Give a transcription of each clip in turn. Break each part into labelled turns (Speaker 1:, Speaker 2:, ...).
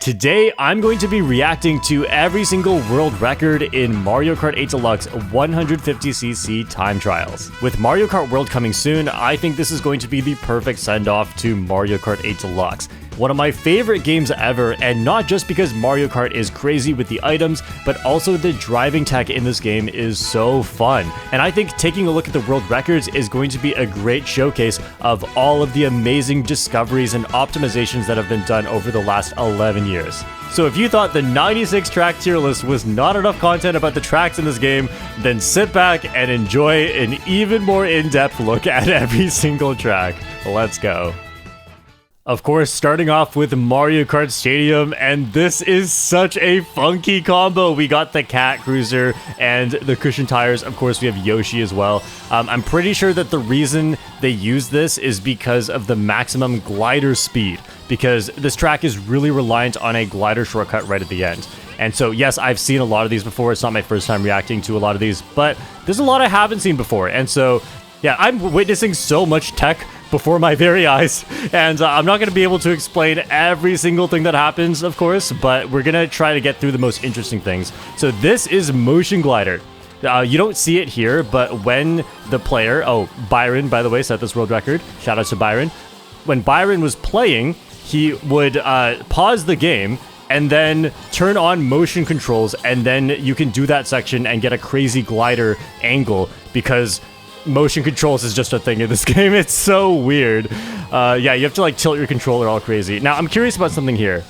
Speaker 1: Today, I'm going to be reacting to every single world record in Mario Kart 8 Deluxe 150cc time trials. With Mario Kart World coming soon, I think this is going to be the perfect send-off to Mario Kart 8 Deluxe. One of my favorite games ever, and not just because Mario Kart is crazy with the items, but also the driving tech in this game is so fun. And I think taking a look at the world records is going to be a great showcase of all of the amazing discoveries and optimizations that have been done over the last 11 years. So if you thought the 96 track tier list was not enough content about the tracks in this game, then sit back and enjoy an even more in-depth look at every single track. Let's go. Of course, starting off with Mario Kart Stadium, and this is such a funky combo. We got the cat cruiser and the cushion tires. Of course, we have Yoshi as well. I'm pretty sure that the reason they use this is because of the maximum glider speed, because this track is really reliant on a glider shortcut right at the end. And so, yes, I've seen a lot of these before. It's not my first time reacting to a lot of these, but there's a lot I haven't seen before. And so, yeah, I'm witnessing so much tech before my very eyes, and I'm not going to be able to explain every single thing that happens, of course, but we're going to try to get through the most interesting things. So this is Motion Glider. You don't see it here, but when the player, Byron, by the way, set this world record, shout out to Byron. When Byron was playing, he would pause the game and then turn on motion controls, and then you can do that section and get a crazy glider angle, because motion controls is just a thing in this game. It's so weird. Yeah, you have to like tilt your controller all crazy. Now, I'm curious about something here.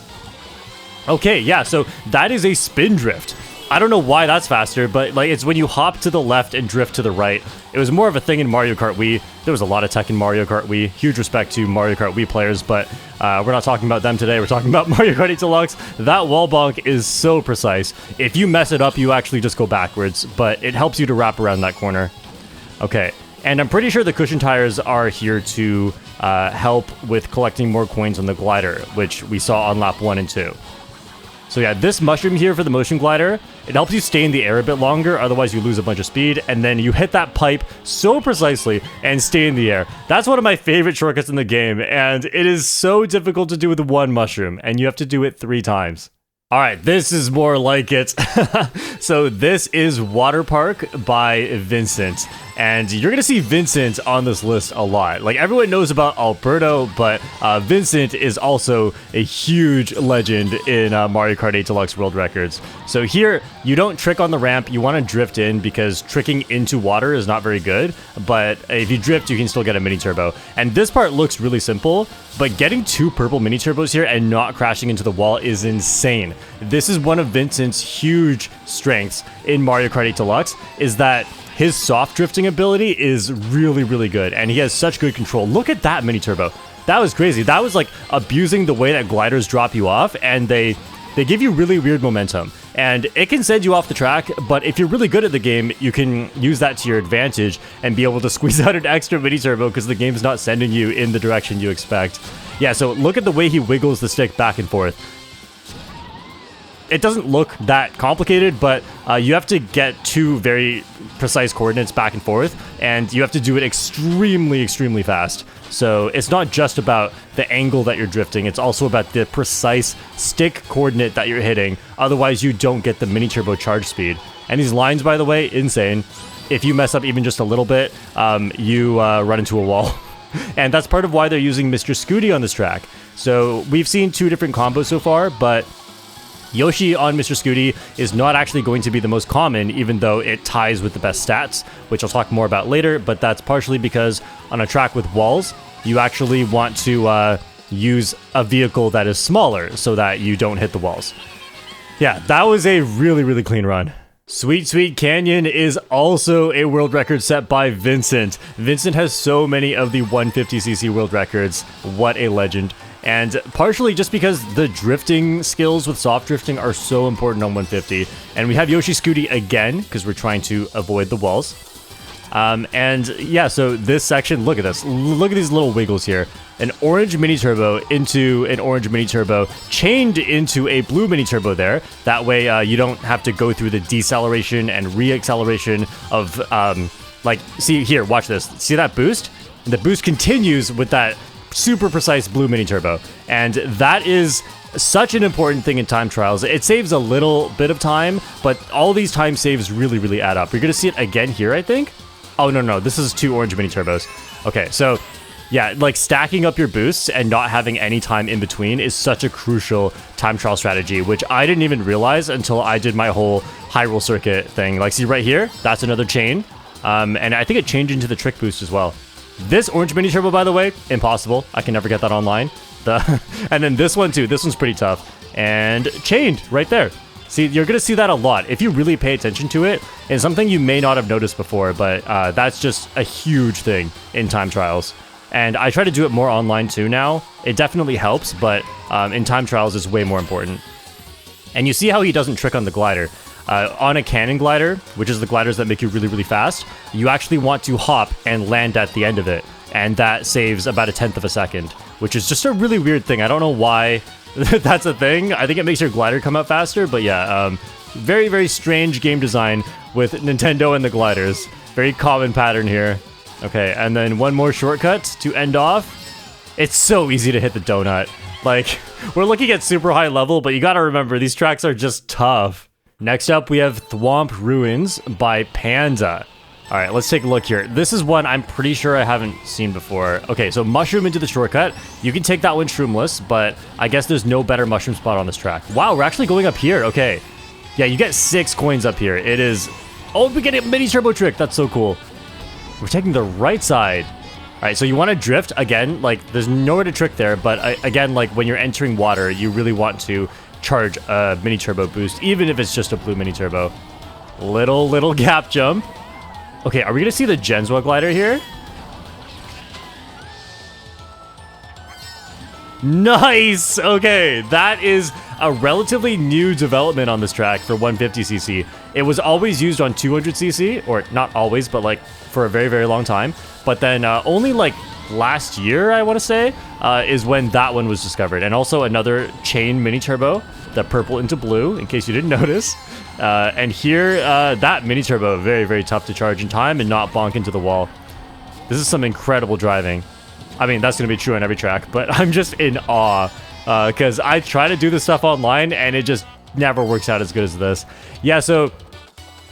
Speaker 1: Okay, yeah, so that is a spin drift. I don't know why that's faster, but like it's when you hop to the left and drift to the right. It was more of a thing in Mario Kart Wii. There was a lot of tech in Mario Kart Wii. Huge respect to Mario Kart Wii players, but we're not talking about them today. We're talking about Mario Kart 8 Deluxe. That wall bonk is so precise. If you mess it up, you actually just go backwards, but it helps you to wrap around that corner. Okay, and I'm pretty sure the cushion tires are here to help with collecting more coins on the glider, which we saw on lap 1 and 2. So yeah, this mushroom here for the motion glider, it helps you stay in the air a bit longer, otherwise you lose a bunch of speed, and then you hit that pipe so precisely and stay in the air. That's one of my favorite shortcuts in the game, and it is so difficult to do with one mushroom, and you have to do it 3 times. Alright, this is more like it. So this is Water Park by Vincent. And you're gonna see Vincent on this list a lot. Like, everyone knows about Alberto, but Vincent is also a huge legend in Mario Kart 8 Deluxe World Records. So here, you don't trick on the ramp, you want to drift in, because tricking into water is not very good. But if you drift, you can still get a mini turbo. And this part looks really simple, but getting 2 purple mini turbos here and not crashing into the wall is insane. This is one of Vincent's huge strengths in Mario Kart 8 Deluxe, is that his soft drifting ability is really, really good, and he has such good control. Look at that mini turbo. That was crazy. That was like abusing the way that gliders drop you off, and they give you really weird momentum. And it can send you off the track, but if you're really good at the game, you can use that to your advantage and be able to squeeze out an extra mini turbo because the game's not sending you in the direction you expect. Yeah, so look at the way he wiggles the stick back and forth. It doesn't look that complicated, but you have to get 2 very precise coordinates back and forth, and you have to do it extremely, extremely fast. So it's not just about the angle that you're drifting, it's also about the precise stick coordinate that you're hitting, otherwise you don't get the mini turbo charge speed. And these lines, by the way, insane. If you mess up even just a little bit, you run into a wall. And that's part of why they're using Mr. Scooty on this track. So we've seen 2 different combos so far, but Yoshi on Mr. Scooty is not actually going to be the most common, even though it ties with the best stats, which I'll talk more about later, but that's partially because on a track with walls, you actually want to use a vehicle that is smaller so that you don't hit the walls. Yeah, that was a really, really clean run. Sweet Sweet Canyon is also a world record set by Vincent. Vincent has so many of the 150cc world records. What a legend. And partially just because the drifting skills with soft drifting are so important on 150. And we have Yoshi Scooty again, because we're trying to avoid the walls. And yeah, so this section, look at this. Look at these little wiggles here. An orange mini turbo into an orange mini turbo, chained into a blue mini turbo there. That way you don't have to go through the deceleration and re-acceleration of, like, see here, watch this. See that boost? And the boost continues with that super precise blue mini turbo, and that is such an important thing in time trials. It saves a little bit of time, but all these time saves really, really add up. You're going to see it again here, I think. Oh, no, this is 2 orange mini turbos. Okay, so yeah, like stacking up your boosts and not having any time in between is such a crucial time trial strategy, which I didn't even realize until I did my whole Hyrule Circuit thing. Like, see right here, that's another chain. And I think it changed into the trick boost as well. This orange mini turbo, by the way, impossible. I can never get that online. And then this one too. This one's pretty tough. And chained right there. See, you're going to see that a lot if you really pay attention to it. It's something you may not have noticed before, but that's just a huge thing in time trials. And I try to do it more online too now. It definitely helps, but in time trials it's way more important. And you see how he doesn't trick on the glider. On a cannon glider, which is the gliders that make you really, really fast, you actually want to hop and land at the end of it. And that saves about 1/10 of a second, which is just a really weird thing. I don't know why that's a thing. I think it makes your glider come out faster, but yeah, very, very strange game design with Nintendo and the gliders. Very common pattern here. Okay, and then one more shortcut to end off. It's so easy to hit the donut. Like, we're looking at super high level, but you gotta remember, these tracks are just tough. Next up, we have Thwomp Ruins by Panda. All right, let's take a look here. This is one I'm pretty sure I haven't seen before. Okay, so mushroom into the shortcut. You can take that one shroomless, but I guess there's no better mushroom spot on this track. Wow, we're actually going up here. Okay. Yeah, you get 6 coins up here. It is... Oh, we get a mini turbo trick. That's so cool. We're taking the right side. All right, so you want to drift. Again, like, there's nowhere to trick there, but again, like, when you're entering water, you really want to charge a mini turbo boost, even if it's just a blue mini turbo. Little gap jump. Okay, are we gonna see the Genswa glider here? Nice! Okay, that is a relatively new development on this track for 150cc. It was always used on 200cc, or not always, but like for a very, very long time. But then only like last year, I want to say, is when that one was discovered. And also another chain mini turbo, the purple into blue, in case you didn't notice. And here, that mini turbo, very, very tough to charge in time and not bonk into the wall. This is some incredible driving. I mean, that's going to be true on every track, but I'm just in awe because I try to do this stuff online and it just never works out as good as this. Yeah, so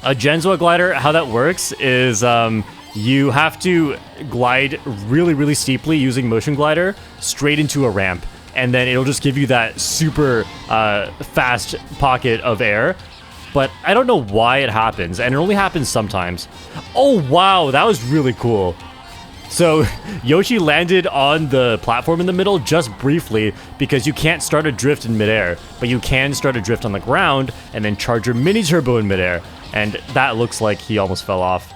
Speaker 1: a Genswa glider, how that works is you have to glide really, really steeply using motion glider straight into a ramp. And then it'll just give you that super fast pocket of air. But I don't know why it happens, and it only happens sometimes. Oh, wow, that was really cool. So Yoshi landed on the platform in the middle just briefly because you can't start a drift in midair, but you can start a drift on the ground and then charge your mini turbo in midair. And that looks like he almost fell off.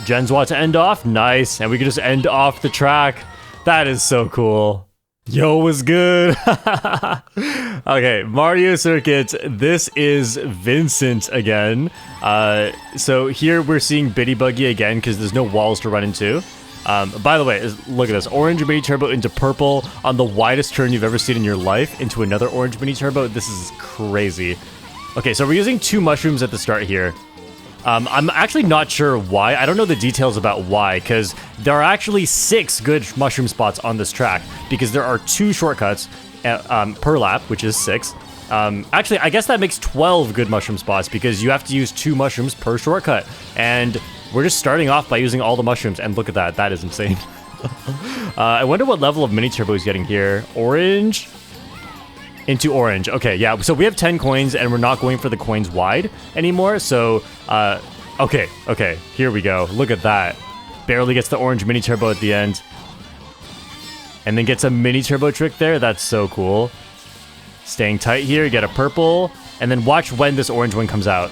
Speaker 1: Genswa to end off, nice. And we can just end off the track. That is so cool. Yo, was good. Okay, Mario Circuit. This is Vincent again. So here we're seeing Bitty Buggy again because there's no walls to run into. By the way, look at this. Orange mini turbo into purple on the widest turn you've ever seen in your life into another orange mini turbo. This is crazy. Okay, so we're using 2 mushrooms at the start here. I'm actually not sure why. I don't know the details about why, because there are actually 6 good mushroom spots on this track, because there are 2 shortcuts per lap, which is 6. Actually, I guess that makes 12 good mushroom spots, because you have to use 2 mushrooms per shortcut. And we're just starting off by using all the mushrooms, and look at that. That is insane. I wonder what level of mini turbo he's getting here. Orange into orange. Okay, yeah, so we have 10 coins and we're not going for the coins wide anymore. So, okay, here we go. Look at that. Barely gets the orange mini turbo at the end. And then gets a mini turbo trick there. That's so cool. Staying tight here, get a purple. And then watch when this orange one comes out.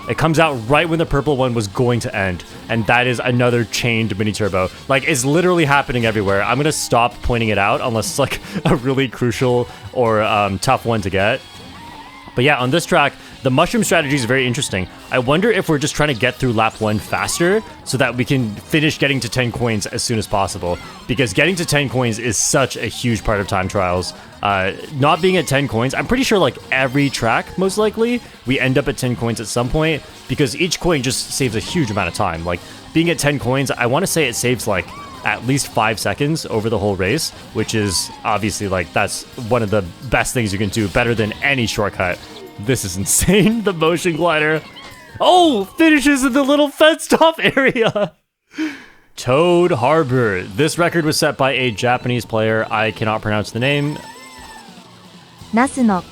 Speaker 1: It comes out right when the purple one was going to end. And that is another chained mini turbo. Like, it's literally happening everywhere. I'm going to stop pointing it out unless it's like a really crucial or tough one to get. But yeah, on this track, the mushroom strategy is very interesting. I wonder if we're just trying to get through lap 1 faster so that we can finish getting to 10 coins as soon as possible. Because getting to 10 coins is such a huge part of time trials. Not being at 10 coins, I'm pretty sure like every track, most likely, we end up at 10 coins at some point because each coin just saves a huge amount of time. Like being at 10 coins, I want to say it saves like at least 5 seconds over the whole race, which is obviously like that's one of the best things you can do, better than any shortcut. This is insane. The motion glider. Oh, finishes in the little fenced off area. Toad Harbor. This record was set by a Japanese player. I cannot pronounce the name.
Speaker 2: Nasuno.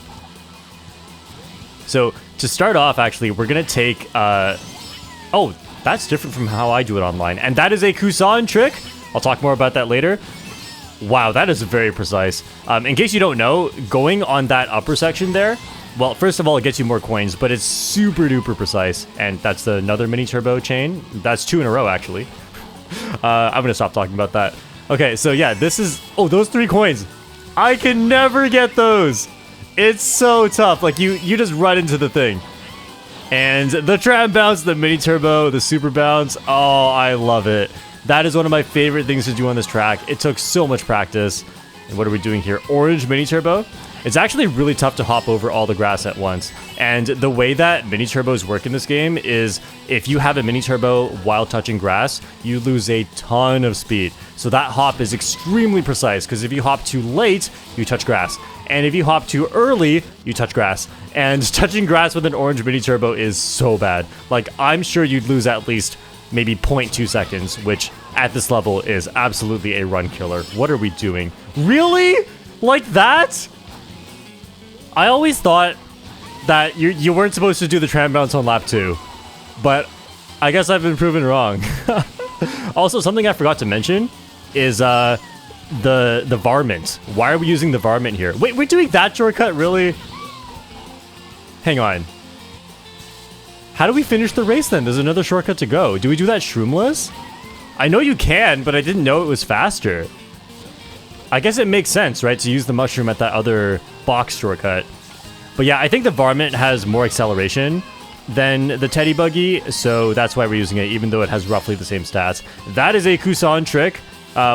Speaker 1: So to start off, actually, we're going to take... oh, that's different from how I do it online. And that is a Kusan trick. I'll talk more about that later. Wow, that is very precise. In case you don't know, going on that upper section there, well, first of all, it gets you more coins, but it's super duper precise. And that's another mini turbo chain. That's 2 in a row, actually. I'm going to stop talking about that. Okay, so yeah, this is... Oh, those 3 coins. I can never get those. It's so tough. Like, you just run into the thing. And the tram bounce, the mini turbo, the super bounce. Oh, I love it. That is one of my favorite things to do on this track. It took so much practice. And what are we doing here? Orange mini turbo. It's actually really tough to hop over all the grass at once. And the way that mini turbos work in this game is if you have a mini turbo while touching grass, you lose a ton of speed. So that hop is extremely precise because if you hop too late, you touch grass. And if you hop too early, you touch grass. And touching grass with an orange mini turbo is so bad. Like, I'm sure you'd lose at least maybe 0.2 seconds, which at this level is absolutely a run killer. What are we doing? Really? Like that? I always thought that you weren't supposed to do the tram bounce on lap 2, but I guess I've been proven wrong. Also, something I forgot to mention is the varmint. Why are we using the varmint here? Wait, we're doing that shortcut, really? Hang on. How do we finish the race then? There's another shortcut to go. Do we do that shroomless? I know you can, but I didn't know it was faster. I guess it makes sense, right, to use the mushroom at that other box shortcut. But yeah, I think the varmint has more acceleration than the teddy buggy, so that's why we're using it, even though it has roughly the same stats. That is a Kusan trick,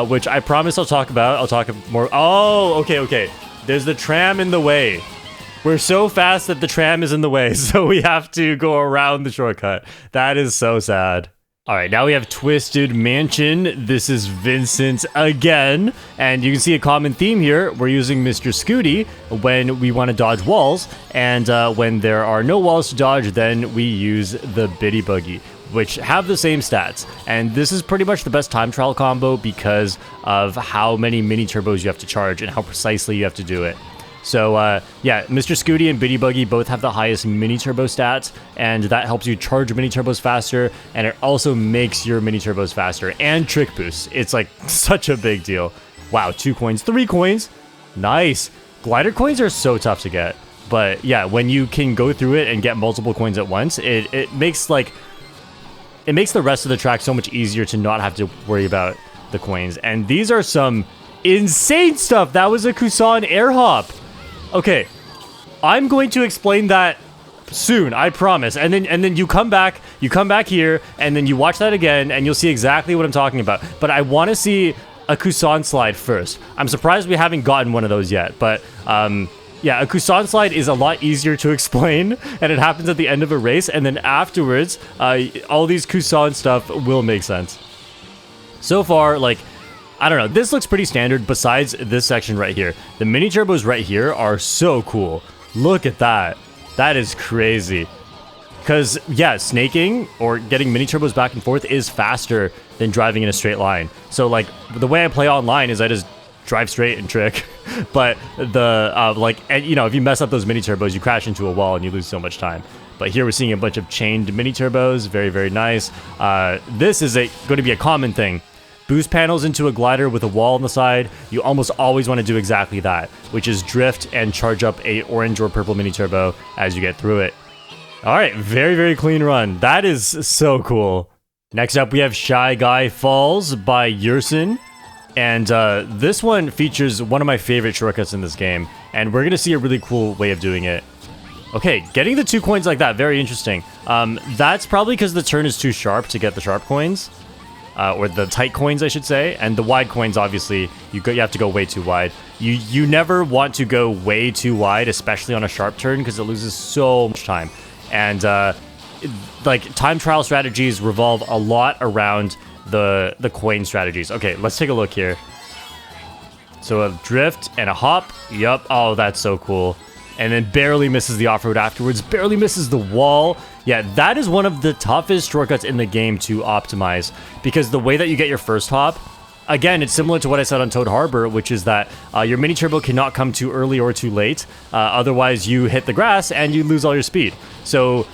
Speaker 1: which I promise I'll talk about. I'll talk more. Oh, okay. There's the tram in the way. We're so fast that the tram is in the way, so we have to go around the shortcut. That is so sad. All right, now we have Twisted Mansion. This is Vincent again, and you can see a common theme here. We're using Mr. Scooty when we want to dodge walls, and when there are no walls to dodge, then we use the Biddy Buggy, which have the same stats. And this is pretty much the best time trial combo because of how many mini turbos you have to charge and how precisely you have to do it. So, yeah, Mr. Scooty and Biddy Buggy both have the highest mini turbo stats, and that helps you charge mini turbos faster, and it also makes your mini turbos faster, and trick boosts. It's like such a big deal. Wow, 2 coins, 3 coins. Nice. Glider coins are so tough to get, but yeah, when you can go through it and get multiple coins at once, it makes the rest of the track so much easier to not have to worry about the coins. And these are some insane stuff. That was a Kusan air hop. Okay, I'm going to explain that soon, I promise. And then you come back here, and then you watch that again, and you'll see exactly what I'm talking about. But I want to see a Kusan slide first. I'm surprised we haven't gotten one of those yet, but yeah, a Kusan slide is a lot easier to explain, and it happens at the end of a race, and then afterwards, all these Kusan stuff will make sense. So far, like, I don't know, this looks pretty standard besides this section right here. The mini turbos right here are so cool. Look at that. That is crazy. Because, yeah, snaking or getting mini turbos back and forth is faster than driving in a straight line. So, like, the way I play online is I just drive straight and trick. But you know, if you mess up those mini turbos, you crash into a wall and you lose so much time. But here we're seeing a bunch of chained mini turbos. Very, very nice. This is going to be a common thing. Boost panels into a glider with a wall on the side. You almost always want to do exactly that, which is drift and charge up a orange or purple mini turbo as you get through it. All right, very, very clean run. That is so cool. Next up, we have Shy Guy Falls by Yersin. And this one features one of my favorite shortcuts in this game. And we're going to see a really cool way of doing it. Okay, getting the 2 coins like that, very interesting. That's probably because the turn is too sharp to get the sharp coins. Or the tight coins, I should say, and the wide coins, obviously, you have to go way too wide. You never want to go way too wide, especially on a sharp turn, because it loses so much time. And like time trial strategies revolve a lot around the coin strategies. Okay, let's take a look here. So a drift and a hop. Yup. Oh, that's so cool. And then barely misses the off-road afterwards. Barely misses the wall. Yeah, that is one of the toughest shortcuts in the game to optimize, because the way that you get your first hop, again, it's similar to what I said on Toad Harbor, which is that your mini turbo cannot come too early or too late. Otherwise, you hit the grass and you lose all your speed. So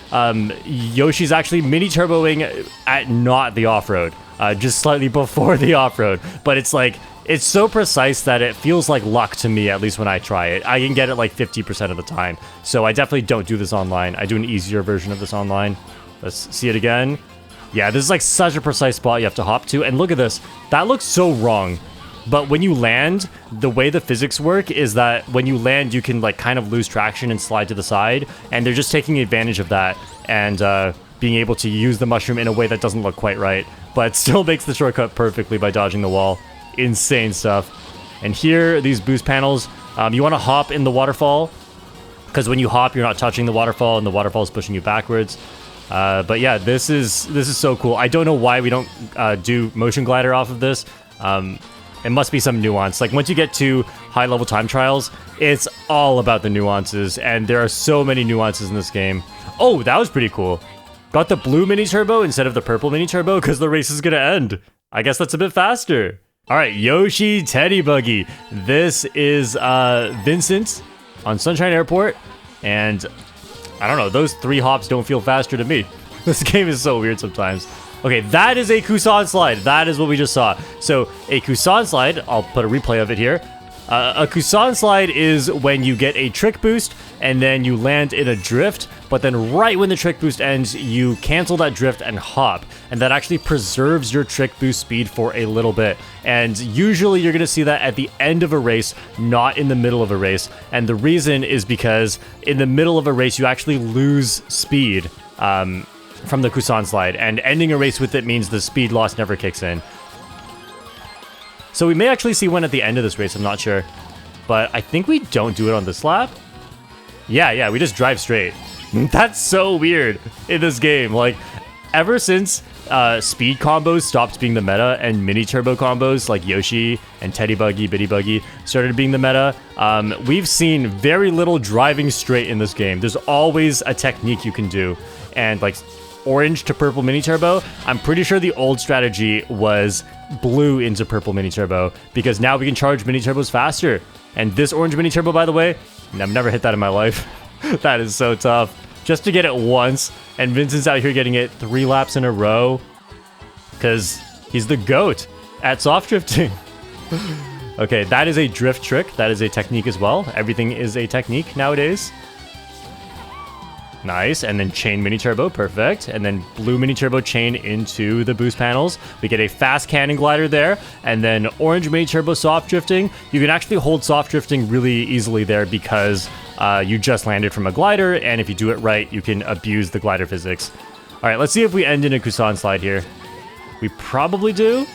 Speaker 1: Yoshi's actually mini turboing at not the off-road, just slightly before the off-road. But it's like, it's so precise that it feels like luck to me, at least when I try it. I can get it like 50% of the time. So I definitely don't do this online. I do an easier version of this online. Let's see it again. Yeah, this is like such a precise spot you have to hop to. And look at this. That looks so wrong. But when you land, the way the physics work is that when you land, you can like kind of lose traction and slide to the side. And they're just taking advantage of that and being able to use the mushroom in a way that doesn't look quite right. But still makes the shortcut perfectly by dodging the wall. Insane stuff. And here, these boost panels, you want to hop in the waterfall, because when you hop, you're not touching the waterfall, and the waterfall is pushing you backwards. But yeah, this is so cool. I don't know why we don't do motion glider off of this. It must be some nuance. Like, once you get to high-level time trials, it's all about the nuances, and there are so many nuances in this game. Oh, that was pretty cool. Got the blue mini turbo instead of the purple mini turbo, because the race is gonna end. I guess that's a bit faster. All right, Yoshi Teddy Buggy. This is Vincent on Sunshine Airport, and I don't know, those 3 hops don't feel faster to me. This game is so weird sometimes. Okay, that is a Kusan slide. That is what we just saw. So a Kusan slide, I'll put a replay of it here. A Kusan slide is when you get a trick boost and then you land in a drift, but then right when the trick boost ends, you cancel that drift and hop. And that actually preserves your trick boost speed for a little bit. And usually you're going to see that at the end of a race, not in the middle of a race. And the reason is because in the middle of a race, you actually lose speed from the Kusan slide. And ending a race with it means the speed loss never kicks in. So we may actually see one at the end of this race, I'm not sure. But I think we don't do it on this lap. Yeah, we just drive straight. That's so weird in this game. Like, ever since speed combos stopped being the meta and mini turbo combos like Yoshi and Teddy Buggy, Bitty Buggy started being the meta, we've seen very little driving straight in this game. There's always a technique you can do. And like orange to purple mini turbo, I'm pretty sure the old strategy was blue into purple mini turbo, because now we can charge mini turbos faster. And this orange mini turbo, by the way, I've never hit that in my life. That is so tough. Just to get it once, and Vincent's out here getting it 3 laps in a row, because he's the GOAT at soft drifting. Okay, that is a drift trick. That is a technique as well. Everything is a technique nowadays. Nice, and then chain mini turbo, perfect. And then blue mini turbo chain into the boost panels. We get a fast cannon glider there, and then orange mini turbo soft drifting. You can actually hold soft drifting really easily there because you just landed from a glider, and if you do it right, you can abuse the glider physics. All right, let's see if we end in a Kusan slide here. We probably do.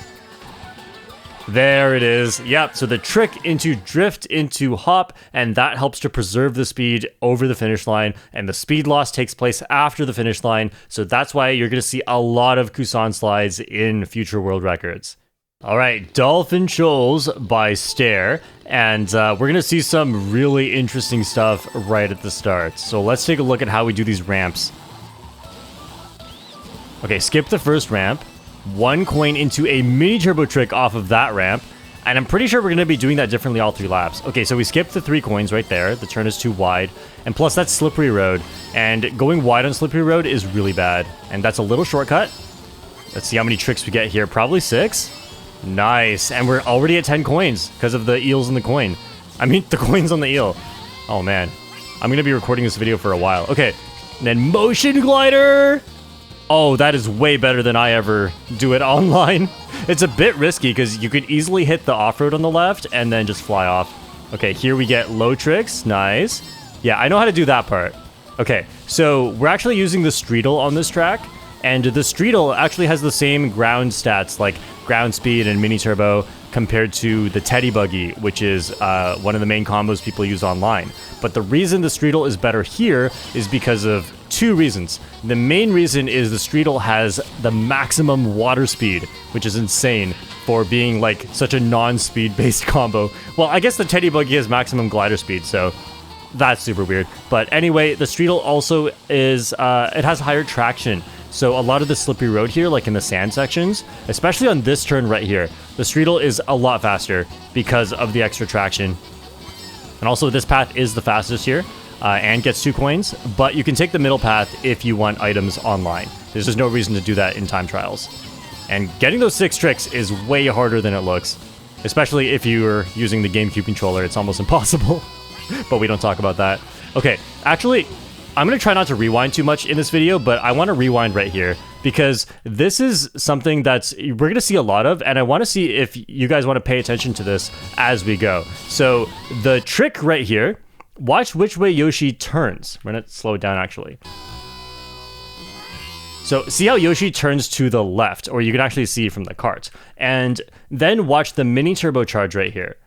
Speaker 1: There it is. Yep, so the trick into drift into hop, and that helps to preserve the speed over the finish line, and the speed loss takes place after the finish line, so that's why you're going to see a lot of Kusan slides in future world records. All right, Dolphin Shoals by Stare, and we're going to see some really interesting stuff right at the start. So let's take a look at how we do these ramps. Okay, skip the first ramp. 1 coin into a mini turbo trick off of that ramp, and I'm pretty sure we're going to be doing that differently all 3 laps. Okay, so we skipped the 3 coins right there. The turn is too wide, and plus that's slippery road, and going wide on slippery road is really bad, and that's a little shortcut. Let's see how many tricks we get here. Probably 6. Nice, and we're already at 10 coins because of the eels in the coin. I mean, the coins on the eel. Oh man, I'm going to be recording this video for a while. Okay, and then motion glider. Oh, that is way better than I ever do it online. It's a bit risky because you could easily hit the off-road on the left and then just fly off. Okay, here we get low tricks. Nice. Yeah, I know how to do that part. Okay, so we're actually using the Streetle on this track, and the Streetle actually has the same ground stats, like ground speed and mini turbo, compared to the Teddy Buggy, which is one of the main combos people use online. But the reason the Streetle is better here is because of two reasons. The main reason is the Streetle has the maximum water speed, which is insane for being like such a non-speed based combo. Well, I guess the Teddy Buggy has maximum glider speed, so that's super weird. But anyway, the Streetle also is, it has higher traction. So a lot of the slippery road here, like in the sand sections, especially on this turn right here, the Streetle is a lot faster because of the extra traction. And also this path is the fastest here and gets 2 coins, but you can take the middle path if you want items online. There's just no reason to do that in time trials. And getting those 6 tricks is way harder than it looks, especially if you're using the GameCube controller. It's almost impossible, but we don't talk about that. Okay, actually, I'm going to try not to rewind too much in this video, but I want to rewind right here because this is something we're going to see a lot of, and I want to see if you guys want to pay attention to this as we go. So the trick right here, watch which way Yoshi turns. We're going to slow it down actually. So see how Yoshi turns to the left, or you can actually see from the cart, and then watch the mini turbocharge right here.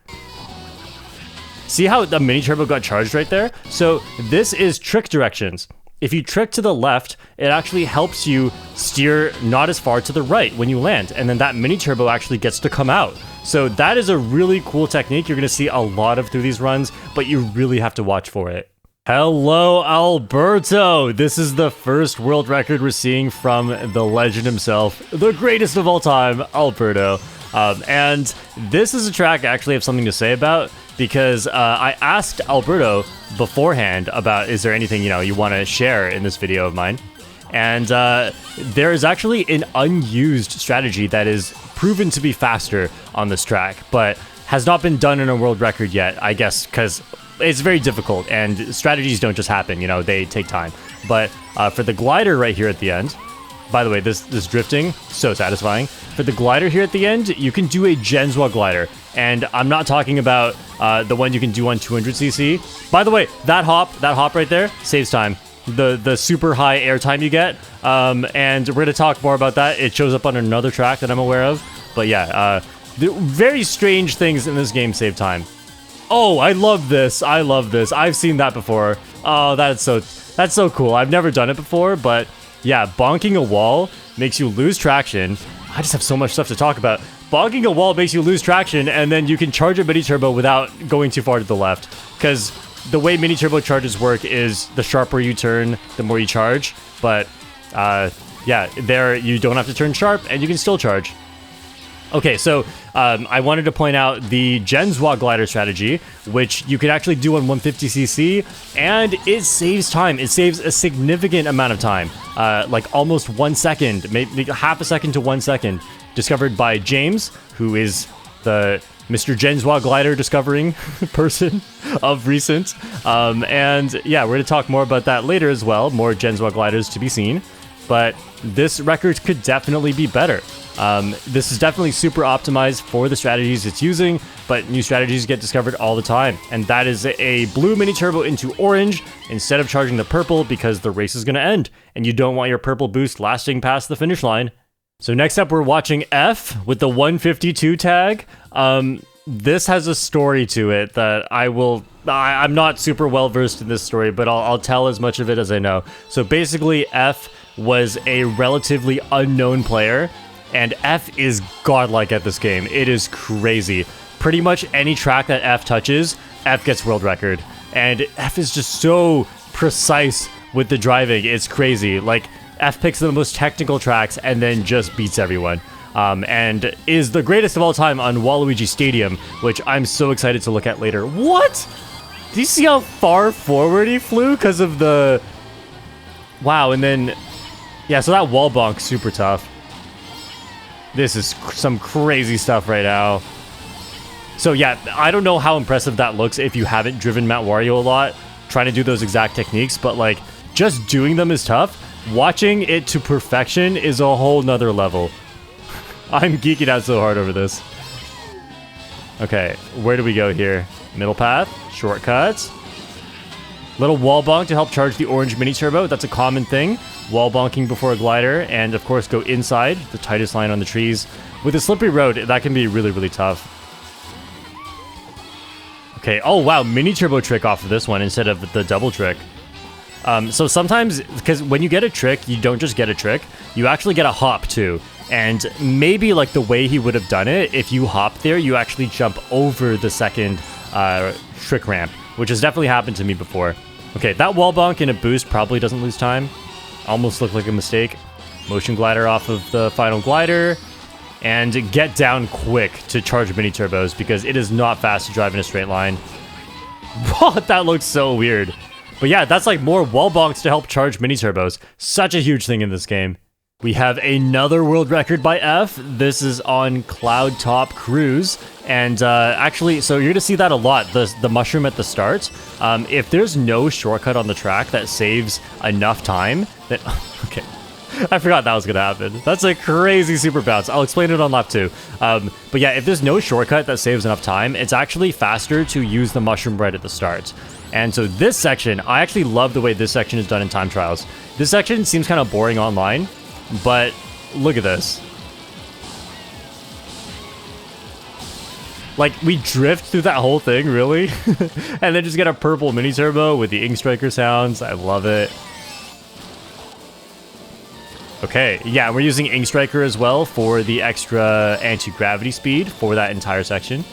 Speaker 1: See how the mini turbo got charged right there? So this is trick directions. If you trick to the left, it actually helps you steer not as far to the right when you land, and then that mini turbo actually gets to come out. So that is a really cool technique you're going to see a lot of through these runs, but you really have to watch for it. Hello, Alberto! This is the first world record we're seeing from the legend himself, the greatest of all time, Alberto. And this is a track I actually have something to say about, because I asked Alberto beforehand about, is there anything, you want to share in this video of mine? And there is actually an unused strategy that is proven to be faster on this track, but has not been done in a world record yet, I guess, because it's very difficult, and strategies don't just happen, they take time. But for the glider right here at the end, by the way, this drifting, so satisfying. For the glider here at the end, you can do a Genswa glider. And I'm not talking about the one you can do on 200cc. By the way, that hop right there saves time. The super high airtime you get. And we're going to talk more about that. It shows up on another track that I'm aware of. But yeah, the very strange things in this game save time. Oh, I love this. I love this. I've seen that before. Oh, that's so cool. I've never done it before, but yeah, bonking a wall makes you lose traction. I just have so much stuff to talk about. Bonking a wall makes you lose traction, and then you can charge a mini turbo without going too far to the left. Because the way mini turbo charges work is the sharper you turn, the more you charge. But yeah, there you don't have to turn sharp, and you can still charge. Okay, so I wanted to point out the Genswa glider strategy, which you can actually do on 150cc, and it saves time. It saves a significant amount of time, like almost 1 second, maybe half a second to 1 second. Discovered by James, who is the Mr. Genswa glider discovering person of recent. And yeah, we're going to talk more about that later as well. More Genswa gliders to be seen. But this record could definitely be better. This is definitely super optimized for the strategies it's using, but new strategies get discovered all the time. And that is a blue mini turbo into orange instead of charging the purple, because the race is going to end. And you don't want your purple boost lasting past the finish line. So next up, we're watching F with the 152 tag. This has a story to it that I'm not super well versed in this story, but I'll tell as much of it as I know. So basically, F was a relatively unknown player, and F is godlike at this game. It is crazy. Pretty much any track that F touches, F gets world record. And F is just so precise with the driving. It's crazy. Like, F picks the most technical tracks and then just beats everyone. And is the greatest of all time on Waluigi Stadium, which I'm so excited to look at later. What? Do you see how far forward he flew because of the... Wow, and then... Yeah, so that wall bonk, super tough. This is some crazy stuff right now. So yeah, I don't know how impressive that looks if you haven't driven Mount Wario a lot, trying to do those exact techniques, but like, just doing them is tough. Watching it to perfection is a whole nother level. I'm geeking out so hard over this. Okay, where do we go here? Middle path, shortcuts. Little wall bonk to help charge the orange mini turbo. That's a common thing. Wall bonking before a glider, and of course go inside, the tightest line on the trees. With a slippery road, that can be really, really tough. Okay, oh wow, mini turbo trick off of this one instead of the double trick. So sometimes, because when you get a trick, you don't just get a trick, you actually get a hop too. And maybe like the way he would have done it, if you hop there, you actually jump over the second trick ramp, which has definitely happened to me before. Okay, that wall bonk in a boost probably doesn't lose time. Almost looked like a mistake. Motion glider off of the final glider. And get down quick to charge mini turbos because it is not fast to drive in a straight line. Whoa, that looks so weird. But yeah, that's like more wall bonks to help charge mini turbos. Such a huge thing in this game. We have another world record by F. This is on Cloudtop Cruise. And actually, so you're going to see that a lot, the mushroom at the start. If there's no shortcut on the track that saves enough time, then... Okay, I forgot that was going to happen. That's a crazy super bounce. I'll explain it on lap 2. But yeah, if there's no shortcut that saves enough time, it's actually faster to use the mushroom right at the start. And so this section, I actually love the way this section is done in time trials. This section seems kind of boring online, but look at this. Like, we drift through that whole thing, really? And then just get a purple mini turbo with the Ink Striker sounds. I love it. Okay, yeah, we're using Ink Striker as well for the extra anti-gravity speed for that entire section.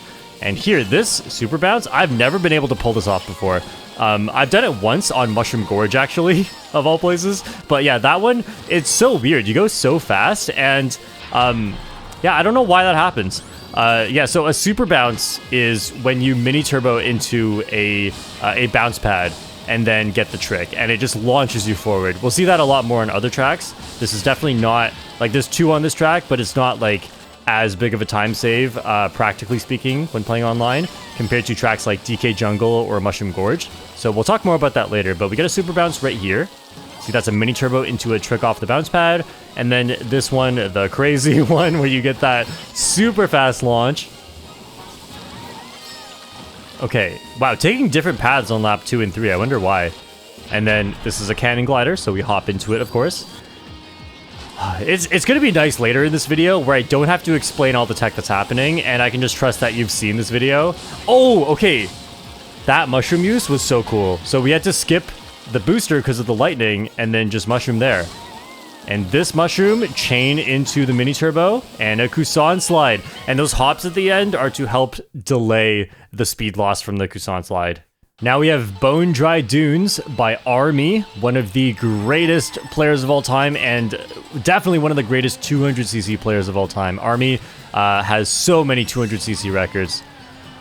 Speaker 1: And here, this super bounce, I've never been able to pull this off before. I've done it once on Mushroom Gorge, actually, of all places. But yeah, that one, it's so weird. You go so fast, and yeah, I don't know why that happens. Yeah, so a super bounce is when you mini turbo into a bounce pad and then get the trick, and it just launches you forward. We'll see that a lot more on other tracks. This is definitely not, like, there's 2 on this track, but it's not, like, as big of a time save, practically speaking, when playing online, compared to tracks like DK Jungle or Mushroom Gorge. So we'll talk more about that later, but we get a super bounce right here. See, that's a mini turbo into a trick off the bounce pad. And then this one, the crazy one, where you get that super fast launch. Okay, wow, taking different paths on lap 2 and 3, I wonder why. And then this is a cannon glider, so we hop into it, of course. It's going to be nice later in this video where I don't have to explain all the tech that's happening, and I can just trust that you've seen this video. Oh, okay. That mushroom use was so cool. So we had to skip the booster because of the lightning, and then just mushroom there. And this mushroom, chain into the mini turbo, and a Kusan slide. And those hops at the end are to help delay the speed loss from the Kusan slide. Now we have Bone Dry Dunes by Army, one of the greatest players of all time, and definitely one of the greatest 200cc players of all time. Army has so many 200cc records.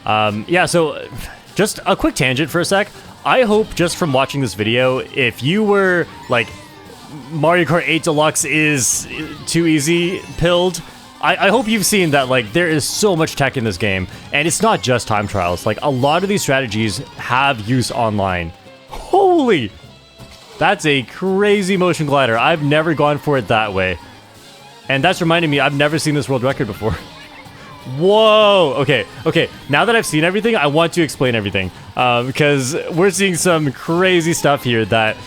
Speaker 1: Yeah, so just a quick tangent for a sec. I hope just from watching this video, if you were like, Mario Kart 8 Deluxe is too easy pilled, I hope you've seen that, like, there is so much tech in this game, and it's not just time trials. Like, a lot of these strategies have use online. Holy! That's a crazy motion glider. I've never gone for it that way. And that's reminding me, I've never seen this world record before. Whoa! Okay, okay. Now that I've seen everything, I want to explain everything. Because we're seeing some crazy stuff here that,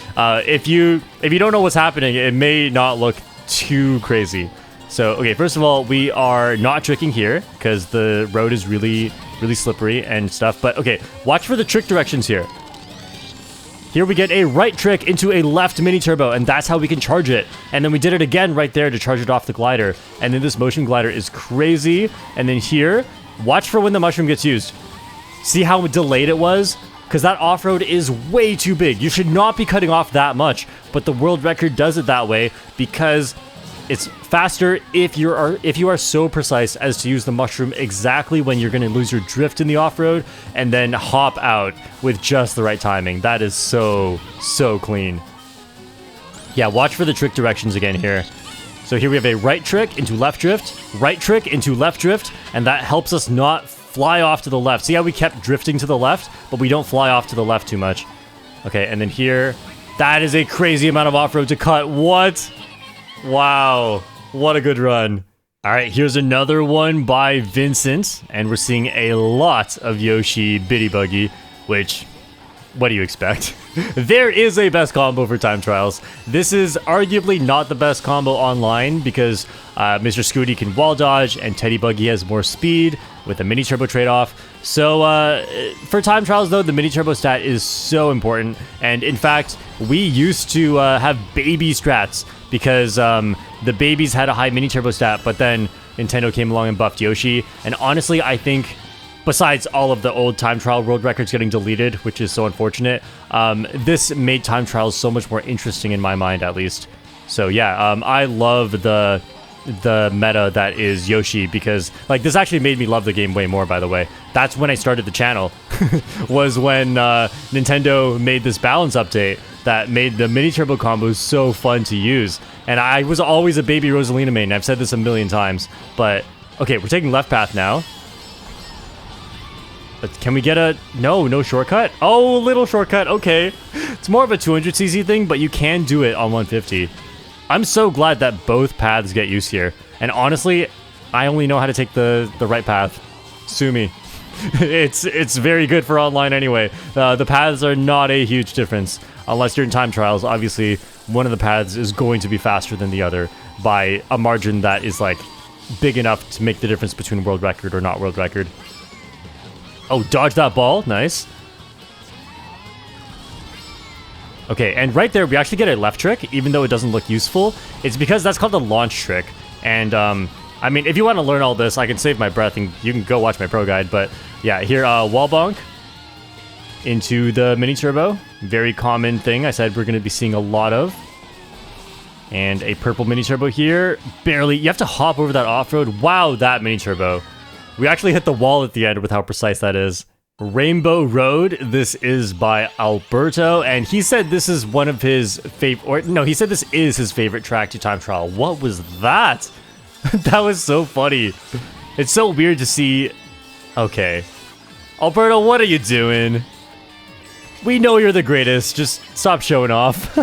Speaker 1: if you don't know what's happening, it may not look too crazy. So, okay, first of all, we are not tricking here, because the road is really, really slippery and stuff. But, okay, watch for the trick directions here. Here we get a right trick into a left mini turbo, and that's how we can charge it. And then we did it again right there to charge it off the glider. And then this motion glider is crazy. And then here, watch for when the mushroom gets used. See how delayed it was? Because that off-road is way too big. You should not be cutting off that much, but the world record does it that way because it's faster if you are so precise as to use the mushroom exactly when you're going to lose your drift in the off-road and then hop out with just the right timing. That is so clean. Yeah, watch for the trick directions again here. So here we have a right trick into left drift, right trick into left drift, and that helps us not fly off to the left. See how we kept drifting to the left, but we don't fly off to the left too much. Okay, and then here, that is a crazy amount of off-road to cut. What? Wow, what a good run. All right, here's another one by Vincent, and we're seeing a lot of Yoshi Bitty Buggy, which, what do you expect? There is a best combo for time trials. This is arguably not the best combo online because Mr. Scooty can wall dodge and Teddy Buggy has more speed, with a mini turbo trade-off. So for time trials though, the mini turbo stat is so important, and in fact we used to have baby strats because the babies had a high mini turbo stat, but then Nintendo came along and buffed Yoshi. And honestly, I think besides all of the old time trial world records getting deleted, which is so unfortunate, this made time trials so much more interesting in my mind, at least. So yeah, I love the meta that is Yoshi, because like this actually made me love the game way more, by the way. That's when I started the channel, was when Nintendo made this balance update that made the mini turbo combos so fun to use. And I was always a baby Rosalina main. I've said this a million times, but okay, we're taking left path now. But can we get a... No shortcut? Oh, little shortcut. Okay. It's more of a 200cc thing, but you can do it on 150. I'm so glad that both paths get used here. And honestly, I only know how to take the right path. Sue me. It's very good for online anyway. The paths are not a huge difference. Unless you're in time trials, obviously, one of the paths is going to be faster than the other by a margin that is, like, big enough to make the difference between world record or not world record. Oh, dodge that ball. Nice. Okay, and right there, we actually get a left trick, even though it doesn't look useful. It's because that's called the launch trick. And, I mean, if you want to learn all this, I can save my breath and you can go watch my pro guide. But, yeah, here, wall bonk into the mini turbo. Very common thing I said we're going to be seeing a lot of. And a purple mini turbo here. Barely. You have to hop over that off-road. Wow, that mini turbo. We actually hit the wall at the end with how precise that is. Rainbow Road. This is by Alberto, and he said this is one of his favorite... No, he said this is his favorite track to time trial. What was that? That was so funny. It's so weird to see... Okay. Alberto, what are you doing? We know you're the greatest. Just stop showing off.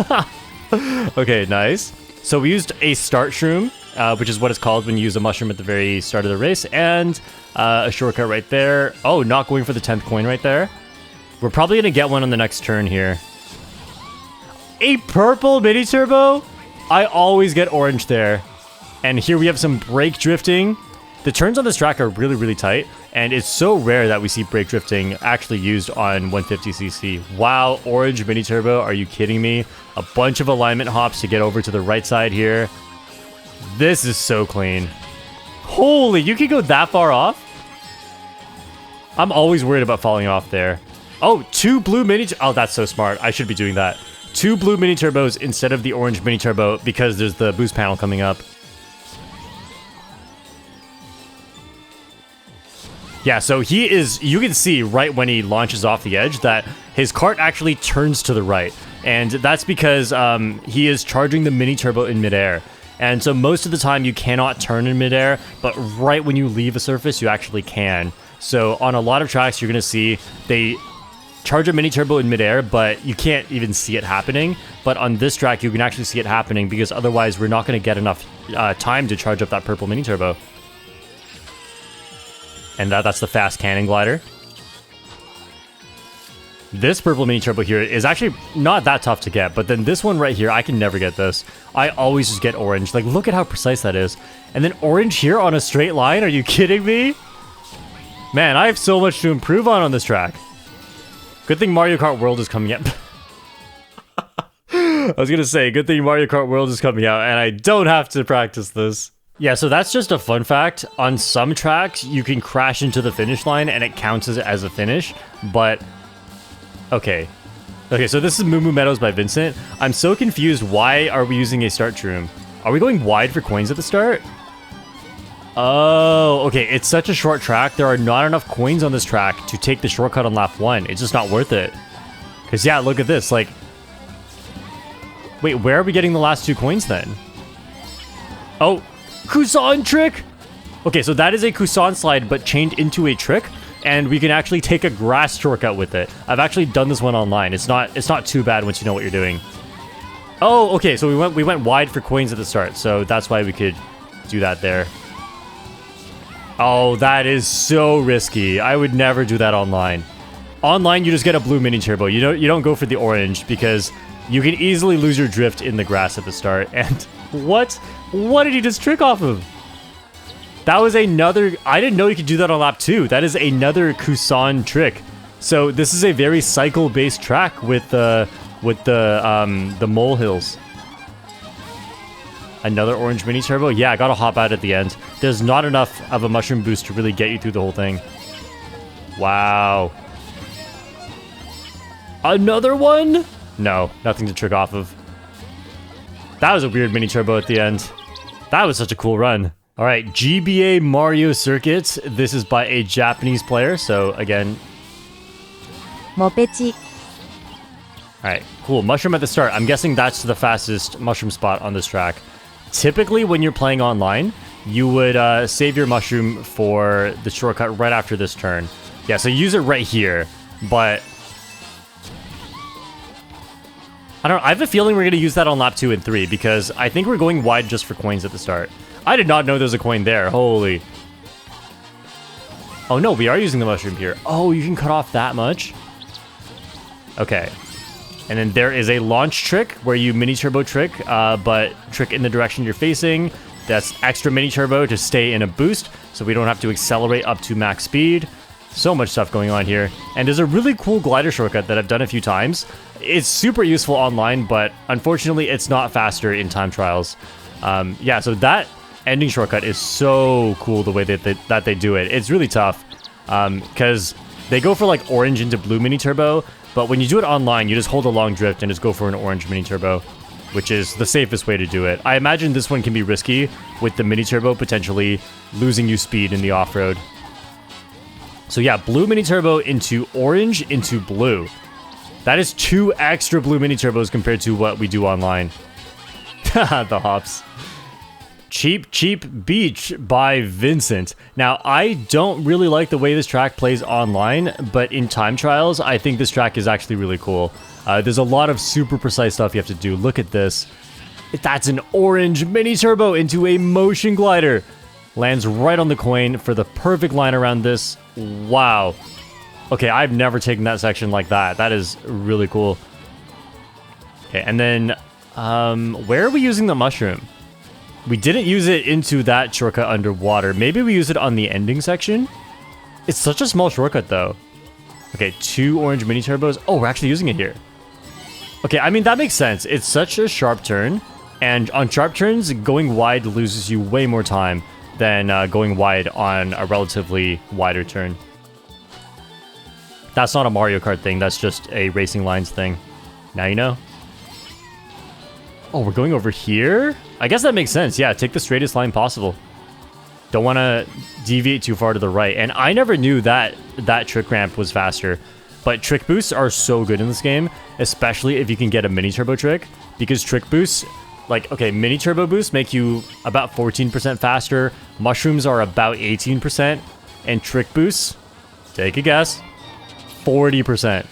Speaker 1: Okay, nice. So we used a start shroom, which is what it's called when you use a mushroom at the very start of the race, and a shortcut right there. Oh, not going for the 10th coin right there. We're probably going to get one on the next turn here. A purple mini turbo? I always get orange there. And here we have some brake drifting. The turns on this track are really, really tight, and it's so rare that we see brake drifting actually used on 150cc. Wow, orange mini turbo, are you kidding me? A bunch of alignment hops to get over to the right side here. This is so clean. Holy, you can go that far off? I'm always worried about falling off there. Oh, two blue mini... Oh, that's so smart. I should be doing that. Two blue mini turbos instead of the orange mini turbo because there's the boost panel coming up. Yeah, so he is... You can see right when he launches off the edge that his cart actually turns to the right. And that's because he is charging the mini turbo in midair. And so most of the time you cannot turn in midair, but right when you leave a surface, you actually can. So on a lot of tracks, you're going to see they charge a mini turbo in midair, but you can't even see it happening. But on this track, you can actually see it happening because otherwise we're not going to get enough time to charge up that purple mini turbo. And that's the fast cannon glider. This purple mini turbo here is actually not that tough to get, but then this one right here, I can never get this. I always just get orange. Like, look at how precise that is. And then orange here on a straight line? Are you kidding me? Man, I have so much to improve on this track. Good thing Mario Kart World is coming out. I was gonna say, good thing Mario Kart World is coming out, and I don't have to practice this. Yeah, so that's just a fun fact. On some tracks, you can crash into the finish line, and it counts as a finish, but... Okay, so this is Moo Moo Meadows by Vincent. I'm so confused. Why are we using a start shroom? Are we going wide for coins at the start? Oh, okay. It's such a short track. There are not enough coins on this track to take the shortcut on lap 1. It's just not worth it. Because, yeah, look at this. Like, wait, where are we getting the last 2 coins then? Oh, Kusan trick? Okay, so that is a Kusan slide, but chained into a trick. And we can actually take a grass shortcut with it. I've actually done this one online. It's not too bad once you know what you're doing. Oh, okay, so we went wide for coins at the start, so that's why we could do that there. Oh, that is so risky. I would never do that online. Online, you just get a blue mini turbo. You don't go for the orange because you can easily lose your drift in the grass at the start. And what did he just trick off of? That was another... I didn't know you could do that on lap 2. That is another Kusan trick. So this is a very cycle-based track with the molehills. Another orange mini turbo. Yeah, I gotta hop out at the end. There's not enough of a mushroom boost to really get you through the whole thing. Wow. Another one? No, nothing to trick off of. That was a weird mini turbo at the end. That was such a cool run. All right, GBA Mario Circuit. This is by a Japanese player. So again. All right, cool. Mushroom at the start. I'm guessing that's the fastest mushroom spot on this track. Typically, when you're playing online, you would save your mushroom for the shortcut right after this turn. Yeah, so use it right here. But I don't know. I have a feeling we're going to use that on lap 2 and 3 because I think we're going wide just for coins at the start. I did not know there was a coin there. Holy. Oh, no, we are using the mushroom here. Oh, you can cut off that much? Okay. And then there is a launch trick where you mini turbo trick, but trick in the direction you're facing. That's extra mini turbo to stay in a boost, so we don't have to accelerate up to max speed. So much stuff going on here. And there's a really cool glider shortcut that I've done a few times. It's super useful online, but unfortunately it's not faster in time trials. Yeah, so that ending shortcut is so cool the way that they do it. It's really tough because they go for like orange into blue mini turbo, but when you do it online, you just hold a long drift and just go for an orange mini turbo, which is the safest way to do it. I imagine this one can be risky with the mini turbo potentially losing you speed in the off-road. So yeah, blue mini turbo into orange into blue. That is 2 extra blue mini turbos compared to what we do online. The hops. Cheep Beach by Vincent. Now, I don't really like the way this track plays online, but in time trials, I think this track is actually really cool. There's a lot of super precise stuff you have to do. Look at this. That's an orange mini turbo into a motion glider. Lands right on the coin for the perfect line around this. Wow. Okay, I've never taken that section like that. That is really cool. Okay, and then where are we using the mushroom? We didn't use it into that shortcut underwater. Maybe we use it on the ending section? It's such a small shortcut, though. Okay, 2 orange mini turbos. Oh, we're actually using it here. Okay, I mean, that makes sense. It's such a sharp turn. And on sharp turns, going wide loses you way more time than going wide on a relatively wider turn. That's not a Mario Kart thing. That's just a Racing Lines thing. Now you know. Oh, we're going over here? I guess that makes sense. Yeah, take the straightest line possible. Don't want to deviate too far to the right. And I never knew that that trick ramp was faster. But trick boosts are so good in this game, especially if you can get a mini turbo trick. Because trick boosts, like, okay, mini turbo boosts make you about 14% faster. Mushrooms are about 18%. And trick boosts, take a guess, 40%.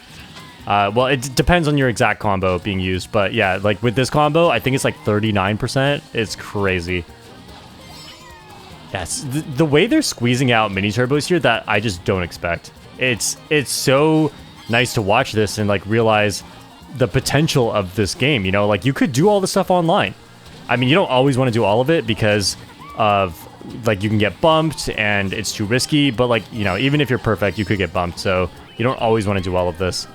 Speaker 1: Well, it depends on your exact combo being used, but yeah, like with this combo, I think it's like 39%. It's crazy. Yes, the way they're squeezing out mini turbos here that I just don't expect. It's so nice to watch this and like realize the potential of this game. You know, like you could do all the stuff online. I mean, you don't always want to do all of it because of like you can get bumped and it's too risky, but like, you know, even if you're perfect, you could get bumped. So you don't always want to do all of this.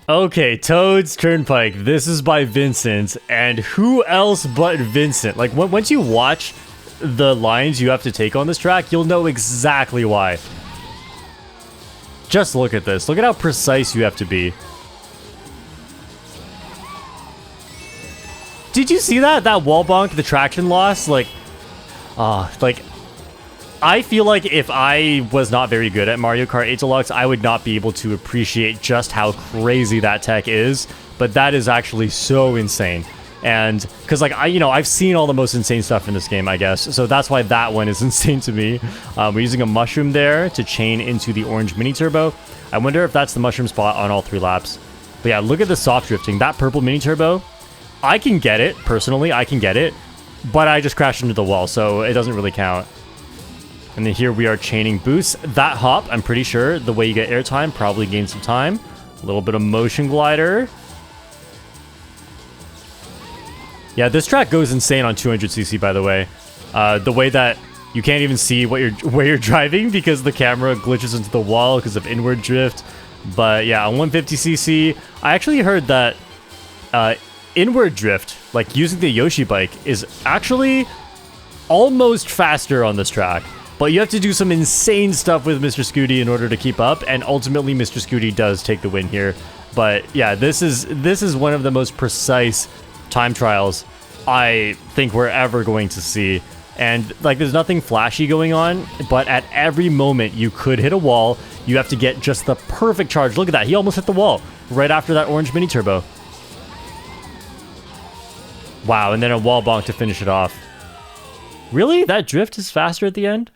Speaker 1: Okay, Toad's Turnpike. This is by Vincent, and who else but Vincent? Like, once you watch the lines you have to take on this track, you'll know exactly why. Just look at this. Look at how precise you have to be. Did you see that? That wall bonk, the traction loss? Like, I feel like if I was not very good at Mario Kart 8 Deluxe, I would not be able to appreciate just how crazy that tech is. But that is actually so insane. And because like I've seen all the most insane stuff in this game, I guess. So that's why that one is insane to me. We're using a mushroom there to chain into the orange mini turbo. I wonder if that's the mushroom spot on all 3 laps. But yeah, look at the soft drifting. That purple mini turbo, I can get it personally. I can get it, but I just crashed into the wall, so it doesn't really count. And then here we are chaining boosts. That hop, I'm pretty sure, the way you get airtime, probably gain some time. A little bit of motion glider. Yeah, this track goes insane on 200cc, by the way. The way that you can't even see where you're driving because the camera glitches into the wall because of inward drift. But yeah, on 150cc, I actually heard that inward drift, like using the Yoshi bike, is actually almost faster on this track. But you have to do some insane stuff with Mr. Scooty in order to keep up, and ultimately Mr. Scooty does take the win here. But yeah, this is one of the most precise time trials I think we're ever going to see. And like, there's nothing flashy going on, but at every moment you could hit a wall. You have to get just the perfect charge. Look at that, he almost hit the wall right after that orange mini turbo. Wow, and then a wall bonk to finish it off. Really? That drift is faster at the end?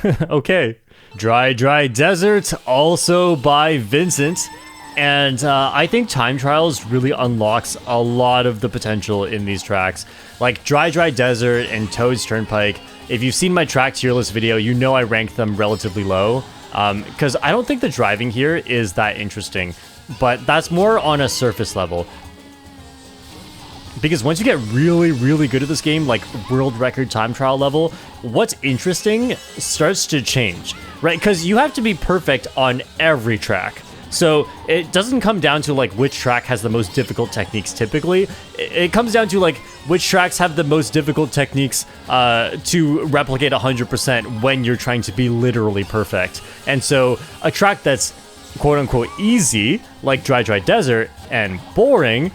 Speaker 1: Okay. Dry Desert, also by Vincent. And I think time trials really unlocks a lot of the potential in these tracks. Like Dry Desert and Toad's Turnpike, if you've seen my track tier list video, you know I ranked them relatively low. Because I don't think the driving here is that interesting. But that's more on a surface level. Because once you get really, really good at this game, like world record time trial level, what's interesting starts to change, right? Because you have to be perfect on every track. So it doesn't come down to like which track has the most difficult techniques typically. It comes down to like which tracks have the most difficult techniques to replicate 100% when you're trying to be literally perfect. And so a track that's quote-unquote easy, like Dry Desert, and boring,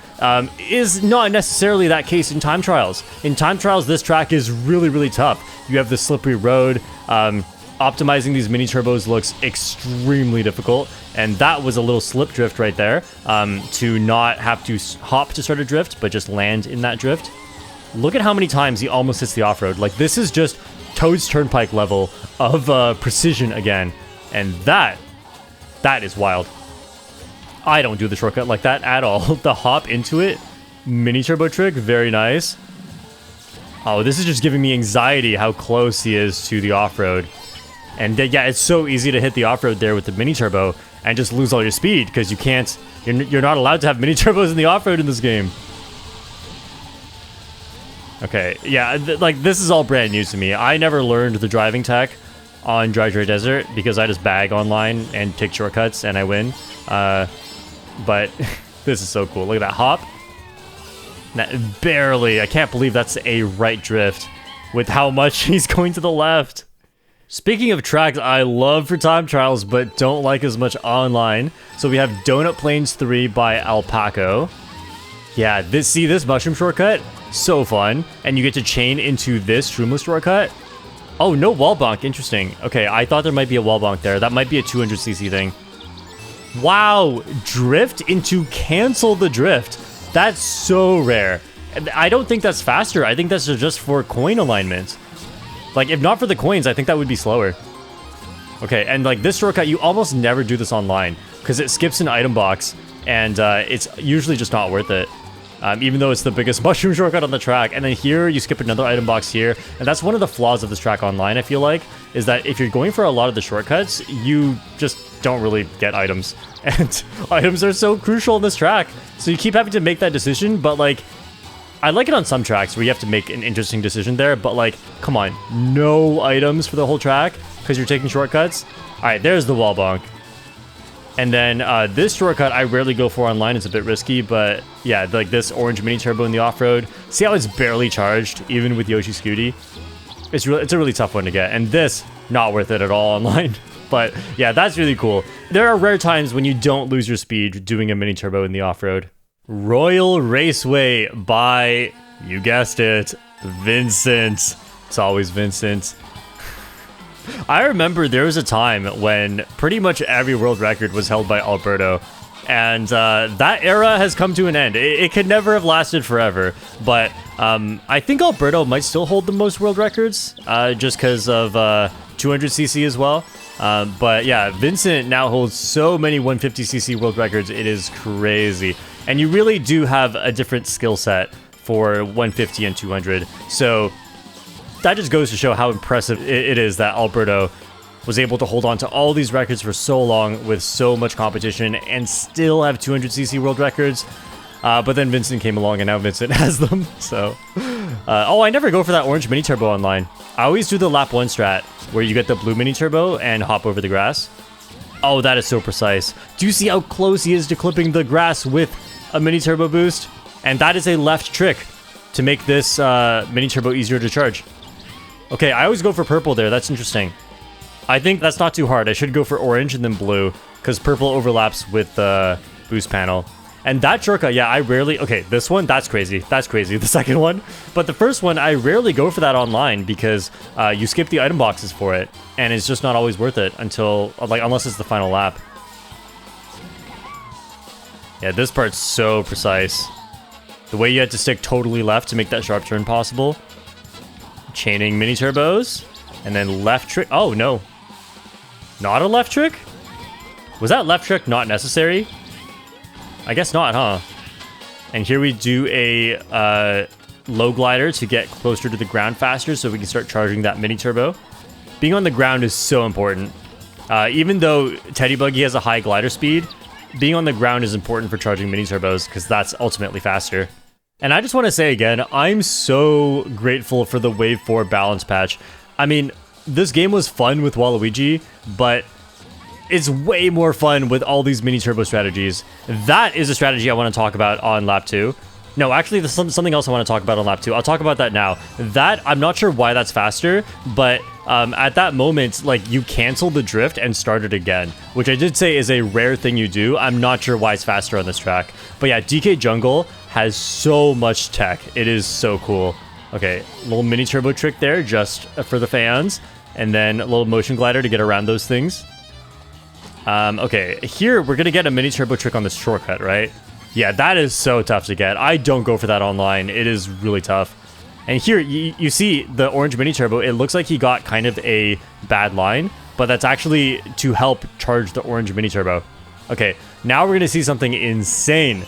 Speaker 1: is not necessarily that case in time trials. In time trials, this track is really, really tough. You have the slippery road. Optimizing these mini turbos looks extremely difficult, and that was a little slip drift right there, to not have to hop to start a drift, but just land in that drift. Look at how many times he almost hits the off-road. Like, this is just Toad's Turnpike level of precision again, and that is wild. I don't do the shortcut like that at all. The hop into it, mini turbo trick, very nice. Oh, this is just giving me anxiety how close he is to the off-road. And yeah, it's so easy to hit the off-road there with the mini turbo and just lose all your speed because you're not allowed to have mini turbos in the off-road in this game. Okay, yeah, like this is all brand new to me. I never learned the driving tech on Dry Desert because I just bag online and take shortcuts and I win. But this is so cool. Look at that hop. Barely. I can't believe that's a right drift with how much he's going to the left. Speaking of tracks I love for time trials but don't like as much online, so we have Donut Plains 3 by Alpaco. Yeah, this mushroom shortcut, so fun, and you get to chain into this shroomless shortcut. Oh, no wall bonk, interesting. Okay, I thought there might be a wall bonk there. That might be a 200cc thing. Wow, drift into cancel the drift. That's so rare. I don't think that's faster. I think that's just for coin alignment. Like, if not for the coins, I think that would be slower. Okay, and like this shortcut, you almost never do this online because it skips an item box, and it's usually just not worth it. Even though it's the biggest mushroom shortcut on the track. And then here, you skip another item box here. And that's one of the flaws of this track online, I feel like, is that if you're going for a lot of the shortcuts, you just don't really get items. And items are so crucial in this track. So you keep having to make that decision, but like, I like it on some tracks where you have to make an interesting decision there, but like, come on, no items for the whole track because you're taking shortcuts. All right, there's the wall bonk. And then this shortcut I rarely go for online. It's a bit risky, but yeah, like this orange mini turbo in the off-road. See how it's barely charged, even with Yoshi Scooty? It's a really tough one to get. And this, not worth it at all online. But yeah, that's really cool. There are rare times when you don't lose your speed doing a mini turbo in the off-road. Royal Raceway by, you guessed it, Vincent. It's always Vincent. I remember there was a time when pretty much every world record was held by Alberto, and that era has come to an end. It could never have lasted forever, but I think Alberto might still hold the most world records, just because of 200cc as well. But yeah, Vincent now holds so many 150cc world records, it is crazy. And you really do have a different skill set for 150 and 200, so that just goes to show how impressive it is that Alberto was able to hold on to all these records for so long with so much competition and still have 200cc world records. But then Vincent came along and now Vincent has them. So, oh, I never go for that orange mini turbo online. I always do the lap 1 strat where you get the blue mini turbo and hop over the grass. Oh, that is so precise. Do you see how close he is to clipping the grass with a mini turbo boost? And that is a left trick to make this mini turbo easier to charge. Okay, I always go for purple there. That's interesting. I think that's not too hard. I should go for orange and then blue because purple overlaps with the boost panel. And that shortcut, yeah, I rarely... Okay, this one, that's crazy. That's crazy, the second one. But the first one, I rarely go for that online because you skip the item boxes for it. And it's just not always worth it until... like, unless it's the final lap. Yeah, this part's so precise. The way you had to stick totally left to make that sharp turn possible. Chaining mini turbos. And then left trick... Oh, no. Not a left trick? Was that left trick not necessary? I guess not, huh? And here we do a low glider to get closer to the ground faster so we can start charging that mini turbo. Being on the ground is so important. Even though Teddy Buggy has a high glider speed, being on the ground is important for charging mini turbos because that's ultimately faster. And I just want to say again, I'm so grateful for the Wave 4 balance patch. I mean, this game was fun with Waluigi, but it's way more fun with all these mini turbo strategies. That is a strategy I want to talk about on lap 2. No, actually, there's something else I want to talk about on lap 2. I'll talk about that now. That, I'm not sure why that's faster, but at that moment, like, you cancel the drift and start it again, which I did say is a rare thing you do. I'm not sure why it's faster on this track. But yeah, DK Jungle has so much tech. It is so cool. Okay, little mini turbo trick there just for the fans, and then a little motion glider to get around those things. Okay, here we're gonna get a mini turbo trick on this shortcut, right? Yeah, that is so tough to get. I don't go for that online. It is really tough. And here, you see the orange mini turbo. It looks like he got kind of a bad line, but that's actually to help charge the orange mini turbo. Okay, now we're gonna see something insane.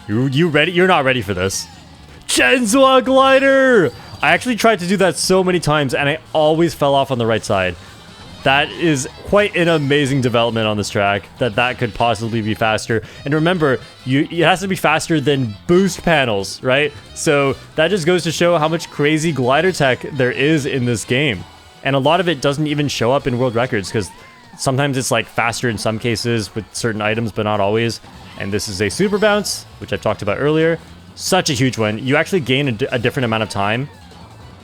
Speaker 1: You ready? You're not ready for this. Chenzhua glider! I actually tried to do that so many times, and I always fell off on the right side. That is quite an amazing development on this track, that could possibly be faster. And remember, it has to be faster than boost panels, right? So that just goes to show how much crazy glider tech there is in this game. And a lot of it doesn't even show up in world records, because sometimes it's like faster in some cases with certain items, but not always. And this is a super bounce, which I've talked about earlier. Such a huge one. You actually gain a different amount of time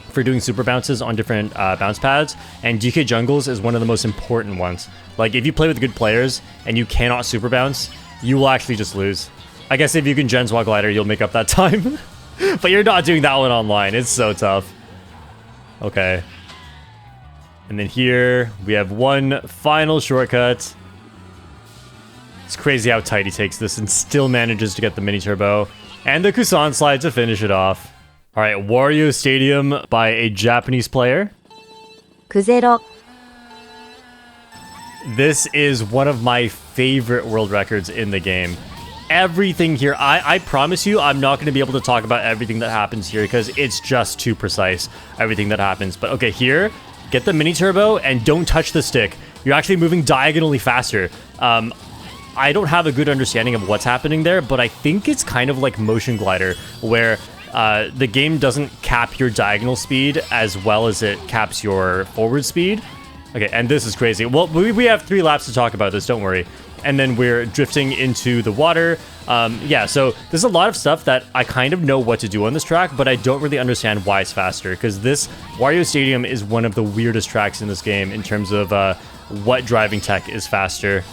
Speaker 1: for doing super bounces on different bounce pads, and DK Jungles is one of the most important ones. Like, if you play with good players and you cannot super bounce, you will actually just lose. I guess if you can Genswa Glider, you'll make up that time. But you're not doing that one online. It's so tough. Okay. And then here, we have one final shortcut. It's crazy how tight he takes this and still manages to get the mini turbo. And the Kusan slide to finish it off. All right, Wario Stadium by a Japanese player.
Speaker 2: Kuzero.
Speaker 1: This is one of my favorite world records in the game. Everything here, I promise you, I'm not going to be able to talk about everything that happens here because it's just too precise, everything that happens. But okay, here, get the mini turbo and don't touch the stick. You're actually moving diagonally faster. I don't have a good understanding of what's happening there, but I think it's kind of like Motion Glider, where the game doesn't cap your diagonal speed as well as it caps your forward speed. Okay, and this is crazy. Well, we have 3 laps to talk about this, don't worry. And then we're drifting into the water. Yeah, so there's a lot of stuff that I kind of know what to do on this track, but I don't really understand why it's faster, because this Wario Stadium is one of the weirdest tracks in this game in terms of what driving tech is faster.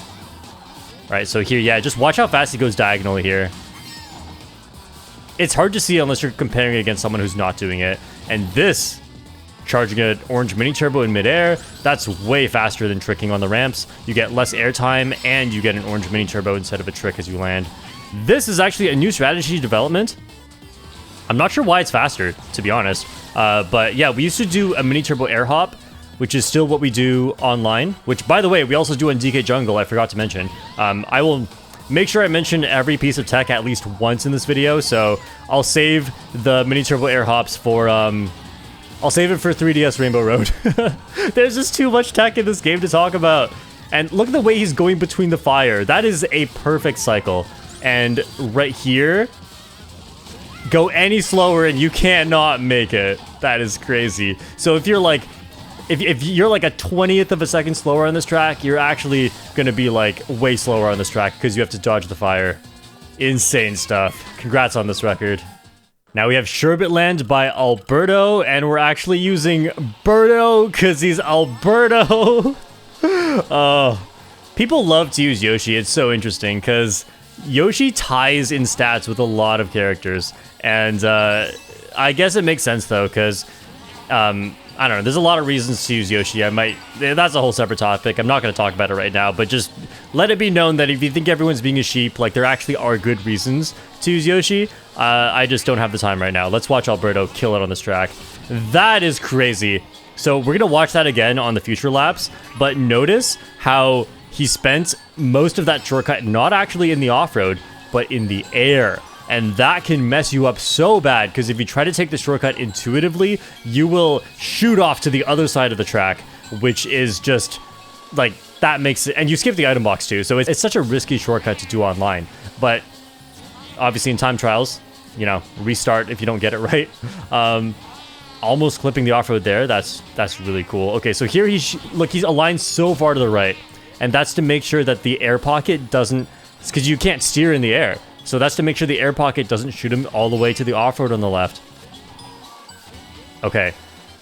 Speaker 1: Right, so here, yeah, just watch how fast he goes diagonally here. It's hard to see unless you're comparing it against someone who's not doing it. And this, charging an orange mini turbo in midair, that's way faster than tricking on the ramps. You get less airtime, and you get an orange mini turbo instead of a trick as you land. This is actually a new strategy development. I'm not sure why it's faster, to be honest. But yeah, we used to do a mini turbo air hop, which is still what we do online. Which, by the way, we also do on DK Jungle, I forgot to mention. I will make sure I mention every piece of tech at least once in this video, so I'll save the mini turbo air hops for, I'll save it for 3DS Rainbow Road. There's just too much tech in this game to talk about. And look at the way he's going between the fire. That is a perfect cycle. And right here, go any slower and you cannot make it. That is crazy. So if you're like, if you're like a 20th of a second slower on this track, you're actually gonna be like way slower on this track because you have to dodge the fire. Insane stuff. Congrats on this record. Now we have Sherbet Land by Alberto, and we're actually using Berto because he's Alberto. People love to use Yoshi. It's so interesting because Yoshi ties in stats with a lot of characters, and I guess it makes sense though because I don't know, there's a lot of reasons to use Yoshi. That's a whole separate topic. I'm not going to talk about it right now, but just let it be known that if you think everyone's being a sheep, like there actually are good reasons to use Yoshi. I just don't have the time right now. Let's watch Alberto kill it on this track. That is crazy. So we're going to watch that again on the future laps, but notice how he spent most of that shortcut not actually in the off-road, but in the air. And that can mess you up so bad, because if you try to take the shortcut intuitively, you will shoot off to the other side of the track, which is just, like, that makes it... And you skip the item box, too, so it's such a risky shortcut to do online. But, obviously, in time trials, you know, restart if you don't get it right. Almost clipping the off-road there, that's really cool. Okay, so here look, he's aligned so far to the right, and that's to make sure that the air pocket doesn't... It's because you can't steer in the air. So that's to make sure the air pocket doesn't shoot him all the way to the off-road on the left. Okay.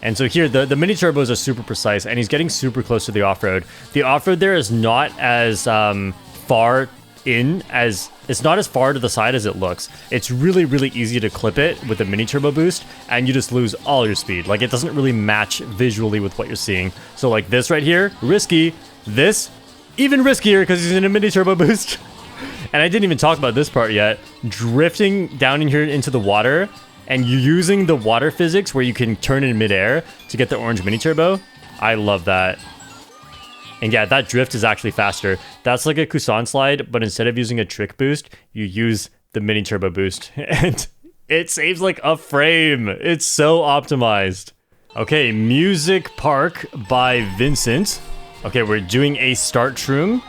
Speaker 1: And so here, the mini turbos are super precise, and he's getting super close to the off-road. The off-road there is not as far in as... It's not as far to the side as it looks. It's really, really easy to clip it with a mini turbo boost, and you just lose all your speed. Like, it doesn't really match visually with what you're seeing. So like this right here, risky. This, even riskier because he's in a mini turbo boost. And I didn't even talk about this part yet. Drifting down in here into the water, and you're using the water physics where you can turn in midair to get the orange mini turbo. I love that. And yeah, that drift is actually faster. That's like a Kusan slide, but instead of using a trick boost, you use the mini turbo boost. And it saves like a frame. It's so optimized. Okay, Music Park by Vincent. Okay, we're doing a start shroom.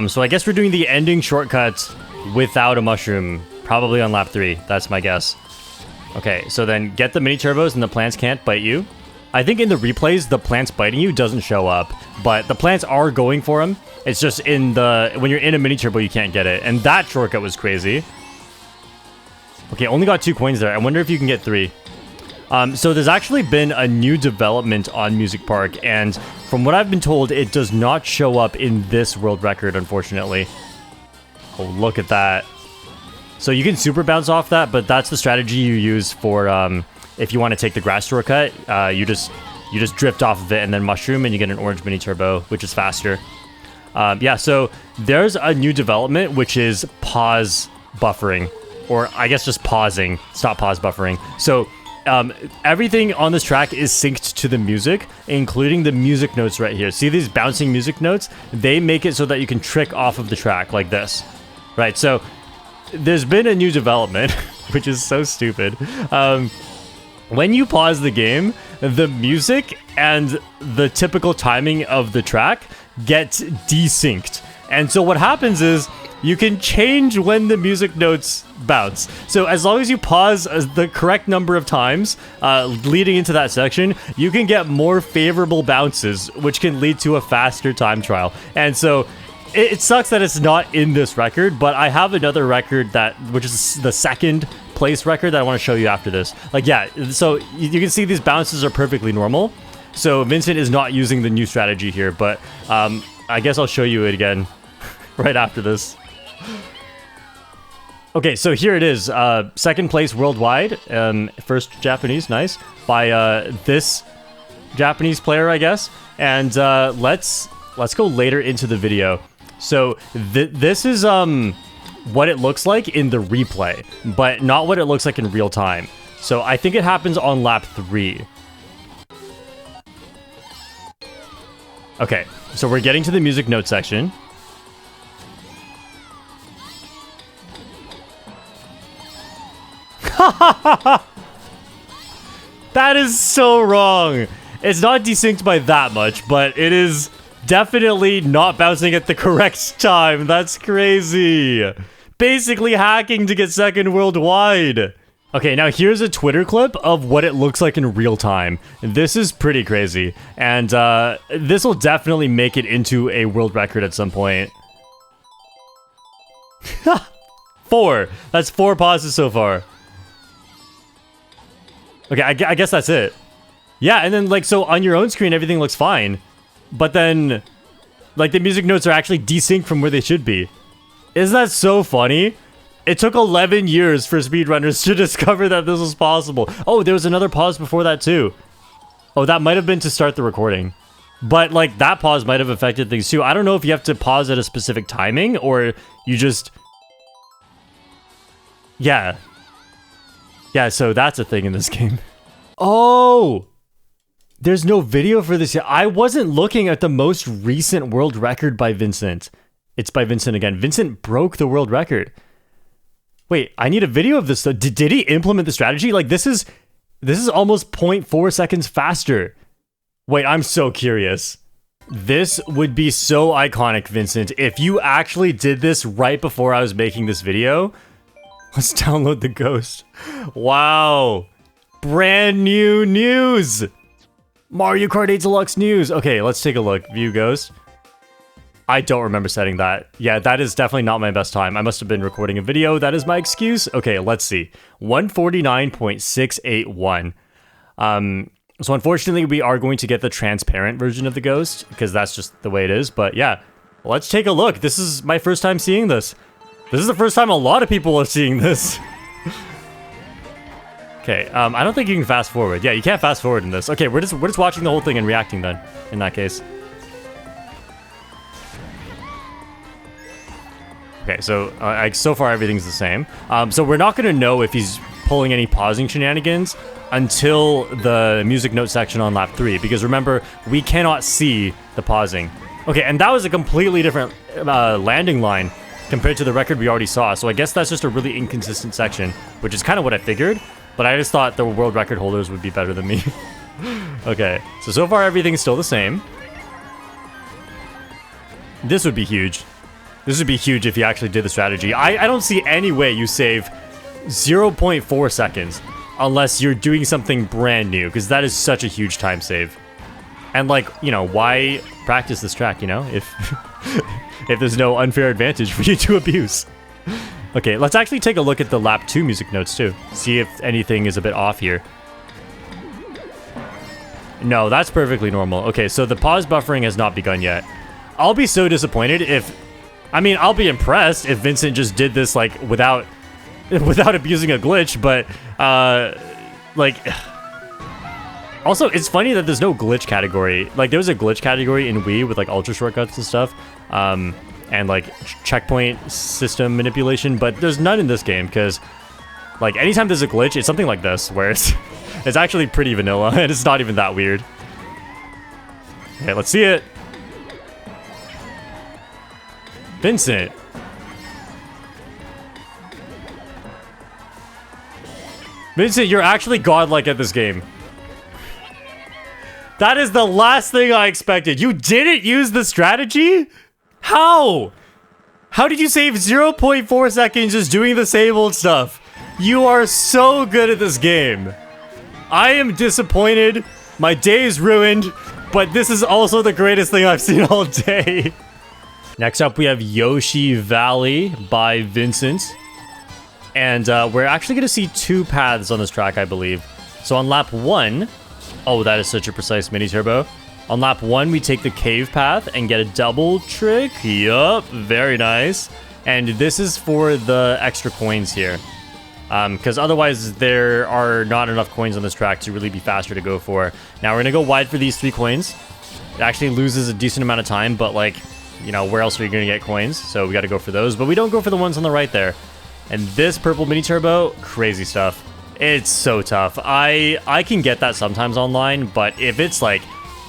Speaker 1: So I guess we're doing the ending shortcut without a mushroom, probably on lap 3. That's my guess. Okay, so then get the mini turbos and the plants can't bite you. I think in the replays, the plants biting you doesn't show up, but the plants are going for him. It's just when you're in a mini turbo, you can't get it. And that shortcut was crazy. Okay, only got 2 coins there. I wonder if you can get 3. So there's actually been a new development on Music Park, and from what I've been told, it does not show up in this world record, unfortunately. Oh, look at that. So you can super bounce off that, but that's the strategy you use for if you want to take the grass shortcut. You just drift off of it and then mushroom, and you get an orange mini turbo, which is faster. Yeah, so there's a new development, which is pause buffering, or I guess just pausing, stop pause buffering. So everything on this track is synced to the music, including the music notes right here. See these bouncing music notes? They make it so that you can trick off of the track like this. Right, so there's been a new development, which is so stupid. When you pause the game, the music and the typical timing of the track gets desynced. And so what happens is you can change when the music notes bounce. So as long as you pause the correct number of times leading into that section, you can get more favorable bounces, which can lead to a faster time trial. And so it sucks that it's not in this record, but I have another record which is the second place record that I want to show you after this. Like, yeah, so you can see these bounces are perfectly normal. So Vincent is not using the new strategy here, but I guess I'll show you it again right after this. Okay, so here it is. Second place worldwide. First Japanese, nice. By this Japanese player, I guess. And let's go later into the video. So this is what it looks like in the replay, but not what it looks like in real time. So I think it happens on lap 3. Okay, so we're getting to the music note section. That is so wrong. It's not desynced by that much, but it is definitely not bouncing at the correct time. That's crazy. Basically hacking to get second worldwide. Okay, now here's a Twitter clip of what it looks like in real time. This is pretty crazy. And this will definitely make it into a world record at some point. 4. That's 4 pauses so far. Okay, I guess that's it. Yeah, and then, like, so on your own screen, everything looks fine. But then, like, the music notes are actually desynced from where they should be. Isn't that so funny? It took 11 years for speedrunners to discover that this was possible. Oh, there was another pause before that, too. Oh, that might have been to start the recording. But, like, that pause might have affected things, too. I don't know if you have to pause at a specific timing, or you just... Yeah. Yeah, so that's a thing in this game. Oh! There's no video for this yet. I wasn't looking at the most recent world record by Vincent. It's by Vincent again. Vincent broke the world record. Wait, I need a video of this. Did he implement the strategy? Like, this is almost 0.4 seconds faster. Wait, I'm so curious. This would be so iconic, Vincent. If you actually did this right before I was making this video... Let's download the Ghost. Wow. Brand new news. Mario Kart 8 Deluxe news. Okay, let's take a look. View Ghost. I don't remember setting that. Yeah, that is definitely not my best time. I must have been recording a video. That is my excuse. Okay, let's see. 149.681. So unfortunately, we are going to get the transparent version of the Ghost, because that's just the way it is. But yeah, let's take a look. This is my first time seeing this. This is the first time a lot of people are seeing this. Okay, I don't think you can fast forward. Yeah, you can't fast forward in this. Okay, we're just watching the whole thing and reacting then, in that case. Okay, so so far everything's the same. So we're not gonna know if he's pulling any pausing shenanigans until the music note section on lap 3, because remember, we cannot see the pausing. Okay, and that was a completely different landing line compared to the record we already saw, so I guess that's just a really inconsistent section, which is kind of what I figured, but I just thought the world record holders would be better than me. Okay, so far everything's still the same. This would be huge. This would be huge if you actually did the strategy. I don't see any way you save 0.4 seconds unless you're doing something brand new, because that is such a huge time save. And, like, you know, why practice this track, you know, if if there's no unfair advantage for you to abuse. Okay, let's actually take a look at the lap 2 music notes too. See if anything is a bit off here. No, that's perfectly normal. Okay, so the pause buffering has not begun yet. I'll be so disappointed if... I mean, I'll be impressed if Vincent just did this, like, without abusing a glitch, but, like... Also, it's funny that there's no glitch category. Like, there was a glitch category in Wii with, like, ultra shortcuts and stuff, and, like, checkpoint system manipulation, but there's none in this game, because, like, anytime there's a glitch, it's something like this, where it's actually pretty vanilla, and it's not even that weird. Okay, let's see it. Vincent. Vincent, you're actually godlike at this game. That is the last thing I expected. You didn't use the strategy? How? How did you save 0.4 seconds just doing the same old stuff? You are so good at this game. I am disappointed. My day is ruined, but this is also the greatest thing I've seen all day. Next up, we have Yoshi Valley by Vincent. And we're actually going to see 2 paths on this track, I believe. So on lap 1... Oh, that is such a precise mini turbo. On lap 1, we take the cave path and get a double trick. Yup, very nice. And this is for the extra coins here. Because otherwise, there are not enough coins on this track to really be faster to go for. Now, we're going to go wide for these 3 coins. It actually loses a decent amount of time, but, like, you know, where else are you going to get coins? So we got to go for those. But we don't go for the ones on the right there. And this purple mini turbo, crazy stuff. It's so tough. I can get that sometimes online, but if it's like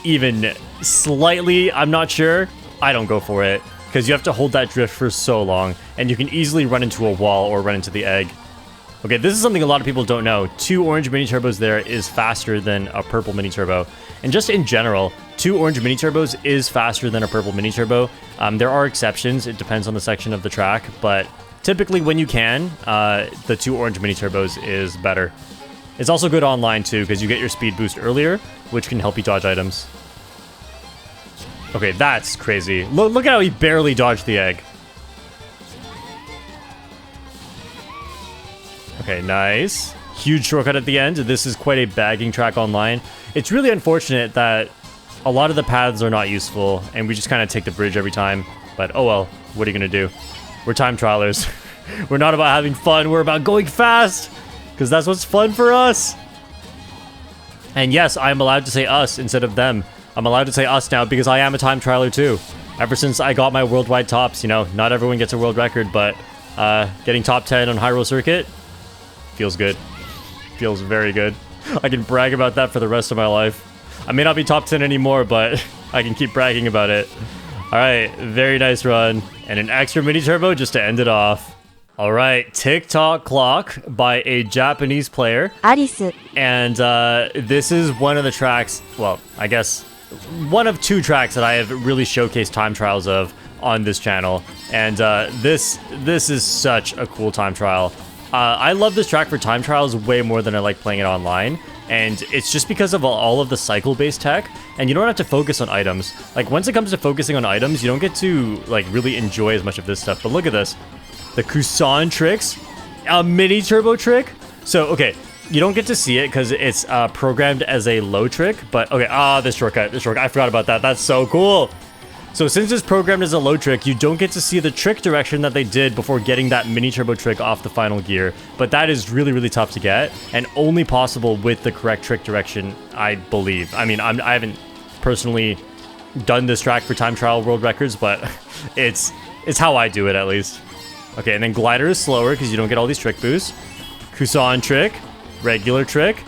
Speaker 1: even slightly, I'm not sure, I don't go for it, because you have to hold that drift for so long, and you can easily run into a wall or run into the egg. Okay, this is something a lot of people don't know. 2 orange mini turbos there is faster than a purple mini turbo. And just in general, 2 orange mini turbos is faster than a purple mini turbo. There are exceptions. It depends on the section of the track, but typically when you can, the 2 orange mini turbos is better. It's also good online too, because you get your speed boost earlier, which can help you dodge items. Okay, that's crazy. Look at how he barely dodged the egg. Okay, nice. Huge shortcut at the end. This is quite a bagging track online. It's really unfortunate that a lot of the paths are not useful, and we just kind of take the bridge every time. But oh well, what are you gonna do? We're time trialers. We're not about having fun, we're about going fast! Because that's what's fun for us! And yes, I'm allowed to say us instead of them. I'm allowed to say us now because I am a time trialer too. Ever since I got my worldwide tops, you know, not everyone gets a world record, but getting top 10 on Hyrule Circuit feels good. Feels very good. I can brag about that for the rest of my life. I may not be top 10 anymore, but I can keep bragging about it. Alright, very nice run. And an extra mini turbo just to end it off. Alright, Tick-Tock Clock by a Japanese player.
Speaker 2: Alice.
Speaker 1: And this is one of the tracks, well, I guess one of 2 tracks that I have really showcased time trials of on this channel. And this is such a cool time trial. I love this track for time trials way more than I like playing it online. And it's just because of all of the cycle-based tech, and you don't have to focus on items. Like, once it comes to focusing on items, you don't get to, like, really enjoy as much of this stuff. But look at this. The Kusan tricks. A mini turbo trick. So, okay, you don't get to see it because it's programmed as a low trick. But, okay, this shortcut. I forgot about that. That's so cool. So since it's programmed as a low trick, you don't get to see the trick direction that they did before getting that mini turbo trick off the final gear. But that is really, really tough to get, and only possible with the correct trick direction, I believe. I mean, I haven't personally done this track for time trial world records, but it's how I do it at least. Okay, and then glider is slower because you don't get all these trick boosts. Kusan trick, regular trick,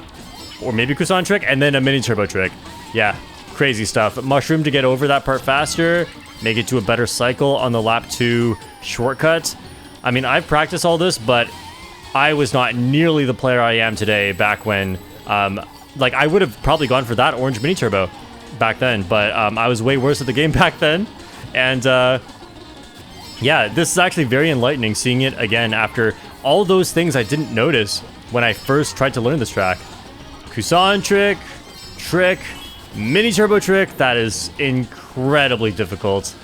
Speaker 1: or maybe Kusan trick, and then a mini turbo trick. Yeah. Crazy stuff. Mushroom to get over that part faster, make it to a better cycle on the lap 2 shortcut. I mean, I've practiced all this, but I was not nearly the player I am today back when, like, I would have probably gone for that orange mini turbo back then, but I was way worse at the game back then. And yeah, this is actually very enlightening seeing it again after all those things I didn't notice when I first tried to learn this track. Kusan trick, mini turbo trick, that is incredibly difficult.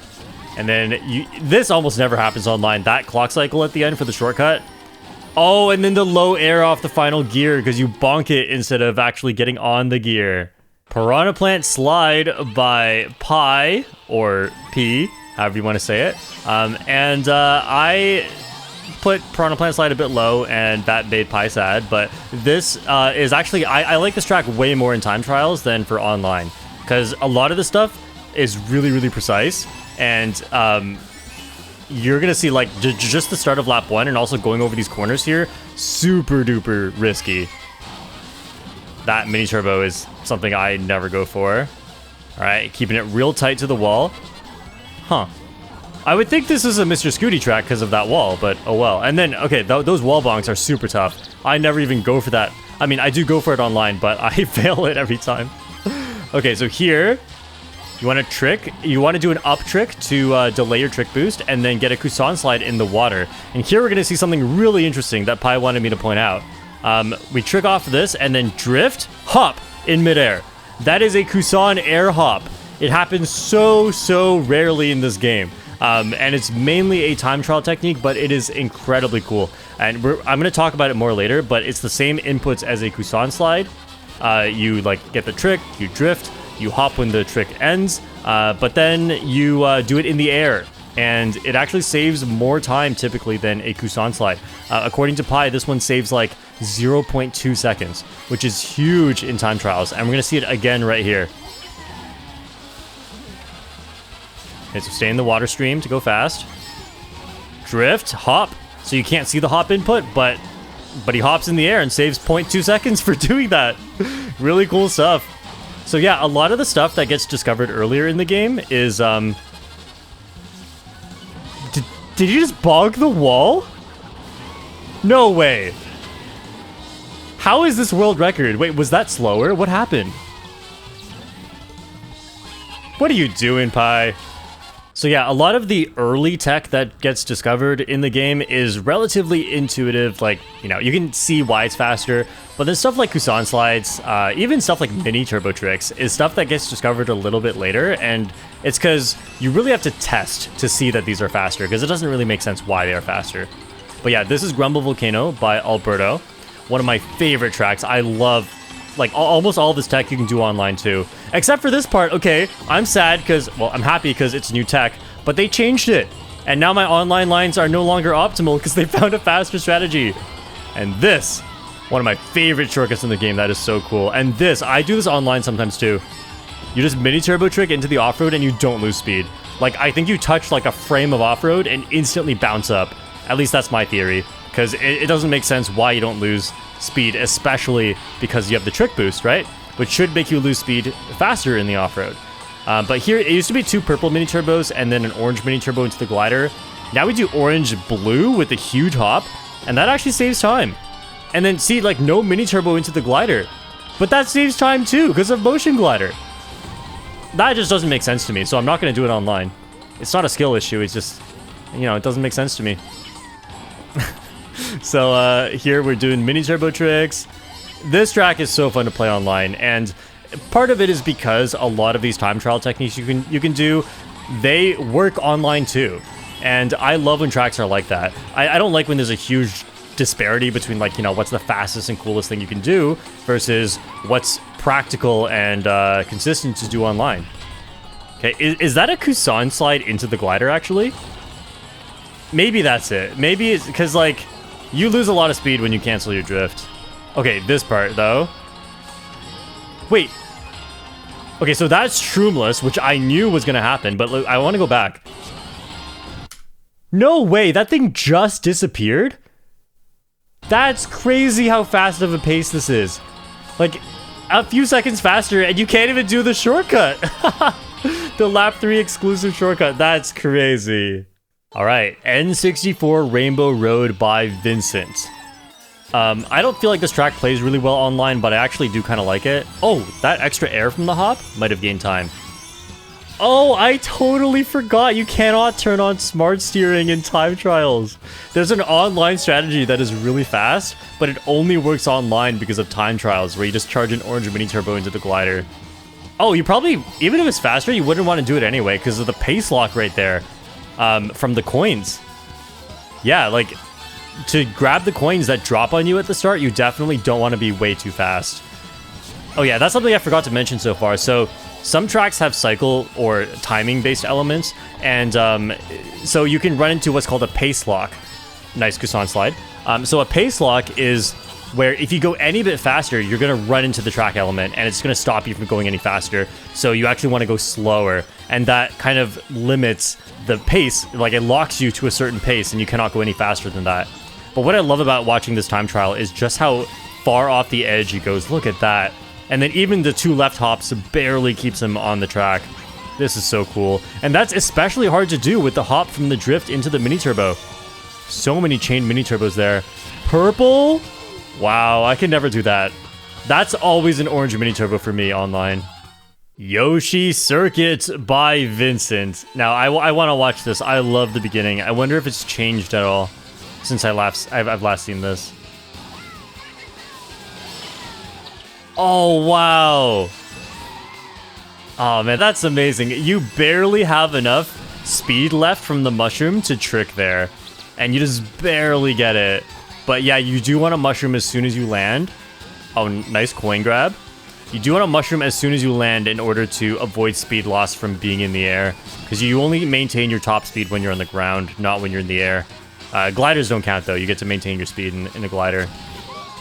Speaker 1: And then this almost never happens online. That clock cycle at the end for the shortcut. Oh, and then the low air off the final gear because you bonk it instead of actually getting on the gear. Piranha Plant Slide by Pi, or P, however you want to say it. I put Piranha Plant Slide a bit low, and that made Pi sad, but this is actually, I like this track way more in time trials than for online, because a lot of the stuff is really, really precise, and you're gonna see, like, just the start of lap 1 and also going over these corners here, super duper risky. That mini turbo is something I never go for. Alright, keeping it real tight to the wall. Huh. I would think this is a Mr. Scooty track because of that wall, but oh well. And then, okay, those wall bonks are super tough. I never even go for that. I mean, I do go for it online, but I fail it every time. Okay, so here, you want to trick. You want to do an up trick to delay your trick boost and then get a Kusan slide in the water. And here we're going to see something really interesting that Pi wanted me to point out. We trick off this and then drift, hop in midair. That is a Kusan air hop. It happens so rarely in this game. And it's mainly a time trial technique, but it is incredibly cool. And I'm going to talk about it more later, but it's the same inputs as a Kusan slide. You like get the trick, you drift, you hop when the trick ends, but then you do it in the air. And it actually saves more time typically than a Kusan slide. According to Pi, this one saves like 0.2 seconds, which is huge in time trials. And we're going to see it again right here. Okay, so stay in the water stream to go fast. Drift, hop. So you can't see the hop input, but he hops in the air and saves 0.2 seconds for doing that. Really cool stuff. So yeah, a lot of the stuff that gets discovered earlier in the game is, Did you just bog the wall? No way. How is this world record? Wait, was that slower? What happened? What are you doing, Pi? So yeah, a lot of the early tech that gets discovered in the game is relatively intuitive, like, you know, you can see why it's faster, but then stuff like Kusan slides, even stuff like mini turbo tricks is stuff that gets discovered a little bit later, and it's because you really have to test to see that these are faster, because it doesn't really make sense why they are faster. But yeah, this is Grumble Volcano by Alberto, one of my favorite tracks. I love, like, almost all this tech you can do online too. Except for this part, okay, I'm sad because, well, I'm happy because it's new tech, but they changed it. And now my online lines are no longer optimal because they found a faster strategy. And this, one of my favorite shortcuts in the game, that is so cool. And this, I do this online sometimes too. You just mini turbo trick into the off-road and you don't lose speed. Like, I think you touch like a frame of off-road and instantly bounce up. At least that's my theory, because it doesn't make sense why you don't lose speed, especially because you have the trick boost, right? Which should make you lose speed faster in the off-road. But here, it used to be 2 purple mini turbos and then an orange mini turbo into the glider. Now we do orange-blue with a huge hop, and that actually saves time. And then see, like, no mini turbo into the glider. But that saves time too, because of motion glider. That just doesn't make sense to me, so I'm not going to do it online. It's not a skill issue, it's just, you know, it doesn't make sense to me. So here we're doing mini turbo tricks. This track is so fun to play online, and part of it is because a lot of these time trial techniques you can do, they work online too. And I love when tracks are like that. I don't like when there's a huge disparity between, like, you know, what's the fastest and coolest thing you can do versus what's practical and consistent to do online. Okay, is that a Kusan slide into the glider actually? Maybe that's it. Maybe it's because, like, you lose a lot of speed when you cancel your drift. Okay, this part, though. Wait. Okay, so that's Shroomless, which I knew was going to happen, but look, I want to go back. No way, that thing just disappeared? That's crazy how fast of a pace this is. Like, a few seconds faster, and you can't even do the shortcut. The lap 3 exclusive shortcut, that's crazy. Alright, N64 Rainbow Road by Vincent. I don't feel like this track plays really well online, but I actually do kind of like it. Oh, that extra air from the hop might have gained time. Oh, I totally forgot you cannot turn on smart steering in time trials. There's an online strategy that is really fast, but it only works online because of time trials, where you just charge an orange mini turbo into the glider. Oh, you probably, even if it's faster, you wouldn't want to do it anyway because of the pace lock right there. From the coins. Yeah, like, to grab the coins that drop on you at the start, you definitely don't want to be way too fast. Oh yeah, that's something I forgot to mention so far. So some tracks have cycle or timing based elements, and so you can run into what's called a pace lock. Nice Kusan slide. So a pace lock is where if you go any bit faster, you're going to run into the track element, and it's going to stop you from going any faster. So you actually want to go slower, and that kind of limits the pace. Like, it locks you to a certain pace, and you cannot go any faster than that. But what I love about watching this time trial is just how far off the edge he goes. Look at that. And then even the 2 left hops barely keeps him on the track. This is so cool. And that's especially hard to do with the hop from the drift into the mini turbo. So many chain mini turbos there. Purple? Wow, I can never do that. That's always an orange mini turbo for me online. Yoshi Circuit by Vincent. Now, I want to watch this. I love the beginning. I wonder if it's changed at all since I've last seen this. Oh, wow. Oh, man, that's amazing. You barely have enough speed left from the mushroom to trick there, and you just barely get it. But yeah, you do want a mushroom as soon as you land. Oh, nice coin grab. You do want a mushroom as soon as you land in order to avoid speed loss from being in the air, because you only maintain your top speed when you're on the ground, not when you're in the air. Gliders don't count, though. You get to maintain your speed in a glider.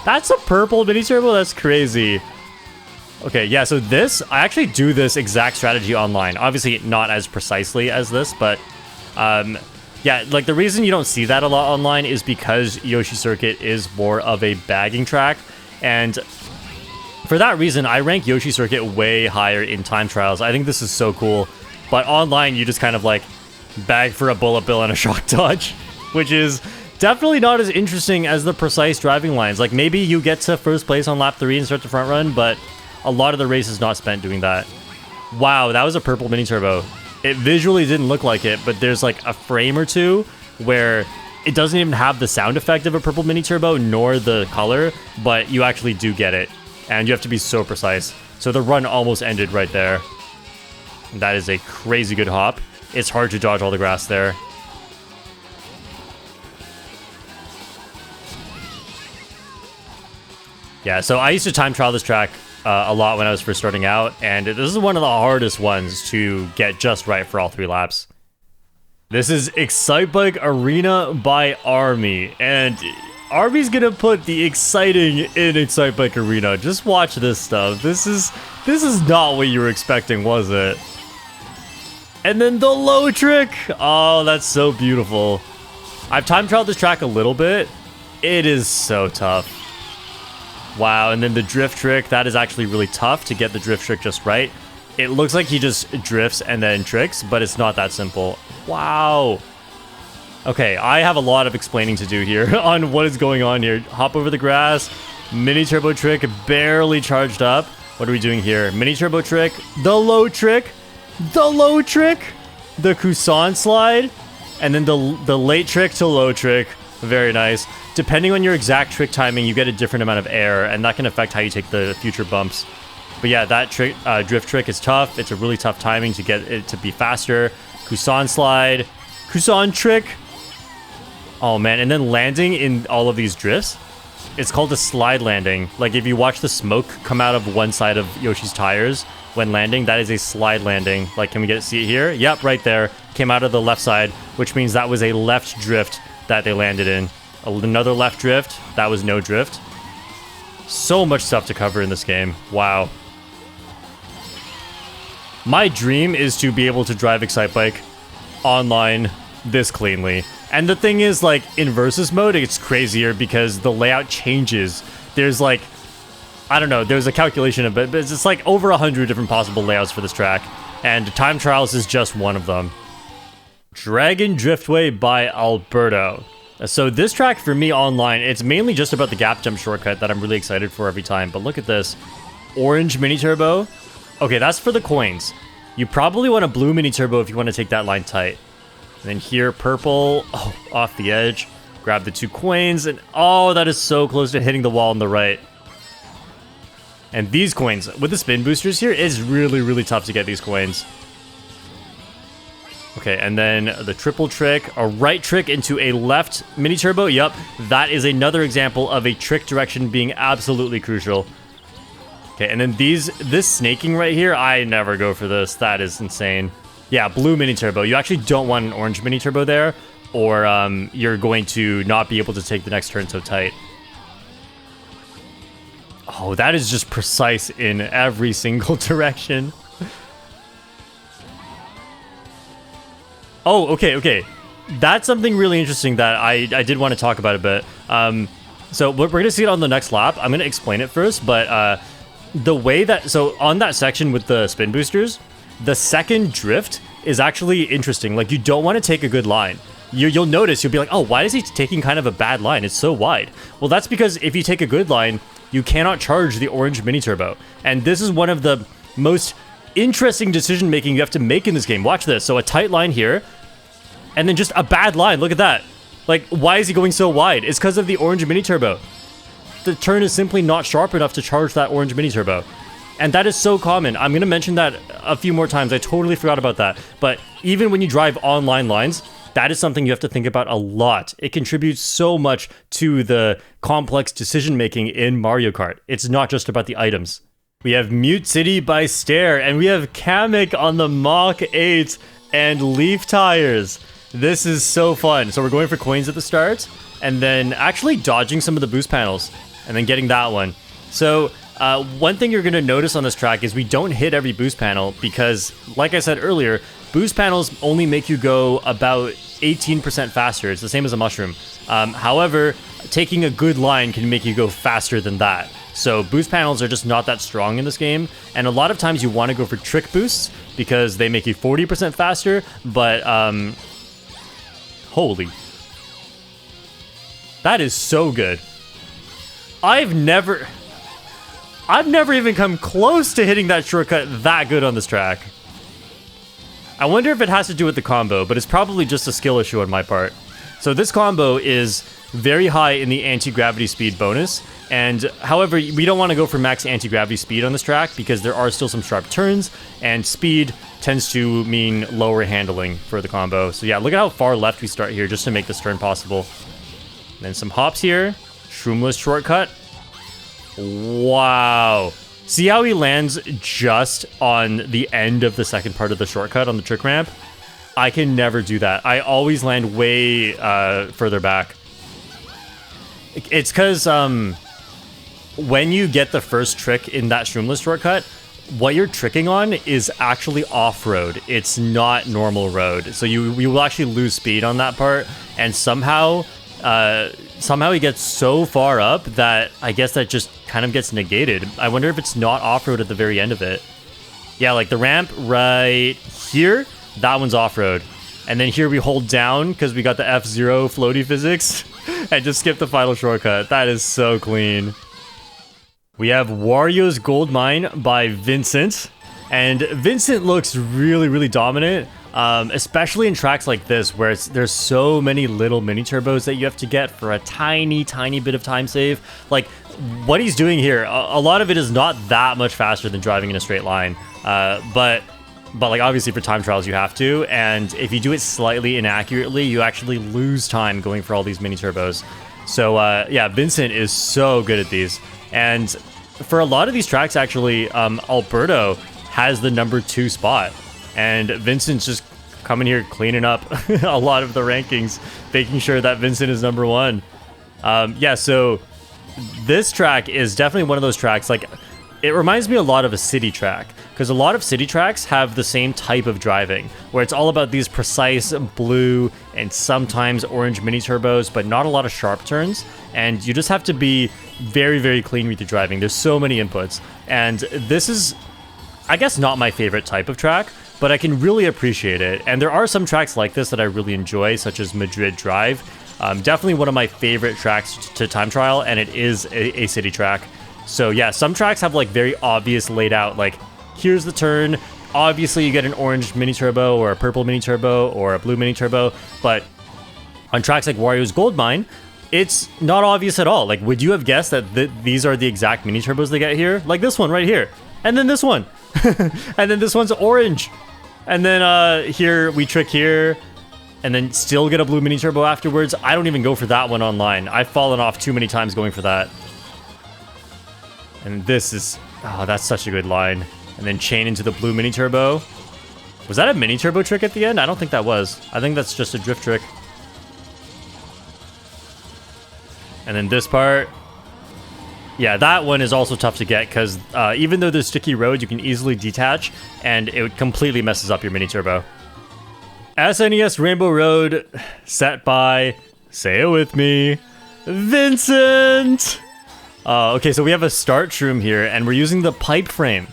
Speaker 1: That's a purple mini turbo? That's crazy. Okay, yeah, so this, I actually do this exact strategy online. Obviously, not as precisely as this, but yeah, like, the reason you don't see that a lot online is because Yoshi Circuit is more of a bagging track, and for that reason, I rank Yoshi Circuit way higher in time trials. I think this is so cool, but online, you just kind of, like, bag for a bullet bill and a shock dodge, which is definitely not as interesting as the precise driving lines. Like, maybe you get to first place on lap 3 and start to front run, but a lot of the race is not spent doing that. Wow, that was a purple mini turbo. It visually didn't look like it, but there's like a frame or two where it doesn't even have the sound effect of a purple mini turbo nor the color, but you actually do get it. And you have to be so precise. So the run almost ended right there. That is a crazy good hop. It's hard to dodge all the grass there. Yeah, so I used to time trial this track a lot when I was first starting out, and this is one of the hardest ones to get just right for all 3 laps. This is Excitebike Arena by Army, and Army's gonna put the exciting in Excitebike Arena. Just watch this stuff. This is not what you were expecting, was it? And then the low trick! Oh, that's so beautiful. I've time trialed this track a little bit. It is so tough. Wow, and then the drift trick, that is actually really tough to get the drift trick just right. It looks like he just drifts and then tricks, but it's not that simple. Wow. Okay, I have a lot of explaining to do here on what is going on here. Hop over the grass, mini turbo trick, barely charged up. What are we doing here? Mini turbo trick, the low trick, the low trick, the Kusan slide, and then the late trick to low trick. Very nice. Depending on your exact trick timing, you get a different amount of air, and that can affect how you take the future bumps. But yeah, that trick, drift trick is tough. It's a really tough timing to get it to be faster. Kusan slide, Kusan trick. Oh man, and then landing in all of these drifts, it's called a slide landing. Like if you watch the smoke come out of one side of Yoshi's tires when landing, that is a slide landing. Like, can we see it here? Yep, right there. Came out of the left side, which means that was a left drift that they landed in. Another left drift, that was no drift. So much stuff to cover in this game. Wow. My dream is to be able to drive Excitebike online this cleanly. And the thing is, like, in versus mode, it's crazier because the layout changes. There's like, I don't know, there's a calculation of it, but it's like over 100 different possible layouts for this track. And Time Trials is just one of them. Dragon Driftway by Alberto. So this track for me online, it's mainly just about the gap jump shortcut that I'm really excited for every time. But look at this. Orange mini turbo. Okay, that's for the coins. You probably want a blue mini turbo if you want to take that line tight. And then here, purple. Oh, off the edge. Grab the 2 coins. And oh, that is so close to hitting the wall on the right. And these coins, with the spin boosters here, it's really, really tough to get these coins. Okay, and then the triple trick, a right trick into a left mini turbo. Yep, that is another example of a trick direction being absolutely crucial. Okay, and then this snaking right here, I never go for this. That is insane. Yeah, blue mini turbo. You actually don't want an orange mini turbo there, or you're going to not be able to take the next turn so tight. Oh, that is just precise in every single direction. Oh, okay. That's something really interesting that I did want to talk about a bit. So we're going to see it on the next lap. I'm going to explain it first, but the way that... So on that section with the spin boosters, the second drift is actually interesting. Like, you don't want to take a good line. You'll notice, you'll be like, oh, why is he taking kind of a bad line? It's so wide. Well, that's because if you take a good line, you cannot charge the orange mini turbo. And this is one of the most interesting decision making you have to make in this game. Watch this. So a tight line here, and then just a bad line. Look at that. Like, why is he going so wide? It's because of the orange mini turbo. The turn is simply not sharp enough to charge that orange mini turbo. And that is so common. I'm going to mention that a few more times. I totally forgot about that. But even when you drive online lines, that is something you have to think about a lot. It contributes so much to the complex decision making in Mario Kart. It's not just about the items. We have Mute City by Stair, and we have Kamek on the Mach 8 and Leaf tires. This is so fun. So we're going for coins at the start, and then actually dodging some of the boost panels, and then getting that one. So one thing you're going to notice on this track is we don't hit every boost panel because, like I said earlier, boost panels only make you go about 18% faster. It's the same as a mushroom. However, taking a good line can make you go faster than that. So boost panels are just not that strong in this game, and a lot of times you want to go for trick boosts because they make you 40% faster, but holy, that is so good. I've never... I've never even come close to hitting that shortcut that good on this track. I wonder if it has to do with the combo, but it's probably just a skill issue on my part. So this combo is very high in the anti-gravity speed bonus, and however, we don't want to go for max anti-gravity speed on this track because there are still some sharp turns, and speed tends to mean lower handling for the combo. So yeah, look at how far left we start here just to make this turn possible. Then some hops here, shroomless shortcut. Wow. See how he lands just on the end of the second part of the shortcut on the trick ramp? I can never do that. I always land way further back. It's because when you get the first trick in that shroomless shortcut, what you're tricking on is actually off-road. It's not normal road. So you will actually lose speed on that part, and somehow he gets so far up that I guess that just kind of gets negated. I wonder if it's not off-road at the very end of it. Yeah, like the ramp right here, that one's off-road. And then here we hold down because we got the F-Zero floaty physics and just skip the final shortcut. That is so clean. We have Wario's Gold Mine by Vincent. And Vincent looks really, really dominant. Especially in tracks like this, where there's so many little mini turbos that you have to get for a tiny bit of time save. Like, what he's doing here, a lot of it is not that much faster than driving in a straight line. But like, obviously for time trials you have to, and if you do it slightly inaccurately, you actually lose time going for all these mini turbos. So yeah, Vincent is so good at these. And for a lot of these tracks, actually, Alberto has the #2 spot. And Vincent's just coming here cleaning up a lot of the rankings, making sure that Vincent is #1. Yeah, so this track is definitely one of those tracks, like, it reminds me a lot of a city track, because a lot of city tracks have the same type of driving, where it's all about these precise blue and sometimes orange mini turbos, but not a lot of sharp turns, and you just have to be very, very clean with your driving. There's so many inputs, and this is, I guess, not my favorite type of track, but I can really appreciate it. And there are some tracks like this that I really enjoy, such as Madrid Drive. Definitely one of my favorite tracks to time trial, and it is a city track. So yeah, some tracks have like very obvious laid out, like here's the turn, obviously you get an orange mini turbo or a purple mini turbo or a blue mini turbo, but on tracks like Wario's Gold Mine, it's not obvious at all. Like, would you have guessed that these are the exact mini turbos they get here? Like this one right here, and then this one. And then this one's orange. And then here we trick here and then still get a blue mini turbo afterwards. I don't even go for that one online. I've fallen off too many times going for that. And this is, oh, that's such a good line. And then chain into the blue mini turbo. Was that a mini turbo trick at the end? I don't think that was. I think that's just a drift trick. And then this part. Yeah, that one is also tough to get because even though there's sticky roads, you can easily detach, and it completely messes up your mini turbo. SNES Rainbow Road, set by, say it with me, Vincent! Okay, so we have a start shroom here, and we're using the pipe frame.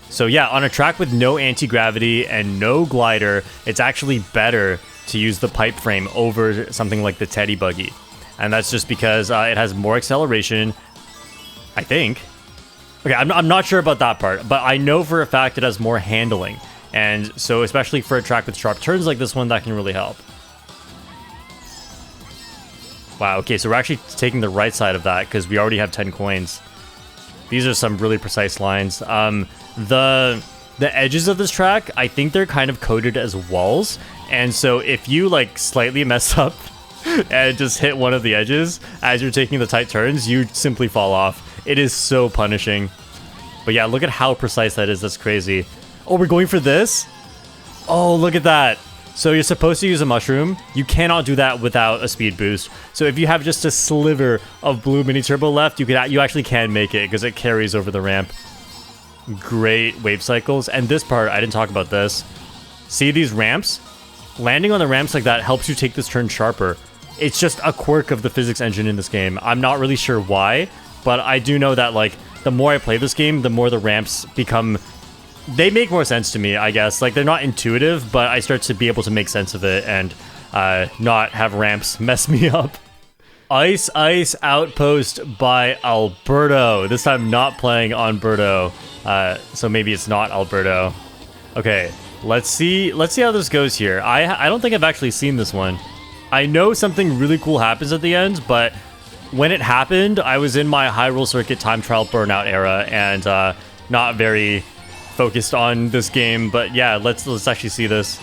Speaker 1: So yeah, on a track with no anti-gravity and no glider, it's actually better to use the pipe frame over something like the Teddy Buggy. And that's just because it has more acceleration, I think. Okay, I'm not sure about that part, but I know for a fact it has more handling. And so especially for a track with sharp turns like this one, that can really help. Wow, okay, so we're actually taking the right side of that because we already have 10 coins. These are some really precise lines. The edges of this track, I think they're kind of coded as walls. And so if you like slightly mess up and just hit one of the edges as you're taking the tight turns, you simply fall off. It is so punishing. But yeah, look at how precise that is. That's crazy. Oh, we're going for this? Oh, look at that. So you're supposed to use a mushroom. You cannot do that without a speed boost. So if you have just a sliver of blue mini turbo left, you actually can make it because it carries over the ramp. Great wave cycles. And this part, I didn't talk about this. See these ramps? Landing on the ramps like that helps you take this turn sharper. It's just a quirk of the physics engine in this game. I'm not really sure why, but I do know that, like, the more I play this game, the more the ramps become... They make more sense to me, I guess. Like, they're not intuitive, but I start to be able to make sense of it and not have ramps mess me up. Ice Outpost by Alberto. This time not playing on Berto. So maybe it's not Alberto. Okay, let's see how this goes here. I don't think I've actually seen this one. I know something really cool happens at the end, but when it happened, I was in my Hyrule Circuit time trial burnout era and not very focused on this game. But yeah, let's actually see this.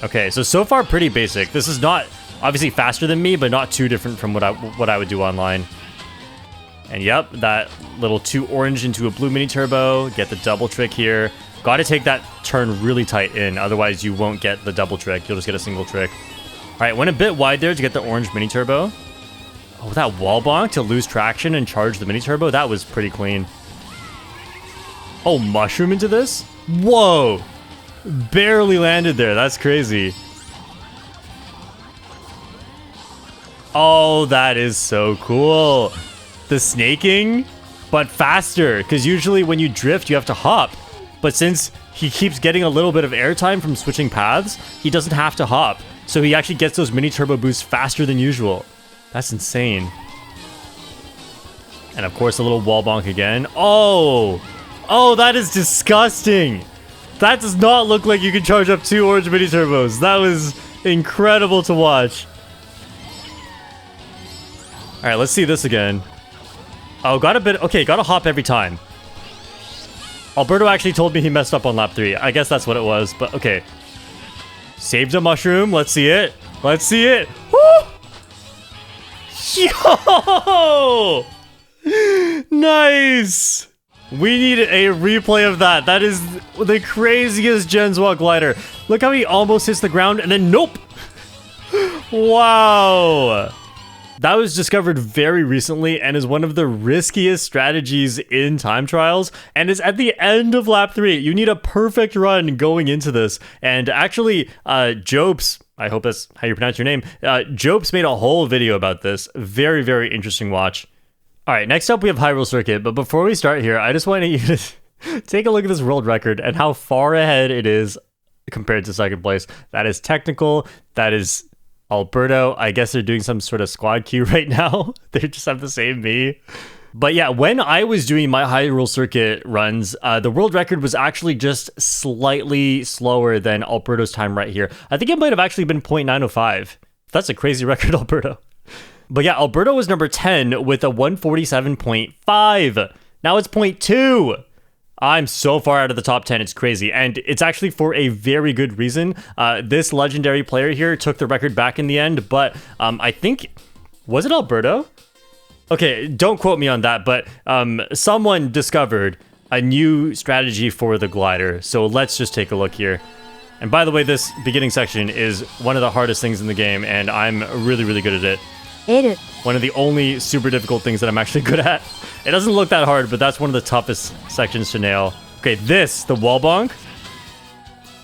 Speaker 1: Okay, so far pretty basic. This is not obviously faster than me, but not too different from what I would do online. And yep, that little 2 orange into a blue mini turbo. Get the double trick here. Got to take that turn really tight in, otherwise you won't get the double trick. You'll just get a single trick. All right, went a bit wide there to get the orange mini turbo. Oh, that wall bonk to lose traction and charge the mini turbo. That was pretty clean. Oh, mushroom into this? Whoa! Barely landed there. That's crazy. Oh, that is so cool. The snaking, but faster. Because usually when you drift, you have to hop. But since he keeps getting a little bit of airtime from switching paths, he doesn't have to hop. So he actually gets those mini turbo boosts faster than usual. That's insane. And of course, a little wall bonk again. Oh, that is disgusting. That does not look like you can charge up 2 orange mini turbos. That was incredible to watch. All right, let's see this again. Oh, gotta hop every time. Alberto actually told me he messed up on lap 3. I guess that's what it was, but okay. Saved a mushroom. Let's see it. Let's see it. Woo! Yo! Nice! We need a replay of that. That is the craziest Genswa glider. Look how he almost hits the ground and then nope! Wow! That was discovered very recently and is one of the riskiest strategies in time trials, and is at the end of lap 3. You need a perfect run going into this. And actually, Jopes, I hope that's how you pronounce your name, Jopes made a whole video about this. Very, very interesting watch. All right, next up we have Hyrule Circuit, but before we start here, I just want you to take a look at this world record and how far ahead it is compared to second place. That is technical. That is Alberto. I guess they're doing some sort of squad queue right now. They just have the same me. But yeah, when I was doing my Hyrule Circuit runs, the world record was actually just slightly slower than Alberto's time right here. I think it might have actually been 0.905. That's a crazy record, Alberto. But yeah, Alberto was number 10 with a 147.5. Now it's 0.2. I'm so far out of the top 10, it's crazy. And it's actually for a very good reason. This legendary player here took the record back in the end, but I think, was it Alberto? Okay, don't quote me on that, but someone discovered a new strategy for the glider. So let's just take a look here. And by the way, this beginning section is one of the hardest things in the game, and I'm really, really good at it. One of the only super difficult things that I'm actually good at. It doesn't look that hard, but that's one of the toughest sections to nail. Okay, the wall bonk.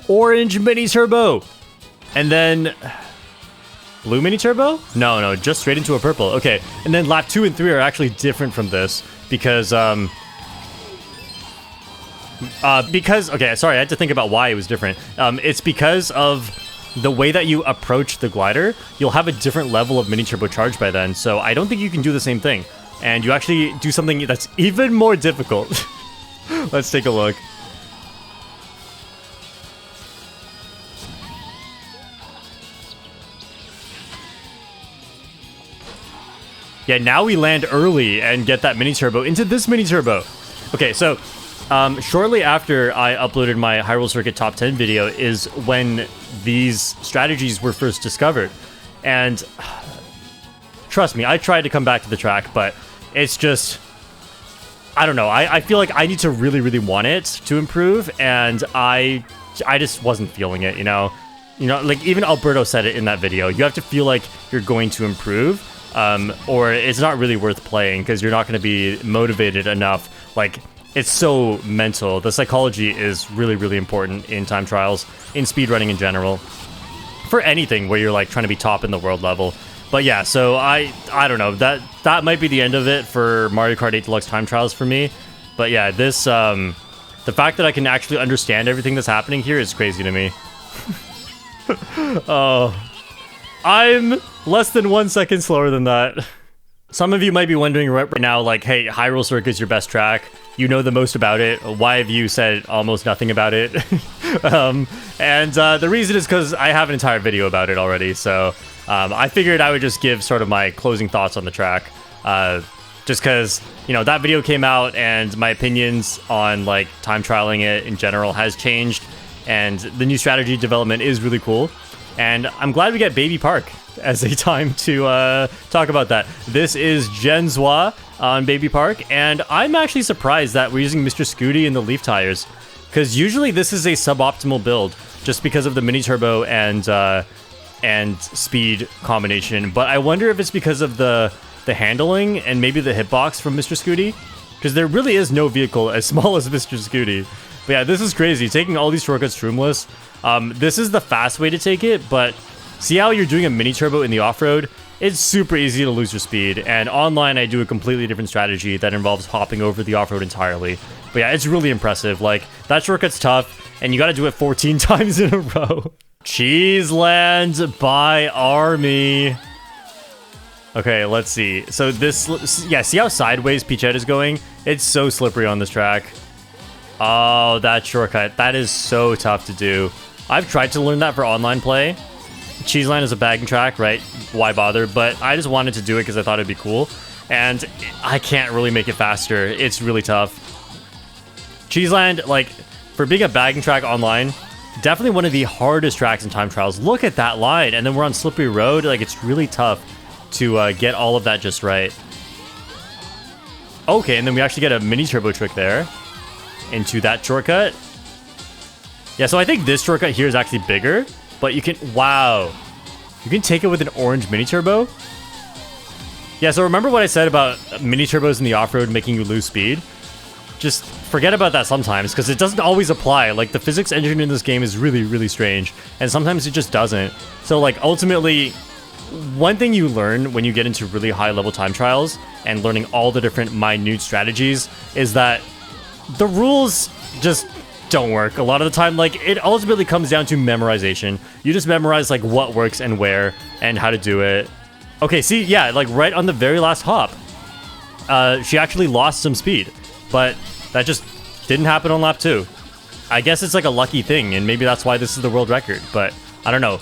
Speaker 1: Orange mini turbo. And then blue mini turbo? No, just straight into a purple. Okay, and then lap 2 and 3 are actually different from this because okay, sorry, I had to think about why it was different. It's because of the way that you approach the glider. You'll have a different level of mini turbo charge by then, so I don't think you can do the same thing. And you actually do something that's even more difficult. Let's take a look. Yeah, now we land early and get that mini turbo into this mini turbo. Okay, so shortly after I uploaded my Hyrule Circuit top 10 video is when these strategies were first discovered. And trust me, I tried to come back to the track, but it's just, I don't know. I feel like I need to really, really want it to improve, and I just wasn't feeling it, you know? Like even Alberto said it in that video. You have to feel like you're going to improve, or it's not really worth playing because you're not going to be motivated enough. Like, it's so mental. The psychology is really, really important in time trials, in speedrunning in general, for anything where you're like trying to be top in the world level. But yeah, so I don't know. That might be the end of it for Mario Kart 8 Deluxe time trials for me. But yeah, this the fact that I can actually understand everything that's happening here is crazy to me. Oh. I'm less than 1 second slower than that. Some of you might be wondering right now, like, hey, Hyrule Circuit is your best track. You know the most about it. Why have you said almost nothing about it? The reason is because I have an entire video about it already. So I figured I would just give sort of my closing thoughts on the track. Just because, you know, that video came out and my opinions on, like, time trialing it in general has changed. And the new strategy development is really cool. And I'm glad we get Baby Park as a time to talk about that. This is Genzwa on Baby Park, and I'm actually surprised that we're using Mr. Scooty in the leaf tires, because usually this is a suboptimal build just because of the mini turbo and speed combination. But I wonder if it's because of the handling and maybe the hitbox from Mr. Scooty, because there really is no vehicle as small as Mr. Scooty. But yeah, this is crazy. Taking all these shortcuts shroomless. This is the fast way to take it, but see how you're doing a mini turbo in the off-road? It's super easy to lose your speed, and online I do a completely different strategy that involves hopping over the off-road entirely. But yeah, it's really impressive. Like, that shortcut's tough, and you gotta do it 14 times in a row. Cheese Land by Army. Okay, let's see. So this, yeah, see how sideways Peachette is going? It's so slippery on this track. Oh, that shortcut. That is so tough to do. I've tried to learn that for online play. Cheeseland is a bagging track, right? Why bother? But I just wanted to do it because I thought it'd be cool. And I can't really make it faster. It's really tough. Cheeseland, like, for being a bagging track online, definitely one of the hardest tracks in time trials. Look at that line. And then we're on slippery road. Like, it's really tough to get all of that just right. Okay, and then we actually get a mini turbo trick there into that shortcut. Yeah, so I think this shortcut here is actually bigger, but you can, wow. You can take it with an orange mini turbo. Yeah, so remember what I said about mini turbos in the off-road making you lose speed? Just forget about that sometimes, because it doesn't always apply. Like, the physics engine in this game is really, really strange, and sometimes it just doesn't. So, like, ultimately, one thing you learn when you get into really high-level time trials and learning all the different minute strategies is that the rules just don't work a lot of the time. Like, it ultimately comes down to memorization. You just memorize, like, what works and where and how to do it. Okay, see, yeah, like, right on the very last hop, she actually lost some speed, but that just didn't happen on lap 2. I guess it's like a lucky thing, and maybe that's why this is the world record, but I don't know.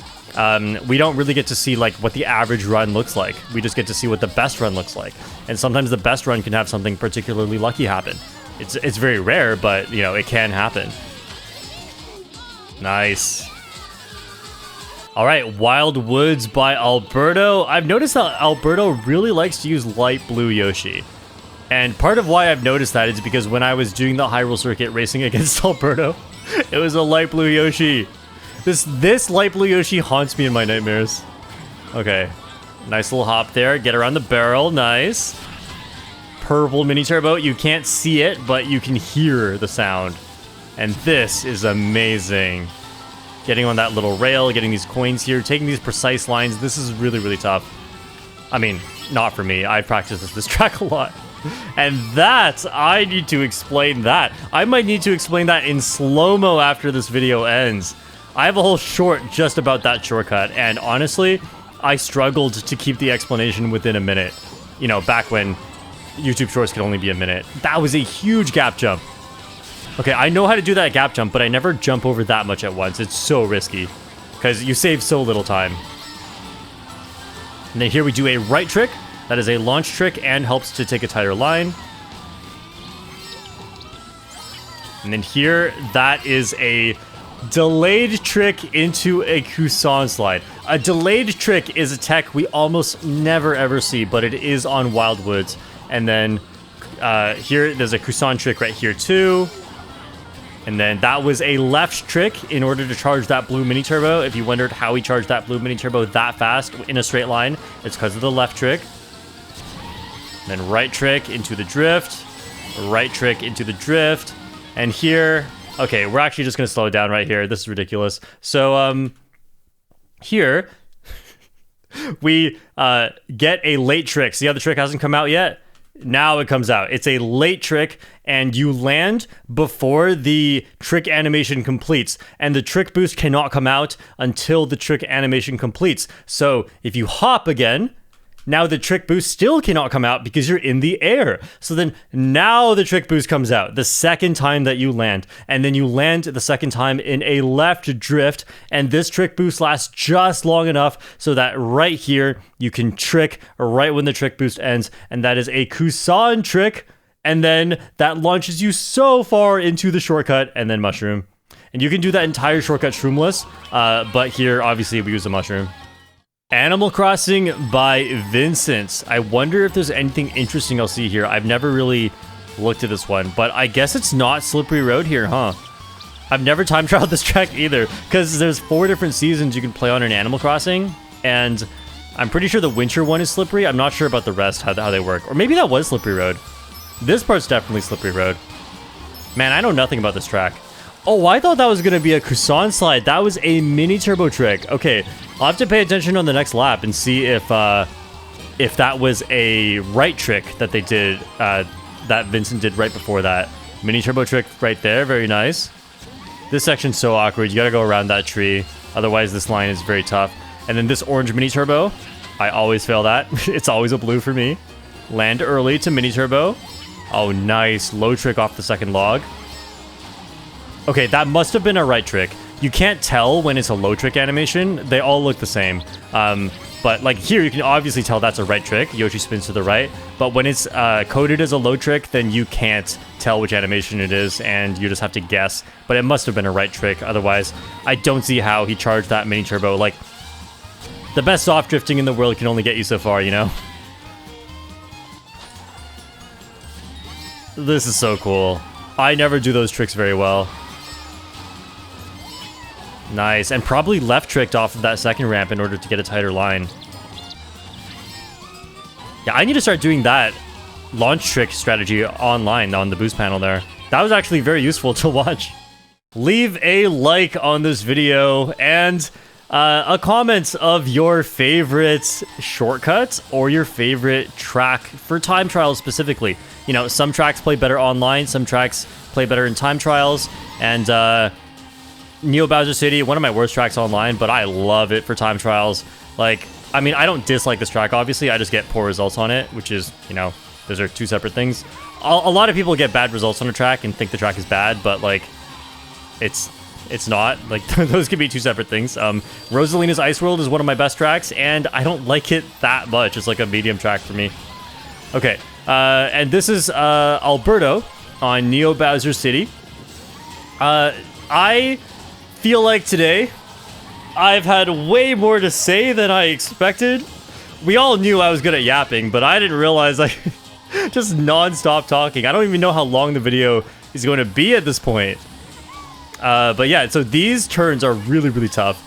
Speaker 1: We don't really get to see, like, what the average run looks like. We just get to see what the best run looks like. And sometimes the best run can have something particularly lucky happen. It's very rare, but, you know, it can happen. Nice. All right, Wild Woods by Alberto. I've noticed that Alberto really likes to use light blue Yoshi. And part of why I've noticed that is because when I was doing the Hyrule Circuit racing against Alberto, it was a light blue Yoshi. This light blue Yoshi haunts me in my nightmares. Okay, nice little hop there. Get around the barrel, nice. Purple mini turbo. You can't see it, but you can hear the sound. And this is amazing. Getting on that little rail, getting these coins here, taking these precise lines. This is really, really tough. I mean, not for me. I've practiced this track a lot. And that, I need to explain that. I might need to explain that in slow-mo after this video ends. I have a whole short just about that shortcut. And honestly, I struggled to keep the explanation within a minute. You know, back when YouTube Shorts could only be a minute. That was a huge gap jump. Okay, I know how to do that gap jump, but I never jump over that much at once. It's so risky, because you save so little time. And then here we do a right trick. That is a launch trick and helps to take a tighter line. And then here, that is a delayed trick into a Kusan slide. A delayed trick is a tech we almost never ever see, but it is on Wild Woods. And then here, there's a Kusan trick right here too. And then that was a left trick in order to charge that blue mini turbo. If you wondered how he charged that blue mini turbo that fast in a straight line, it's because of the left trick. And then right trick into the drift. Right trick into the drift. And here, okay, we're actually just going to slow it down right here. This is ridiculous. So here, we get a late trick. See how the trick hasn't come out yet? Now it comes out. It's a late trick, and you land before the trick animation completes, and the trick boost cannot come out until the trick animation completes. So if you hop again, now the trick boost still cannot come out because you're in the air. So then now the trick boost comes out the second time that you land. And then you land the second time in a left drift. And this trick boost lasts just long enough so that right here you can trick right when the trick boost ends. And that is a Kusan trick. And then that launches you so far into the shortcut and then mushroom. And you can do that entire shortcut shroomless. But here, obviously, we use a mushroom. Animal Crossing by Vincent. I wonder if there's anything interesting I'll see here. I've never really looked at this one, but I guess it's not Slippery Road here, huh? I've never time trialed this track either, because there's 4 different seasons you can play on in Animal Crossing, and I'm pretty sure the winter one is slippery. I'm not sure about the rest, how they work. Or maybe that was Slippery Road. This part's definitely Slippery Road. Man, I know nothing about this track. Oh, I thought that was going to be a Kusan slide. That was a mini turbo trick. Okay, I'll have to pay attention on the next lap and see if that was a right trick that they did, that Vincent did right before that. Mini turbo trick right there. Very nice. This section's so awkward. You got to go around that tree. Otherwise, this line is very tough. And then this orange mini turbo. I always fail that. It's always a blue for me. Land early to mini turbo. Oh, nice. Low trick off the second log. Okay, that must have been a right trick. You can't tell when it's a low trick animation. They all look the same. But like here, you can obviously tell that's a right trick. Yoshi spins to the right. But when it's coded as a low trick, then you can't tell which animation it is, and you just have to guess. But it must have been a right trick. Otherwise, I don't see how he charged that mini turbo. Like, the best soft drifting in the world can only get you so far, you know? This is so cool. I never do those tricks very well. Nice, and probably left tricked off of that second ramp in order to get a tighter line. Yeah, I need to start doing that launch trick strategy online on the boost panel there. That was actually very useful to watch. Leave a like on this video and a comment of your favorite shortcut or your favorite track for time trials specifically. You know, some tracks play better online, some tracks play better in time trials, and Neo Bowser City, one of my worst tracks online, but I love it for time trials. Like, I mean, I don't dislike this track, obviously, I just get poor results on it, which is, you know, those are two separate things. A lot of people get bad results on a track and think the track is bad, but, like, it's not. Like, those could be two separate things. Rosalina's Ice World is one of my best tracks, and I don't like it that much. It's like a medium track for me. Okay, and this is Alberto on Neo Bowser City. I feel like today I've had way more to say than I expected. We all knew I was good at yapping, but I didn't realize I just non-stop talking. I don't even know how long the video is going to be at this point. But yeah, so these turns are really, really tough.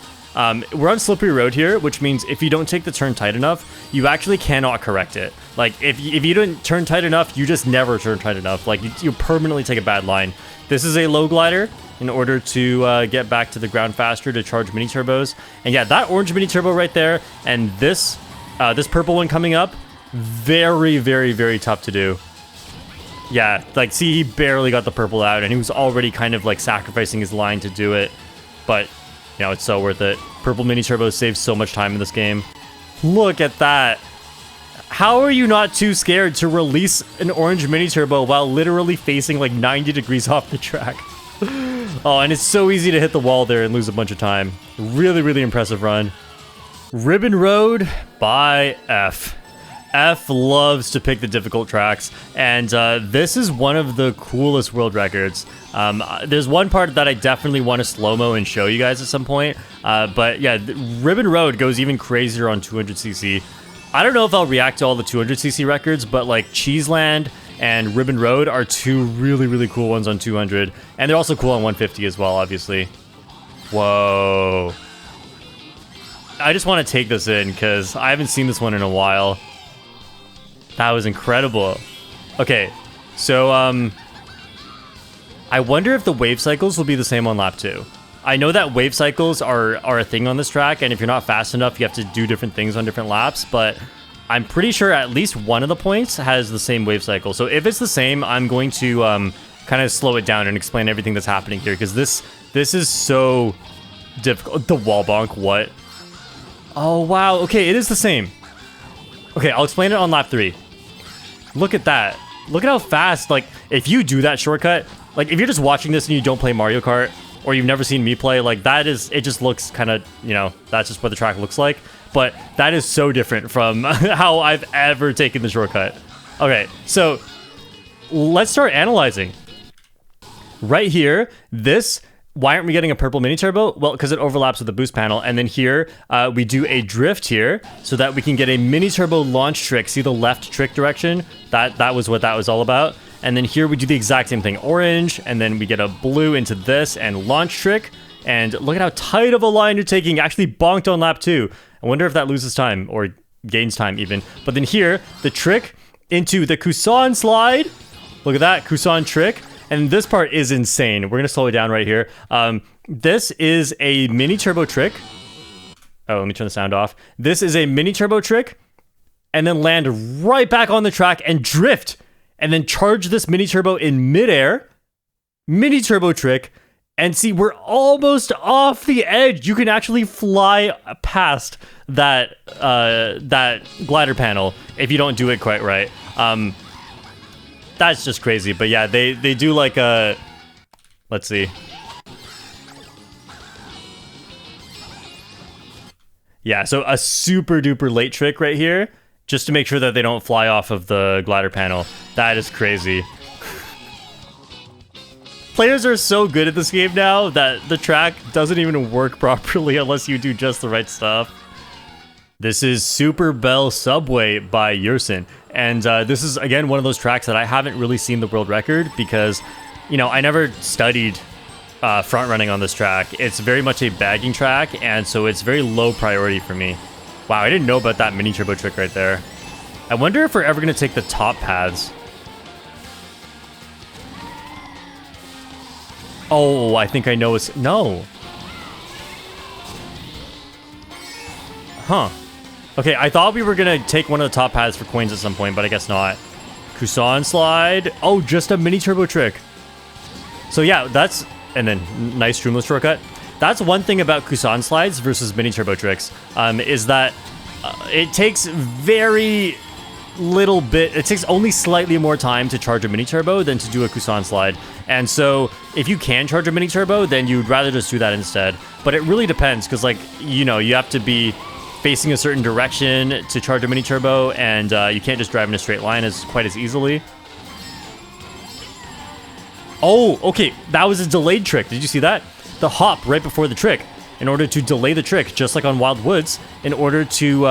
Speaker 1: We're on Slippery Road here, which means if you don't take the turn tight enough, you actually cannot correct it. Like, if you don't turn tight enough, you just never turn tight enough. Like, you permanently take a bad line. This is a low glider in order to get back to the ground faster to charge mini turbos. And yeah, that orange mini turbo right there, and this purple one coming up, very, very, very tough to do. Yeah, like, see, he barely got the purple out, and he was already kind of, like, sacrificing his line to do it. But, you know, it's so worth it. Purple mini turbos save so much time in this game. Look at that. How are you not too scared to release an orange mini turbo while literally facing, like, 90 degrees off the track? Oh, and it's so easy to hit the wall there and lose a bunch of time. Really, really impressive run. Ribbon Road by F. F loves to pick the difficult tracks, and this is one of the coolest world records. There's one part that I definitely want to slow-mo and show you guys at some point, but yeah, Ribbon Road goes even crazier on 200cc. I don't know if I'll react to all the 200cc records, but like Cheeseland and Ribbon Road are two really, really cool ones on 200, and they're also cool on 150 as well, obviously. Whoa. I just want to take this in, because I haven't seen this one in a while. That was incredible. Okay, so, I wonder if the wave cycles will be the same on lap 2. I know that wave cycles are a thing on this track, and if you're not fast enough, you have to do different things on different laps, but I'm pretty sure at least one of the points has the same wave cycle. So if it's the same, I'm going to kind of slow it down and explain everything that's happening here, because this is so difficult. The wall bonk, what? Oh, wow. Okay, it is the same. Okay, I'll explain it on lap 3. Look at that. Look at how fast, like, if you do that shortcut, like, if you're just watching this and you don't play Mario Kart, or you've never seen me play, like, that is, it just looks kind of, you know, that's just what the track looks like. But that is so different from how I've ever taken the shortcut. Okay, so let's start analyzing. Right here, this, why aren't we getting a purple mini turbo? Well, because it overlaps with the boost panel. And then here, we do a drift here so that we can get a mini turbo launch trick. See the left trick direction? That was what that was all about. And then here we do the exact same thing, orange, and then we get a blue into this and launch trick. And look at how tight of a line you're taking. Actually bonked on lap 2. I wonder if that loses time or gains time even. But then here, the trick into the Kusan slide. Look at that, Kusan trick. And this part is insane. We're going to slow it down right here. This is a mini turbo trick. Oh, let me turn the sound off. This is a mini turbo trick. And then land right back on the track and drift. And then charge this mini turbo in midair. Mini turbo trick. And see, we're almost off the edge. You can actually fly past that that glider panel if you don't do it quite right. That's just crazy. But yeah, they do like a... Let's see. Yeah, so a super duper late trick right here, just to make sure that they don't fly off of the glider panel. That is crazy. Players are so good at this game now that the track doesn't even work properly unless you do just the right stuff. This is Super Bell Subway by Yersin. And this is, again, one of those tracks that I haven't really seen the world record because, you know, I never studied front running on this track. It's very much a bagging track, and so it's very low priority for me. Wow, I didn't know about that mini turbo trick right there. I wonder if we're ever going to take the top paths. Oh, I think I know it's... No. Huh. Okay, I thought we were going to take one of the top paths for coins at some point, but I guess not. Kusan slide. Oh, just a mini turbo trick. So yeah, that's... And then nice Streamless shortcut. That's one thing about Kusan slides versus mini turbo tricks, is that it takes very little bit... It takes only slightly more time to charge a mini turbo than to do a Kusan slide. And so if you can charge a mini turbo, then you'd rather just do that instead. But it really depends, because, like, you know, you have to be facing a certain direction to charge a mini turbo, and you can't just drive in a straight line quite as easily. Oh, okay, that was a delayed trick. Did you see that? The hop right before the trick, in order to delay the trick, just like on Wild Woods, in order to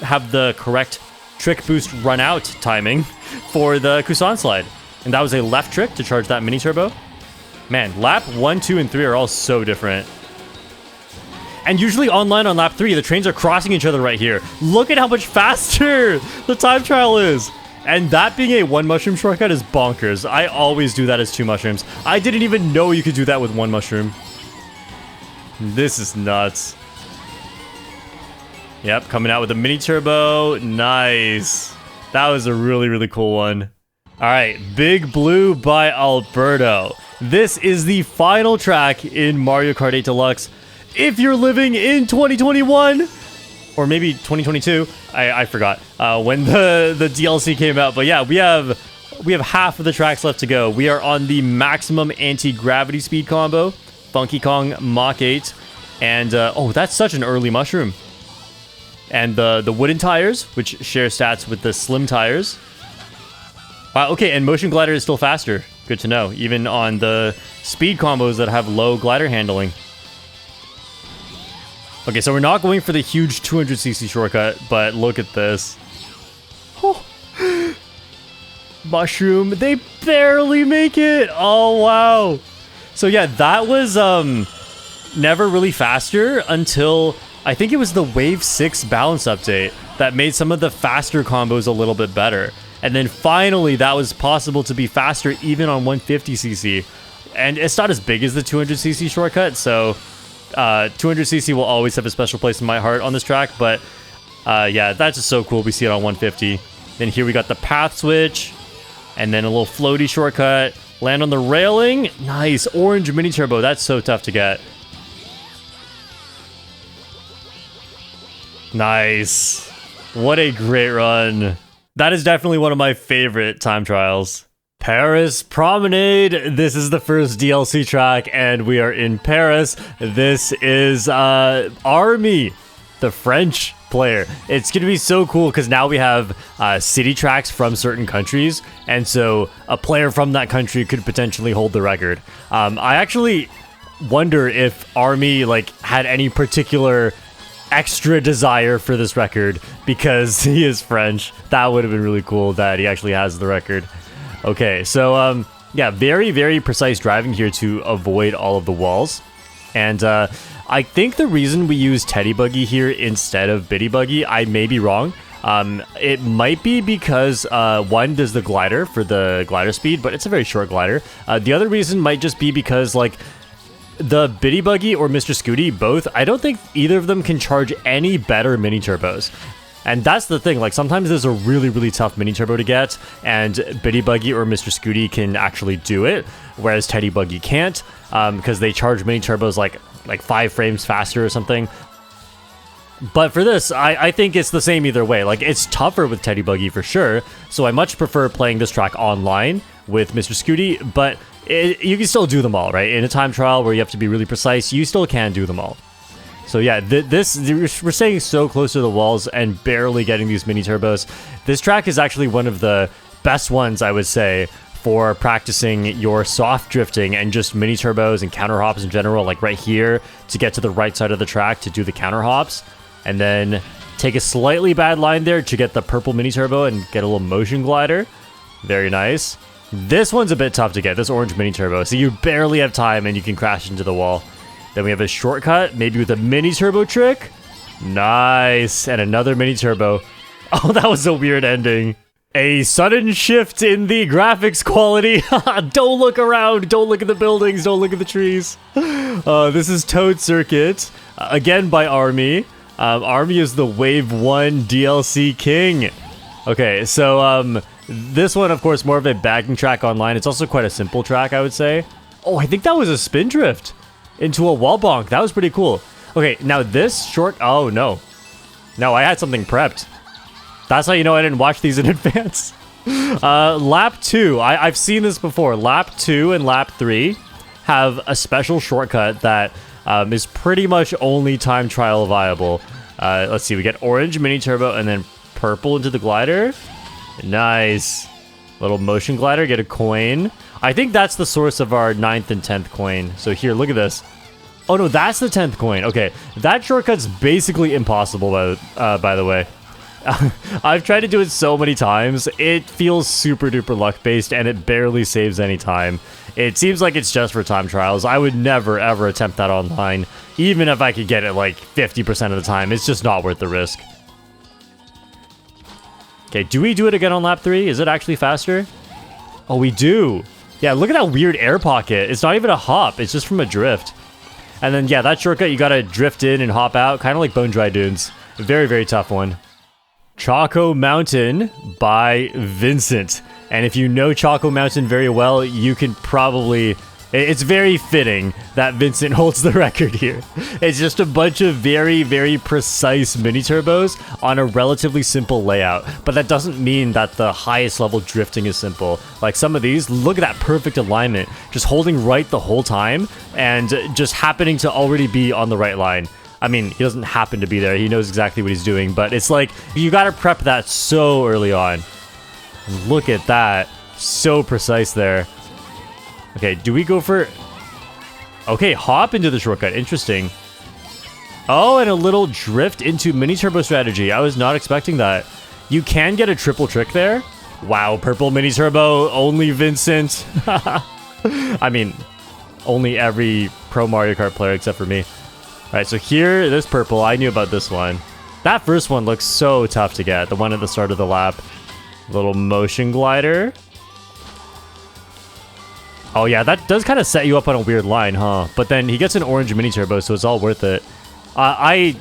Speaker 1: have the correct trick boost run out timing for the Kusan slide. And that was a left trick to charge that mini turbo. Man, lap 1, 2, and 3 are all so different. And usually online on lap 3, the trains are crossing each other right here. Look at how much faster the time trial is. And that being a 1 mushroom shortcut is bonkers. I always do that as 2 mushrooms. I didn't even know you could do that with 1 mushroom. This is nuts. Yep, coming out with a mini turbo. Nice. That was a really, really cool one. All right, Big Blue by Alberto. This is the final track in Mario Kart 8 Deluxe. If you're living in 2021, or maybe 2022, I forgot when the DLC came out. But yeah, we have half of the tracks left to go. We are on the maximum anti-gravity speed combo, Funky Kong Mach 8, and oh, that's such an early mushroom. And the wooden tires, which share stats with the slim tires. Wow, okay, and Motion Glider is still faster. Good to know, even on the speed combos that have low glider handling. Okay, so we're not going for the huge 200cc shortcut, but look at this. Oh. Mushroom, they barely make it. Oh, wow. So yeah, that was never really faster until I think it was the Wave 6 balance update that made some of the faster combos a little bit better. And then finally, that was possible to be faster even on 150cc. And it's not as big as the 200cc shortcut, so 200cc will always have a special place in my heart on this track. But Yeah, that's just so cool. We see it on 150. Then here we got the path switch. And then a little floaty shortcut. Land on the railing. Nice. Orange mini turbo. That's so tough to get. Nice. What a great run. That is definitely one of my favorite time trials. Paris Promenade. This is the first DLC track, and we are in Paris. This is Army, the French player. It's going to be so cool because now we have city tracks from certain countries, and so a player from that country could potentially hold the record. I actually wonder if Army had any particular extra desire for this record because he is French. That would have been really cool that he actually has the record. Okay, so yeah, very, very precise driving here to avoid all of the walls. And I think the reason we use Teddy Buggy here instead of Bitty Buggy, I may be wrong. It might be because one does the glider for the glider speed, but it's a very short glider. The other reason might just be because the Bitty Buggy or Mr. Scooty, both, I don't think either of them can charge any better mini turbos. And that's the thing, sometimes there's a really, really tough mini turbo to get, and Bitty Buggy or Mr. Scooty can actually do it, whereas Teddy Buggy can't, because they charge mini turbos like 5 frames faster or something. But for this, I think it's the same either way. It's tougher with Teddy Buggy for sure, so I much prefer playing this track online with Mr. Scooty, but you can still do them all, right? In a time trial where you have to be really precise, you still can do them all. So yeah, we're staying so close to the walls and barely getting these mini turbos. This track is actually one of the best ones, I would say, for practicing your soft drifting and just mini turbos and counter hops in general, right here to get to the right side of the track to do the counter hops, and then take a slightly bad line there to get the purple mini turbo and get a little motion glider. Very nice. This one's a bit tough to get, this orange mini turbo, so you barely have time and you can crash into the wall. Then we have a shortcut, maybe with a mini turbo trick. Nice. And another mini turbo. Oh, that was a weird ending. A sudden shift in the graphics quality. Don't look around. Don't look at the buildings. Don't look at the trees. This is Toad Circuit, again by Army. Army is the Wave 1 DLC king. Okay, so this one, of course, more of a bagging track online. It's also quite a simple track, I would say. Oh, I think that was a spin drift into a wall bonk. That was pretty cool. Okay, now this short... Oh, no. No, I had something prepped. That's how you know I didn't watch these in advance. Lap 2. I've seen this before. Lap 2 and Lap 3 have a special shortcut that is pretty much only time trial viable. Let's see. We get orange mini turbo and then purple into the glider. Nice. Little motion glider. Get a coin. I think that's the source of our 9th and 10th coin. So here, look at this. Oh no, that's the 10th coin. Okay, that shortcut's basically impossible, by the way. I've tried to do it so many times. It feels super duper luck based and it barely saves any time. It seems like it's just for time trials. I would never ever attempt that online, even if I could get it 50% of the time. It's just not worth the risk. Okay, do we do it again on lap 3? Is it actually faster? Oh, we do. Yeah, look at that weird air pocket. It's not even a hop. It's just from a drift. And then, yeah, that shortcut, you gotta drift in and hop out. Kind of like Bone Dry Dunes. Very, very tough one. Choco Mountain by Vincent. And if you know Choco Mountain very well, you can probably... It's very fitting that Vincent holds the record here. It's just a bunch of very, very precise mini turbos on a relatively simple layout. But that doesn't mean that the highest level drifting is simple. Like some of these, look at that perfect alignment. Just holding right the whole time and just happening to already be on the right line. I mean, he doesn't happen to be there. He knows exactly what he's doing. But it's like, you gotta prep that so early on. And look at that. So precise there. Okay, do we go for... Okay, hop into the shortcut. Interesting. Oh, and a little drift into mini turbo strategy. I was not expecting that. You can get a triple trick there. Wow, purple mini turbo. Only Vincent. I mean, only every pro Mario Kart player except for me. All right, so here, this purple. I knew about this one. That first one looks so tough to get. The one at the start of the lap. Little motion glider. Oh yeah, that does kind of set you up on a weird line, huh? But then he gets an orange mini turbo, so it's all worth it. I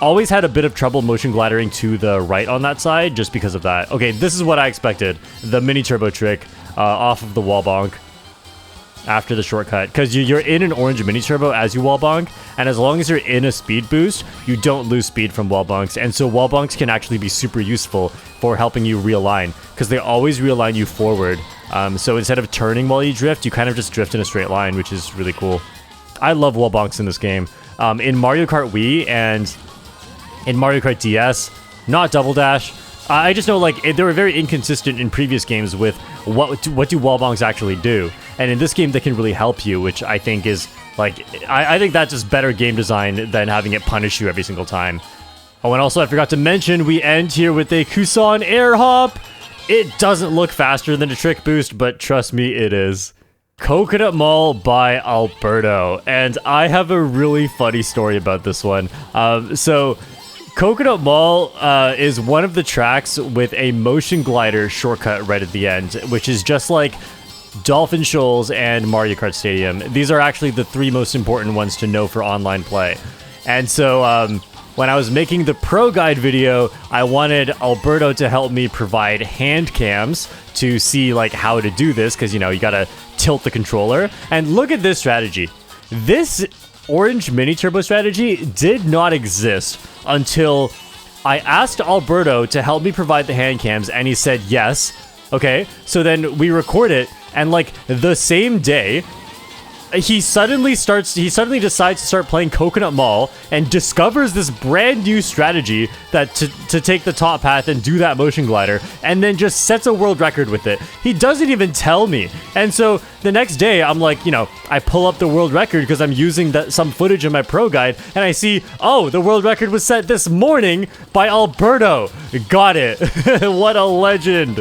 Speaker 1: always had a bit of trouble motion gliding to the right on that side just because of that. Okay, this is what I expected. The mini turbo trick off of the wall bonk after the shortcut, because you're in an orange mini turbo as you wall bonk, and as long as you're in a speed boost, you don't lose speed from wall bonks, and so wall bonks can actually be super useful for helping you realign, because they always realign you forward. So instead of turning while you drift, you kind of just drift in a straight line, which is really cool. I love wall bonks in this game. In Mario Kart Wii and in Mario Kart DS, not Double Dash. I just know, like, they were very inconsistent in previous games with what do wall bonks actually do. And in this game, they can really help you, which I think is, like, I think that's just better game design than having it punish you every single time. Oh, and also I forgot to mention, we end here with a Kusan air hop. It doesn't look faster than a trick boost, but trust me, it is. Coconut Mall by Alberto. And I have a really funny story about this one. So Coconut Mall is one of the tracks with a motion glider shortcut right at the end, which is just like Dolphin Shoals and Mario Kart Stadium. These are actually the three most important ones to know for online play. And so when I was making the Pro Guide video, I wanted Alberto to help me provide hand cams to see like how to do this, because, you know, you gotta tilt the controller. And look at this strategy. This orange mini turbo strategy did not exist until I asked Alberto to help me provide the hand cams, and he said yes. Okay, so then we record it, and like the same day, he suddenly decides to start playing Coconut Mall and discovers this brand new strategy that to take the top path and do that motion glider, and then just sets a world record with it. He doesn't even tell me. And so the next day, I'm like, you know, I pull up the world record because I'm using some footage in my Pro Guide, and I see, oh, the world record was set this morning by Alberto. Got it. What a legend.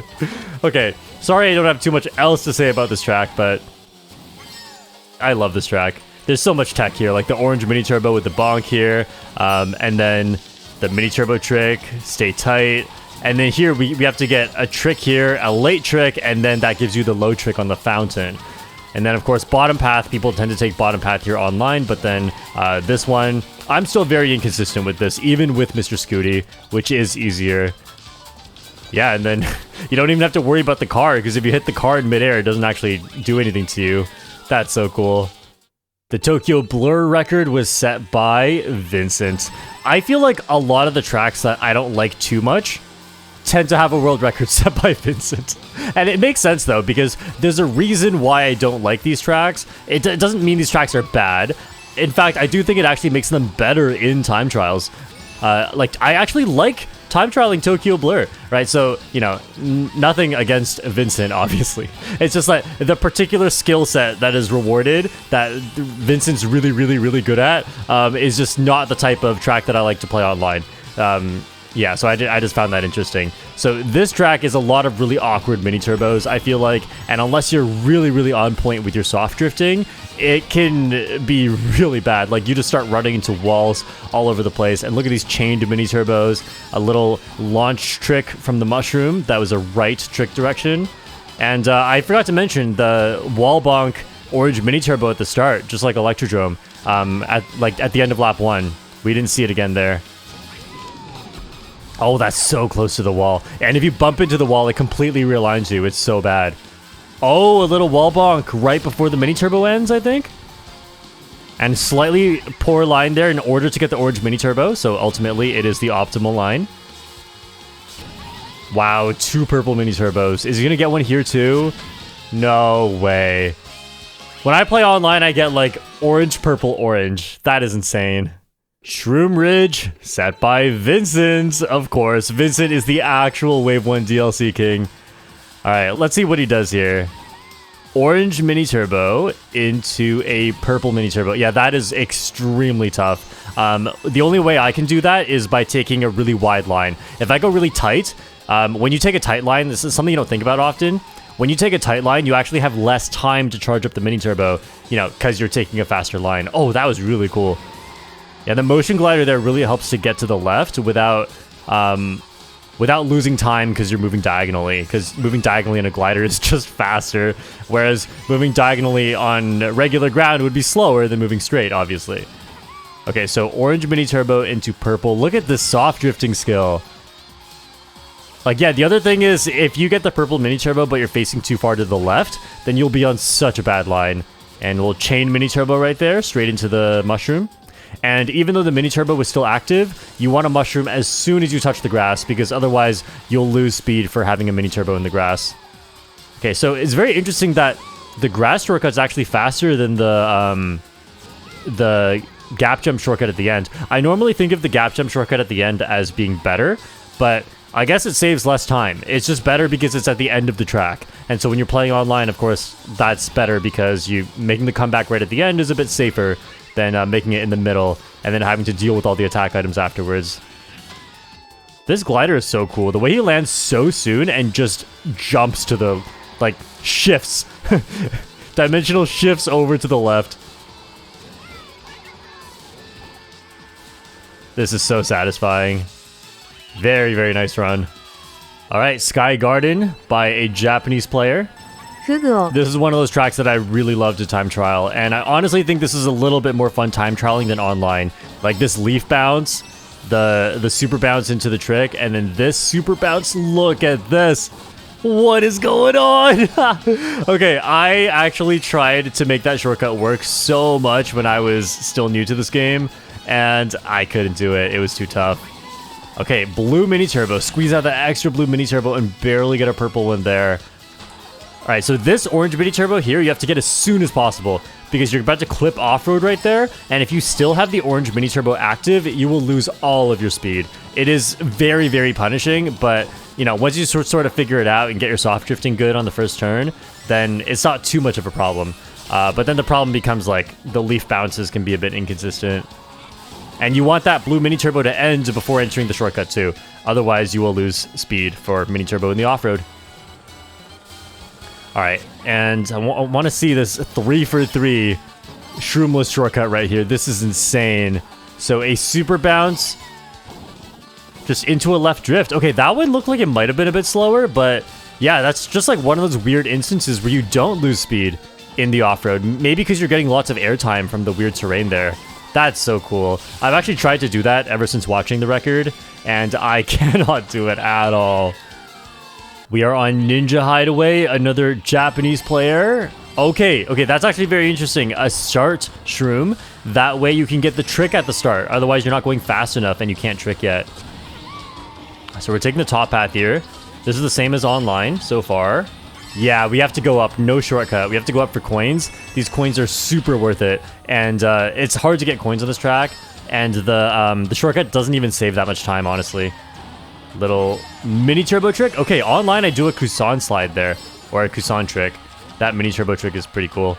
Speaker 1: Okay, sorry I don't have too much else to say about this track, but I love this track. There's so much tech here, like the orange mini turbo with the bonk here, and then the mini turbo trick, stay tight, and then here we have to get a trick here, a late trick, and then that gives you the low trick on the fountain. And then of course bottom path, people tend to take bottom path here online, but then this one, I'm still very inconsistent with this, even with Mr. Scooty, which is easier. Yeah, and then you don't even have to worry about the car, because if you hit the car in midair, it doesn't actually do anything to you. That's so cool. The Tokyo Blur record was set by Vincent. I feel like a lot of the tracks that I don't like too much tend to have a world record set by Vincent. And it makes sense though, because there's a reason why I don't like these tracks. It doesn't mean these tracks are bad. In fact, I do think it actually makes them better in time trials. Like, I actually like time trialing Tokyo Blur, right? So, you know, nothing against Vincent, obviously. It's just like the particular skill set that is rewarded, that Vincent's really, really, really good at, is just not the type of track that I like to play online. Yeah, so I just found that interesting. So this track is a lot of really awkward mini turbos, I feel like, and unless you're really, really on point with your soft drifting, it can be really bad. Like, you just start running into walls all over the place. And look at these chained mini turbos, a little launch trick from the mushroom. That was a right trick direction. And I forgot to mention the wall bonk orange mini turbo at the start, just like Electrodrome, at the end of lap 1. We didn't see it again there. Oh, that's so close to the wall. And if you bump into the wall, it completely realigns you. It's so bad. Oh, a little wall bonk right before the mini turbo ends, I think. And slightly poor line there in order to get the orange mini turbo. So ultimately, it is the optimal line. Wow, 2 purple mini turbos. Is he gonna get one here too? No way. When I play online, I get like orange, purple, orange. That is insane. Shroom Ridge, set by Vincent. Of course, Vincent is the actual Wave 1 DLC king. Alright, let's see what he does here. Orange mini turbo into a purple mini turbo. Yeah, that is extremely tough. The only way I can do that is by taking a really wide line. If I go really tight, when you take a tight line, this is something you don't think about often. When you take a tight line, you actually have less time to charge up the mini turbo, you know, because you're taking a faster line. Oh, that was really cool. Yeah, the motion glider there really helps to get to the left without losing time because you're moving diagonally. Because moving diagonally in a glider is just faster, whereas moving diagonally on regular ground would be slower than moving straight, obviously. Okay, so orange mini turbo into purple. Look at this soft drifting skill. Like, yeah, the other thing is if you get the purple mini turbo but you're facing too far to the left, then you'll be on such a bad line. And we'll chain mini turbo right there, straight into the mushroom. And even though the mini turbo was still active, you want a mushroom as soon as you touch the grass, because otherwise you'll lose speed for having a mini turbo in the grass. Okay, so it's very interesting that the grass shortcut's actually faster than the gap jump shortcut at the end. I normally think of the gap jump shortcut at the end as being better, but I guess it saves less time. It's just better because it's at the end of the track. And so when you're playing online, of course, that's better because you making the comeback right at the end is a bit safer than making it in the middle and then having to deal with all the attack items afterwards. This glider is so cool. The way he lands so soon and just jumps to the, like, shifts. Dimensional shifts over to the left. This is so satisfying. Very, very nice run. Alright, Sky Garden by a Japanese player. This is one of those tracks that I really love to time trial, and I honestly think this is a little bit more fun time trialing than online. Like this leaf bounce, the super bounce into the trick, and then this super bounce. Look at this. What is going on? Okay, I actually tried to make that shortcut work so much when I was still new to this game, and I couldn't do it. It was too tough. Okay, blue mini turbo. Squeeze out the extra blue mini turbo and barely get a purple one there. Alright, so this orange mini turbo here, you have to get as soon as possible because you're about to clip off-road right there, and if you still have the orange mini turbo active, you will lose all of your speed. It is very, very punishing, but, you know, once you sort of figure it out and get your soft drifting good on the first turn, then it's not too much of a problem. But then the problem becomes, like, the leaf bounces can be a bit inconsistent. And you want that blue mini turbo to end before entering the shortcut too. Otherwise, you will lose speed for mini turbo in the off-road. Alright, and I want to see this 3-for-3 shroomless shortcut right here. This is insane. So a super bounce just into a left drift. Okay, that one looked like it might have been a bit slower, but yeah, that's just like one of those weird instances where you don't lose speed in the off-road. Maybe because you're getting lots of airtime from the weird terrain there. That's so cool. I've actually tried to do that ever since watching the record, and I cannot do it at all. We are on Ninja Hideaway, another Japanese player. Okay, that's actually very interesting. A start shroom. That way you can get the trick at the start. Otherwise, you're not going fast enough and you can't trick yet. So we're taking the top path here. This is the same as online so far. Yeah, we have to go up. No shortcut. We have to go up for coins. These coins are super worth it. And it's hard to get coins on this track. And the shortcut doesn't even save that much time, honestly. Little mini turbo trick. Okay, online I do a Kusan slide there. Or a Kusan trick. That mini turbo trick is pretty cool.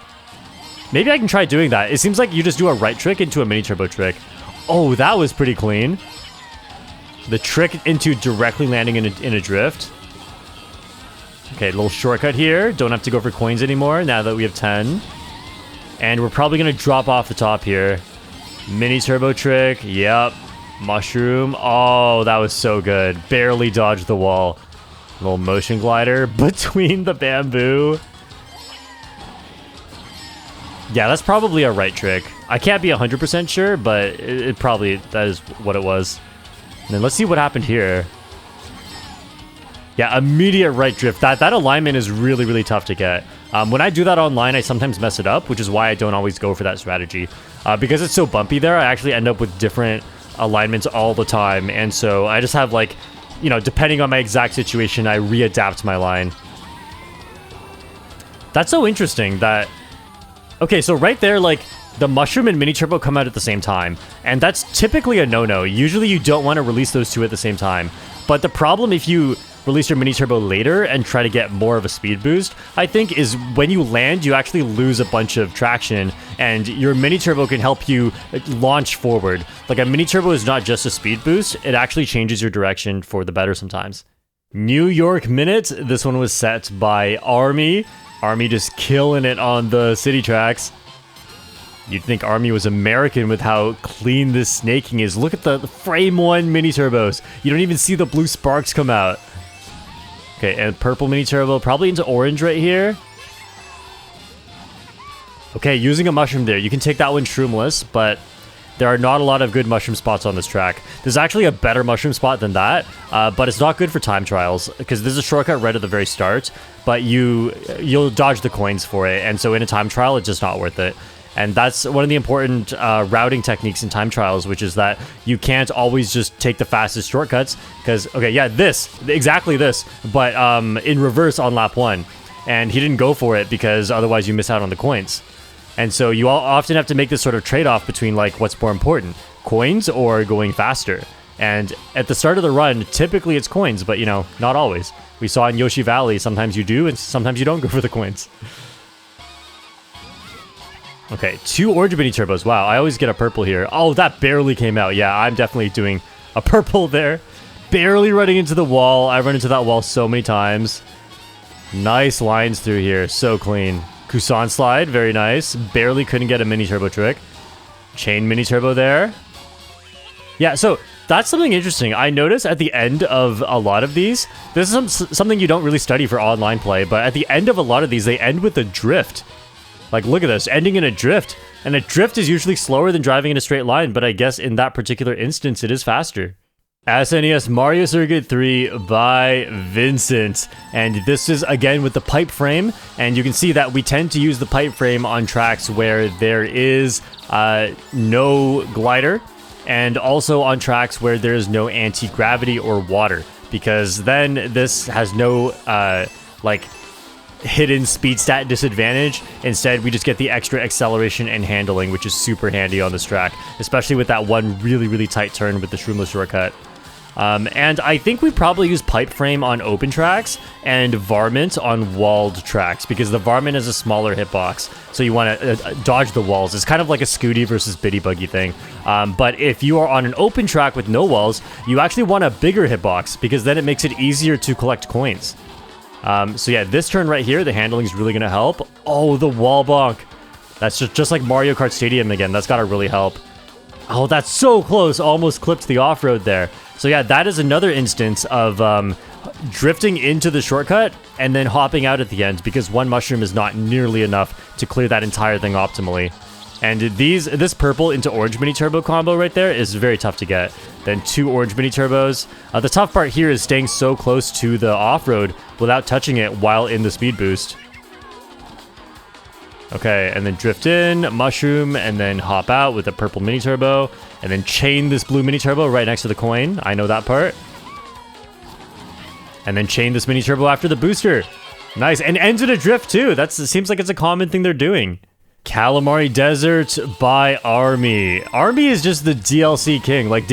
Speaker 1: Maybe I can try doing that. It seems like you just do a right trick into a mini turbo trick. Oh, that was pretty clean. The trick into directly landing in a drift. Okay, little shortcut here. Don't have to go for coins anymore now that we have 10. And we're probably going to drop off the top here. Mini turbo trick. Yep. Mushroom. Oh, that was so good. Barely dodged the wall. Little motion glider between the bamboo. Yeah, that's probably a right trick. I can't be 100% sure, but it probably, that is what it was. And then let's see what happened here. Yeah, immediate right drift. That alignment is really, really tough to get. When I do that online, I sometimes mess it up, which is why I don't always go for that strategy. Because it's so bumpy there, I actually end up with different alignments all the time. And so I just have, like, you know, depending on my exact situation, I readapt my line. That's so interesting that... Okay, so right there, like, the mushroom and mini turbo come out at the same time. And that's typically a no-no. Usually you don't want to release those two at the same time. But the problem if you release your mini turbo later and try to get more of a speed boost, I think, is when you land, you actually lose a bunch of traction, and your mini turbo can help you launch forward. Like, a mini turbo is not just a speed boost, it actually changes your direction for the better sometimes. New York Minute. This one was set by Army. Army just killing it on the city tracks. You'd think Army was American with how clean this snaking is. Look at the frame 1 mini turbos. You don't even see the blue sparks come out. Okay, and purple mini turbo, probably into orange right here. Okay, using a mushroom there. You can take that one shroomless, but There are not a lot of good mushroom spots on this track. There's actually a better mushroom spot than that, but it's not good for time trials because there's a shortcut right at the very start, but you'll dodge the coins for it, and so in a time trial, it's just not worth it. And that's one of the important routing techniques in time trials, which is that you can't always just take the fastest shortcuts because, okay, yeah, exactly this, but in reverse on lap 1. And he didn't go for it because otherwise you miss out on the coins. And so you often have to make this sort of trade-off between like what's more important, coins or going faster. And at the start of the run, typically it's coins, but you know, not always. We saw in Yoshi Valley, sometimes you do and sometimes you don't go for the coins. Okay, 2 orange mini turbos. Wow, I always get a purple here. Oh, that barely came out. Yeah, I'm definitely doing a purple there. Barely running into the wall. I've run into that wall so many times. Nice lines through here. So clean. Kusan slide. Very nice. Barely couldn't get a mini turbo trick. Chain mini turbo there. Yeah, so that's something interesting. I noticed at the end of a lot of these, this is something you don't really study for online play, but at the end of a lot of these, they end with a drift. Like, look at this, ending in a drift. And a drift is usually slower than driving in a straight line, but I guess in that particular instance, it is faster. SNES Mario Circuit 3 by Vincent. And this is, again, with the pipe frame. And you can see that we tend to use the pipe frame on tracks where there is no glider. And also on tracks where there is no anti-gravity or water. Because then this has no, like, hidden speed stat disadvantage. Instead, we just get the extra acceleration and handling, which is super handy on this track, especially with that one really, really tight turn with the shroomless shortcut. And I think we probably use pipe frame on open tracks and varmint on walled tracks because the varmint is a smaller hitbox, so you want to dodge the walls. It's kind of like a Scooty versus Bitty Buggy thing. But if you are on an open track with no walls, you actually want a bigger hitbox because then it makes it easier to collect coins. So yeah, this turn right here, the handling is really going to help. Oh, the wall bonk. That's just like Mario Kart Stadium again. That's got to really help. Oh, that's so close. Almost clipped the off-road there. So yeah, that is another instance of drifting into the shortcut and then hopping out at the end because one mushroom is not nearly enough to clear that entire thing optimally. And this purple into orange mini turbo combo right there is very tough to get. Then 2 orange mini turbos. The tough part here is staying so close to the off-road without touching it while in the speed boost. Okay, and then drift in, mushroom, and then hop out with a purple mini turbo, and then chain this blue mini turbo right next to the coin. I know that part. And then chain this mini turbo after the booster. Nice, and ends in a drift too. It seems like it's a common thing they're doing. Kalimari Desert by Army. Army is just the DLC king. Like,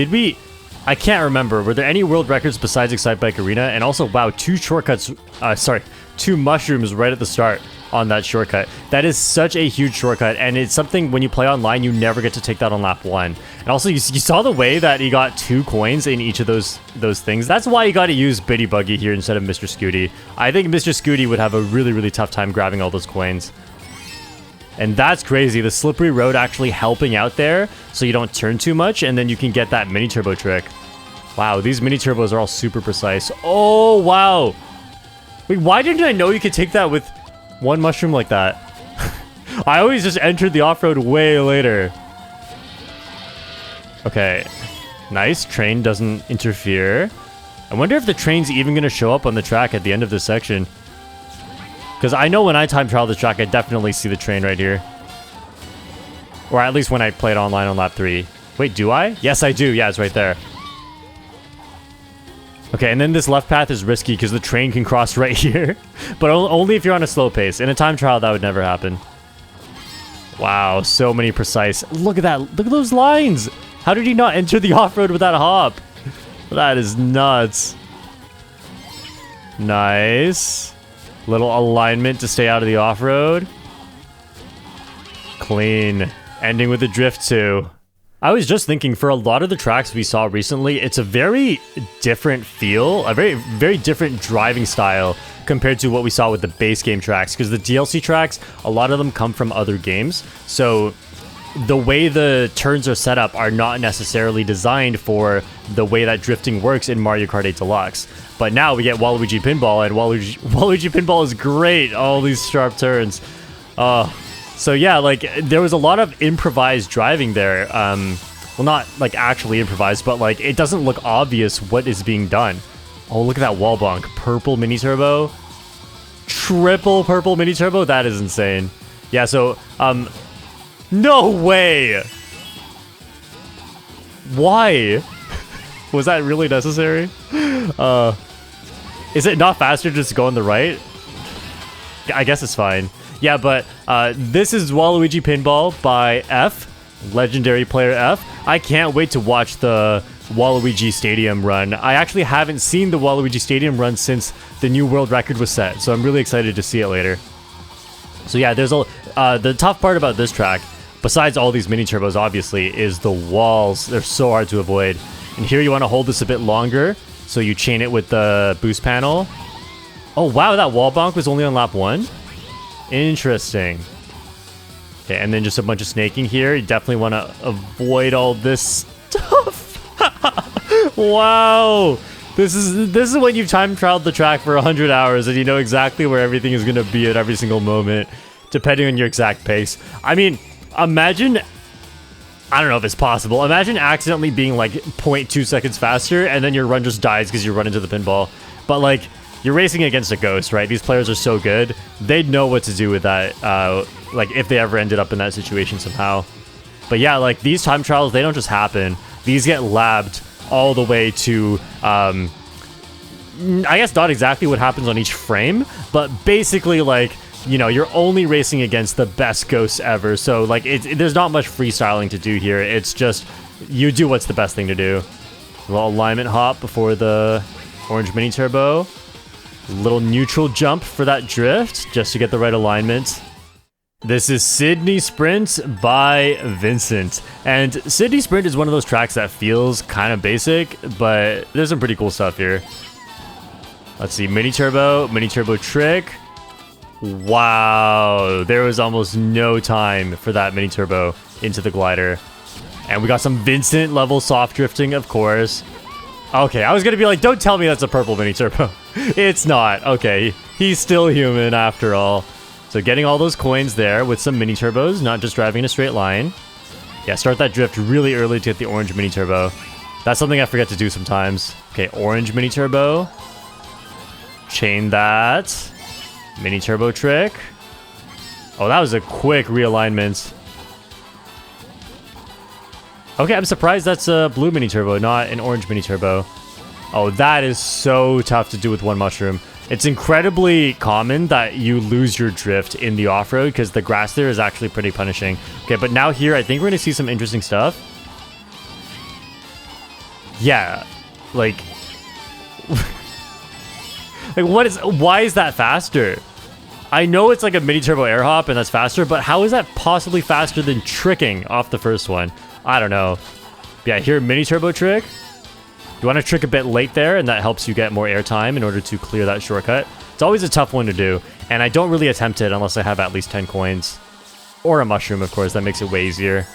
Speaker 1: I can't remember. Were there any world records besides Excitebike Arena? And also, wow, 2 mushrooms right at the start on that shortcut. That is such a huge shortcut, and it's something when you play online, you never get to take that on lap 1. And also, you saw the way that he got 2 coins in each of those things. That's why you got to use Bitty Buggy here instead of Mr. Scooty. I think Mr. Scooty would have a really, really tough time grabbing all those coins. And that's crazy. The slippery road actually helping out there so you don't turn too much, and then you can get that mini turbo trick. Wow, these mini turbos are all super precise. Oh, wow. Wait, why didn't I know you could take that with one mushroom like that? I always just entered the off-road way later. Okay. Nice. Train doesn't interfere. I wonder if the train's even going to show up on the track at the end of this section. Because I know when I time trial this track, I definitely see the train right here. Or at least when I play it online on lap 3. Wait, do I? Yes, I do. Yeah, it's right there. Okay, and then this left path is risky because the train can cross right here. But only if you're on a slow pace. In a time trial, that would never happen. Wow, so many precise. Look at that. Look at those lines. How did he not enter the off-road with that hop? That is nuts. Nice. Little alignment to stay out of the off-road. Clean. Ending with a drift too. I was just thinking, for a lot of the tracks we saw recently, it's a very different feel, a very, very different driving style compared to what we saw with the base game tracks. Because the DLC tracks, a lot of them come from other games. So the way the turns are set up are not necessarily designed for the way that drifting works in Mario Kart 8 Deluxe. But now we get Waluigi Pinball, and Waluigi Pinball is great. All these sharp turns. So yeah, like, there was a lot of improvised driving there. Well, not like actually improvised, but like it doesn't look obvious what is being done. Oh, look at that wall bonk. Purple mini turbo. Triple purple mini turbo. That is insane. Yeah, so, no way. Why? Was that really necessary? Is it not faster just to go on the right? I guess it's fine. Yeah, but this is Waluigi Pinball by F, legendary player F. I can't wait to watch the Waluigi Stadium run. I actually haven't seen the Waluigi Stadium run since the new world record was set, so I'm really excited to see it later. So yeah, there's the tough part about this track, besides all these mini turbos obviously, is the walls. They're so hard to avoid. And here you want to hold this a bit longer, so you chain it with the boost panel. Oh wow, that wall bonk was only on lap 1? Interesting. Okay, and then just a bunch of snaking here. You definitely want to avoid all this stuff. Wow. This is when you've time trialed the track for 100 hours and you know exactly where everything is going to be at every single moment, depending on your exact pace. I mean, imagine... I don't know if it's possible. Imagine accidentally being like 0.2 seconds faster and then your run just dies because you run into the pinball. But like, you're racing against a ghost, right? These players are so good. They'd know what to do with that, like if they ever ended up in that situation somehow. But yeah, like these time trials, they don't just happen. These get labbed all the way to, I guess not exactly what happens on each frame, but basically like, you know, you're only racing against the best ghosts ever. So like, there's not much freestyling to do here. It's just, you do what's the best thing to do. A little alignment hop before the orange mini turbo. Little neutral jump for that drift, just to get the right alignment. This is Sydney Sprint by Vincent. And Sydney Sprint is one of those tracks that feels kind of basic, but there's some pretty cool stuff here. Let's see, mini turbo trick. Wow, there was almost no time for that mini turbo into the glider. And we got some Vincent level soft drifting, of course. Okay, I was gonna be like, don't tell me that's a purple mini turbo. It's not. Okay, he's still human after all. So getting all those coins there with some mini turbos, not just driving in a straight line. Yeah, start that drift really early to get the orange mini turbo. That's something I forget to do sometimes. Okay, orange mini turbo. Chain that. Mini turbo trick. Oh, that was a quick realignment. Okay, I'm surprised that's a blue mini turbo, not an orange mini turbo. Oh, that is so tough to do with one mushroom. It's incredibly common that you lose your drift in the off-road because the grass there is actually pretty punishing. Okay, but now here, I think we're going to see some interesting stuff. Yeah, like... why is that faster? I know it's like a mini turbo air hop and that's faster, but how is that possibly faster than tricking off the first one? I don't know. Yeah, here, mini turbo trick. You want to trick a bit late there, and that helps you get more air time in order to clear that shortcut. It's always a tough one to do, and I don't really attempt it unless I have at least 10 coins. Or a mushroom, of course, that makes it way easier.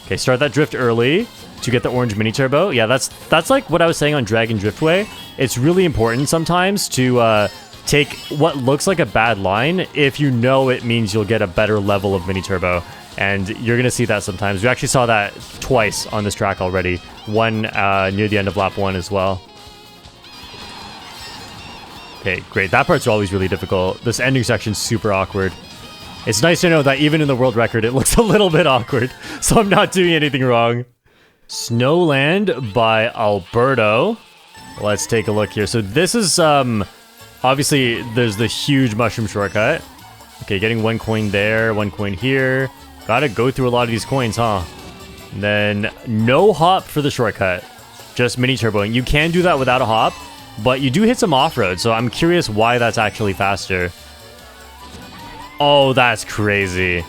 Speaker 1: Okay, start that drift early to get the orange mini turbo. Yeah, that's like what I was saying on Dragon Driftway. It's really important sometimes to take what looks like a bad line if you know it means you'll get a better level of mini turbo. And you're going to see that sometimes. We actually saw that twice on this track already. One near the end of lap 1 as well. Okay, great. That part's always really difficult. This ending section's super awkward. It's nice to know that even in the world record, it looks a little bit awkward. So I'm not doing anything wrong. Snowland by Alberto. Let's take a look here. So this is, obviously, there's the huge mushroom shortcut. Okay, getting 1 coin there, 1 coin here. Gotta go through a lot of these coins, huh? And then no hop for the shortcut. Just mini turboing. You can do that without a hop, but you do hit some off-road, so I'm curious why that's actually faster. Oh, that's crazy.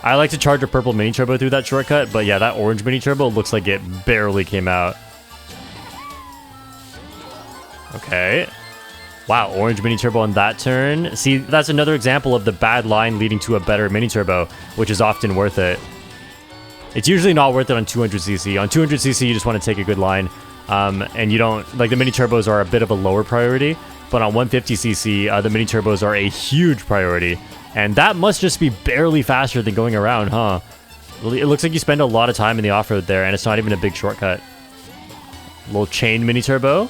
Speaker 1: I like to charge a purple mini turbo through that shortcut, but yeah, that orange mini turbo looks like it barely came out. Okay. Wow, orange mini turbo on that turn. See, that's another example of the bad line leading to a better mini turbo, which is often worth it. It's usually not worth it on 200cc. On 200cc, you just want to take a good line. And you don't, like the mini turbos are a bit of a lower priority, but on 150cc, the mini turbos are a huge priority. And that must just be barely faster than going around, huh? It looks like you spend a lot of time in the off-road there, and it's not even a big shortcut. Little chain mini turbo.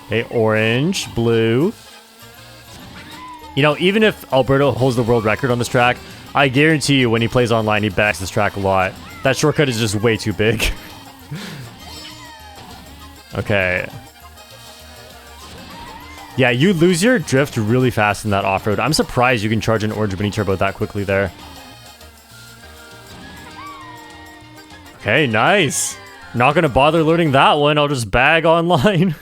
Speaker 1: Okay, orange, blue. You know, even if Alberto holds the world record on this track, I guarantee you when he plays online, he backs this track a lot. That shortcut is just way too big. Okay. Yeah, you lose your drift really fast in that off-road. I'm surprised you can charge an orange mini turbo that quickly there. Okay, nice. Not gonna bother learning that one. I'll just bag online.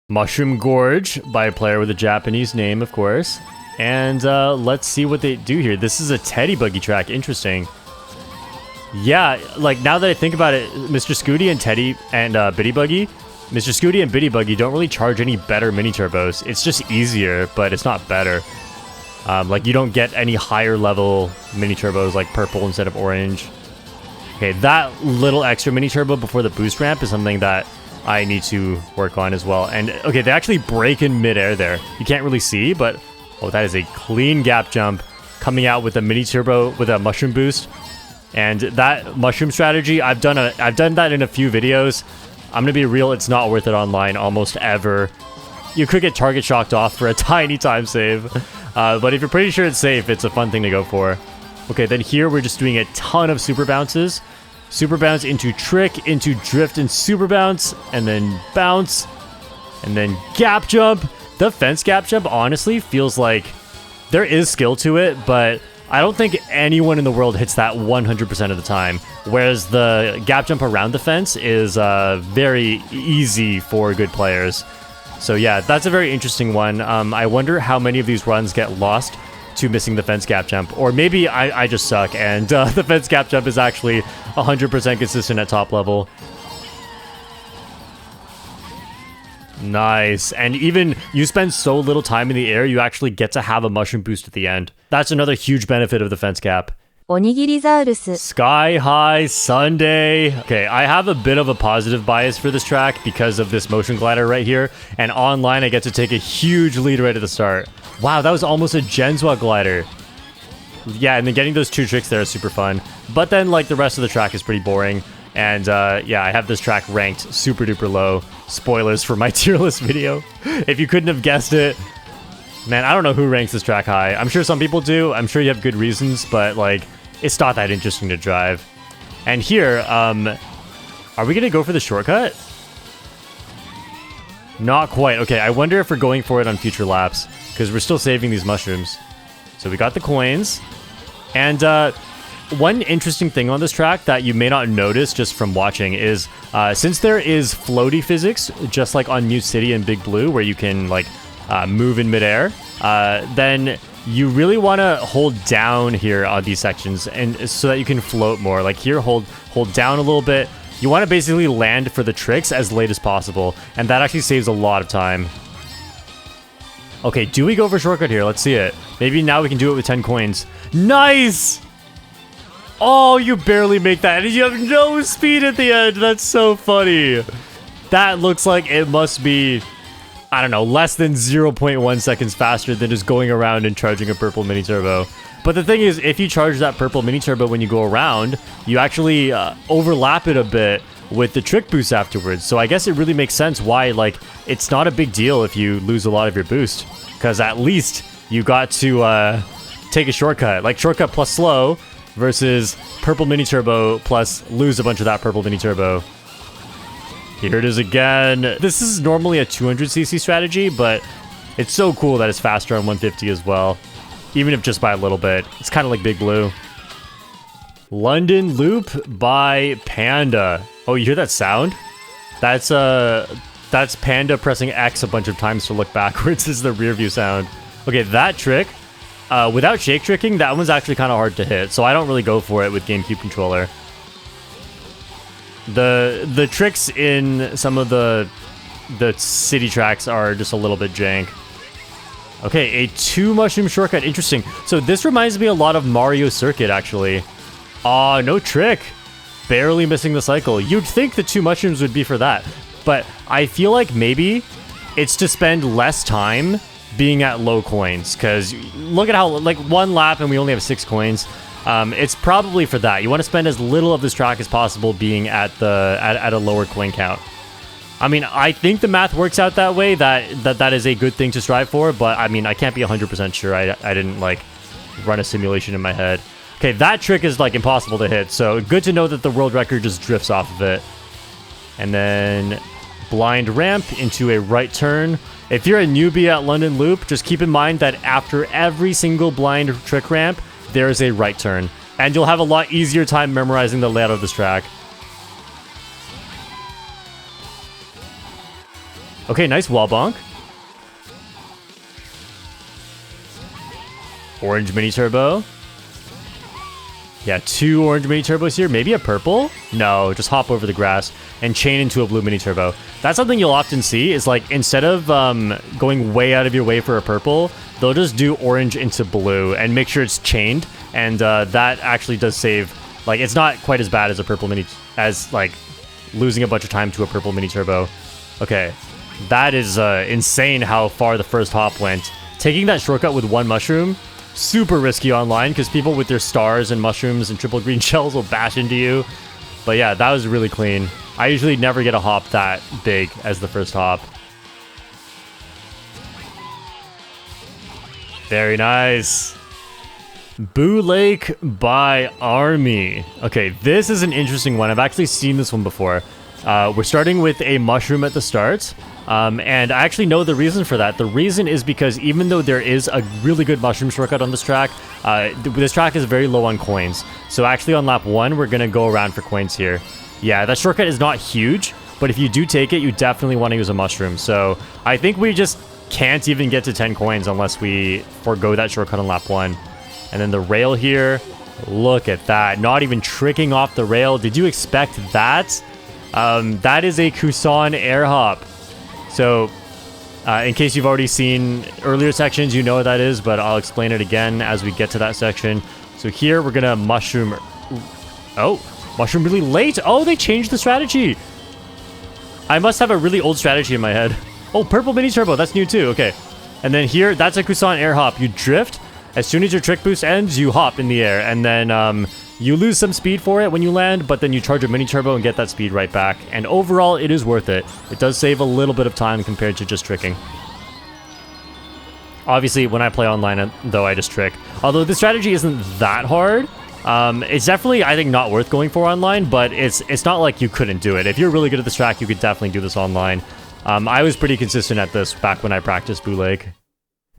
Speaker 1: Mushroom Gorge by a player with a Japanese name, of course. And let's see what they do here. This is a Teddy Buggy track. Interesting. Yeah, like now that I think about it, Mr. Scooty and Teddy and Bitty Buggy, Mr. Scooty and Bitty Buggy don't really charge any better mini turbos. It's just easier, but it's not better. Like you don't get any higher level mini turbos like purple instead of orange. Okay, that little extra mini turbo before the boost ramp is something that I need to work on as well. And okay, they actually break in midair there. You can't really see, but oh, that is a clean gap jump coming out with a mini turbo with a mushroom boost. And that mushroom strategy, I've done that in a few videos. I'm gonna be real, it's not worth it online almost ever. You could get target shocked off for a tiny time save. But if you're pretty sure it's safe, it's a fun thing to go for. Okay, then here we're just doing a ton of super bounces. Super bounce into trick, into drift and super bounce, and then bounce, and then gap jump. The fence gap jump honestly feels like there is skill to it, but I don't think anyone in the world hits that 100% of the time. Whereas the gap jump around the fence is very easy for good players. So yeah, that's a very interesting one. I wonder how many of these runs get lost to missing the fence gap jump. Or maybe I just suck and the fence gap jump is actually 100% consistent at top level. Nice. And even you spend so little time in the air, you actually get to have a mushroom boost at the end. That's another huge benefit of the fence gap. Sky High Sunday. Okay, I have a bit of a positive bias for this track because of this motion glider right here. And online, I get to take a huge lead right at the start. Wow, that was almost a Genswa glider. Yeah, and then getting those two tricks there is super fun. But then, like, the rest of the track is pretty boring. And, yeah, I have this track ranked super duper low. Spoilers for my tier list video. If you couldn't have guessed it. Man, I don't know who ranks this track high. I'm sure some people do. I'm sure you have good reasons, but, like, it's not that interesting to drive. And here, are we gonna go for the shortcut? Not quite. Okay, I wonder if we're going for it on future laps, because we're still saving these mushrooms. So we got the coins. And, one interesting thing on this track that you may not notice just from watching is, since there is floaty physics, just like on Mute City and Big Blue, where you can, like, move in midair, then you really want to hold down here on these sections and so that you can float more. Like here, hold down a little bit. You want to basically land for the tricks as late as possible, and that actually saves a lot of time. Okay, do we go for shortcut here? Let's see it. Maybe now we can do it with 10 coins. Nice! Oh, you barely make that, and you have no speed at the end. That's so funny. That looks like it must be, I don't know, less than 0.1 seconds faster than just going around and charging a purple mini turbo. But the thing is, if you charge that purple mini turbo when you go around, you actually overlap it a bit with the trick boost afterwards. So I guess it really makes sense why, like, it's not a big deal if you lose a lot of your boost, because at least you got to take a shortcut, like shortcut plus slow versus purple mini turbo plus lose a bunch of that purple mini turbo. Here it is again. This is normally a 200cc strategy, but it's so cool that it's faster on 150 as well. Even if just by a little bit. It's kind of like Big Blue. London Loop by Panda. Oh, you hear that sound? That's Panda pressing X a bunch of times to look backwards is the rear view sound. Okay, that trick, without shake tricking, that one's actually kind of hard to hit, so I don't really go for it with GameCube controller. The tricks in some of the city tracks are just a little bit jank. Okay, a 2 mushroom shortcut. Interesting. So this reminds me a lot of Mario Circuit, actually. Aw, no trick. Barely missing the cycle. You'd think the 2 mushrooms would be for that. But I feel like maybe it's to spend less time being at low coins. Because look at how, like, 1 lap and we only have 6 coins. It's probably for that. You want to spend as little of this track as possible being at a lower coin count. I mean, I think the math works out that way, that is a good thing to strive for, but I mean, I can't be 100% sure. I didn't, like, run a simulation in my head. Okay, that trick is, like, impossible to hit, so good to know that the world record just drifts off of it. And then blind ramp into a right turn. If you're a newbie at London Loop, just keep in mind that after every single blind trick ramp, there is a right turn, and you'll have a lot easier time memorizing the layout of this track. Okay, nice wall bonk. Orange mini turbo. Yeah, 2 orange mini turbos here. Maybe a purple? No, just hop over the grass and chain into a blue mini turbo. That's something you'll often see is, like, instead of going way out of your way for a purple, they'll just do orange into blue and make sure it's chained. And that actually does save, like, it's not quite as bad as a purple mini, as, like, losing a bunch of time to a purple mini turbo. Okay, that is insane how far the first hop went. Taking that shortcut with 1 mushroom, super risky online because people with their stars and mushrooms and triple green shells will bash into you. But yeah, that was really clean. I usually never get a hop that big as the first hop. Very nice. Boo Lake by Army. Okay, this is an interesting one. I've actually seen this one before. We're starting with a mushroom at the start. And I actually know the reason for that. The reason is because even though there is a really good mushroom shortcut on this track is very low on coins. So actually on lap 1, we're going to go around for coins here. Yeah, that shortcut is not huge, but if you do take it, you definitely want to use a mushroom. So I think we just can't even get to 10 coins unless we forego that shortcut on lap 1. And then the rail here, look at that. Not even tricking off the rail. Did you expect that? That is a Kusan air hop. So, in case you've already seen earlier sections, you know what that is, but I'll explain it again as we get to that section. So here, we're gonna mushroom... Oh, mushroom really late. Oh, they changed the strategy. I must have a really old strategy in my head. Oh, purple mini turbo, that's new too, okay. And then here, that's a Kusan air hop. You drift. As soon as your trick boost ends, you hop in the air, and then you lose some speed for it when you land, but then you charge a mini turbo and get that speed right back. And overall, it is worth it. It does save a little bit of time compared to just tricking. Obviously, when I play online, though, I just trick. Although the strategy isn't that hard. It's definitely, I think, not worth going for online, but it's not like you couldn't do it. If you're really good at this track, you could definitely do this online. I was pretty consistent at this back when I practiced Boo Lake.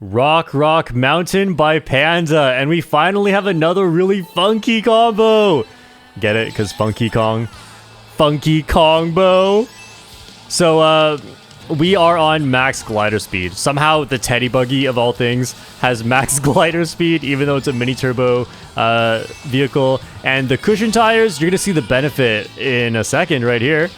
Speaker 1: Rock Mountain by Panda, and we finally have another really funky combo. Get it? Because Funky Kong. Funky Kongbo. So, we are on max glider speed. Somehow, the Teddy Buggy, of all things, has max glider speed, even though it's a mini turbo vehicle. And the cushion tires, you're going to see the benefit in a second right here.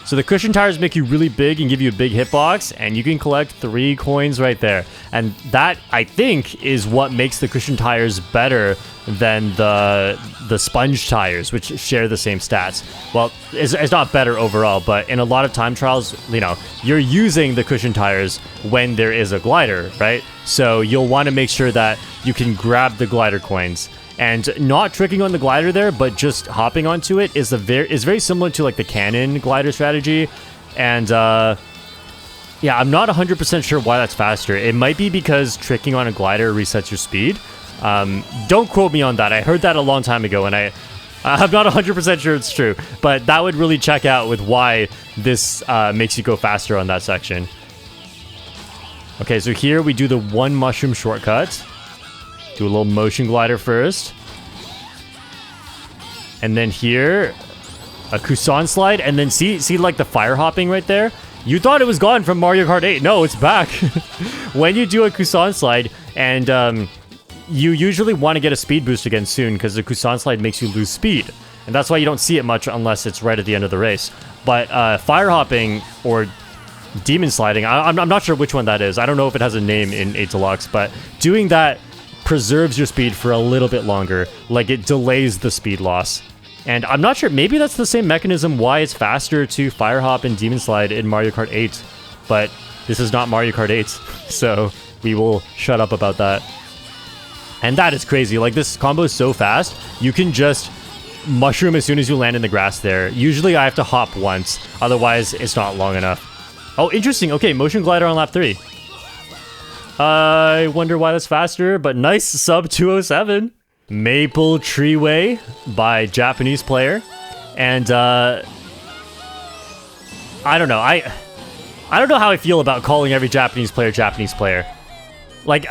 Speaker 1: So the cushion tires make you really big and give you a big hitbox, and you can collect 3 coins right there. And that, I think, is what makes the cushion tires better than the sponge tires, which share the same stats. Well, it's not better overall, but in a lot of time trials, you know, you're using the cushion tires when there is a glider, right? So you'll want to make sure that you can grab the glider coins. And not tricking on the glider there, but just hopping onto it is very similar to, like, the cannon glider strategy. And yeah, I'm not 100% sure why that's faster. It might be because tricking on a glider resets your speed. Don't quote me on that. I heard that a long time ago, and I'm not 100% sure it's true. But that would really check out with why this makes you go faster on that section. Okay, so here we do the 1 mushroom shortcut. Do a little motion glider first. And then here, a Kusan slide. And then see like the fire hopping right there? You thought it was gone from Mario Kart 8. No, it's back. When you do a Kusan slide, and you usually want to get a speed boost again soon, because the Kusan slide makes you lose speed. And that's why you don't see it much unless it's right at the end of the race. But fire hopping or demon sliding, I'm not sure which one that is. I don't know if it has a name in 8 Deluxe, but doing that preserves your speed for a little bit longer. Like, it delays the speed loss. And I'm not sure, maybe that's the same mechanism why it's faster to fire hop and demon slide in Mario Kart 8. But this is not Mario Kart 8, so we will shut up about that. And that is crazy. Like, this combo is so fast. You can just mushroom as soon as you land in the grass there. Usually I have to hop once. Otherwise, it's not long enough. Oh, interesting. Okay, motion glider on lap 3. I wonder why that's faster, but nice sub 207. Maple Treeway by Japanese player. And, I don't know. I don't know how I feel about calling every Japanese player. Like,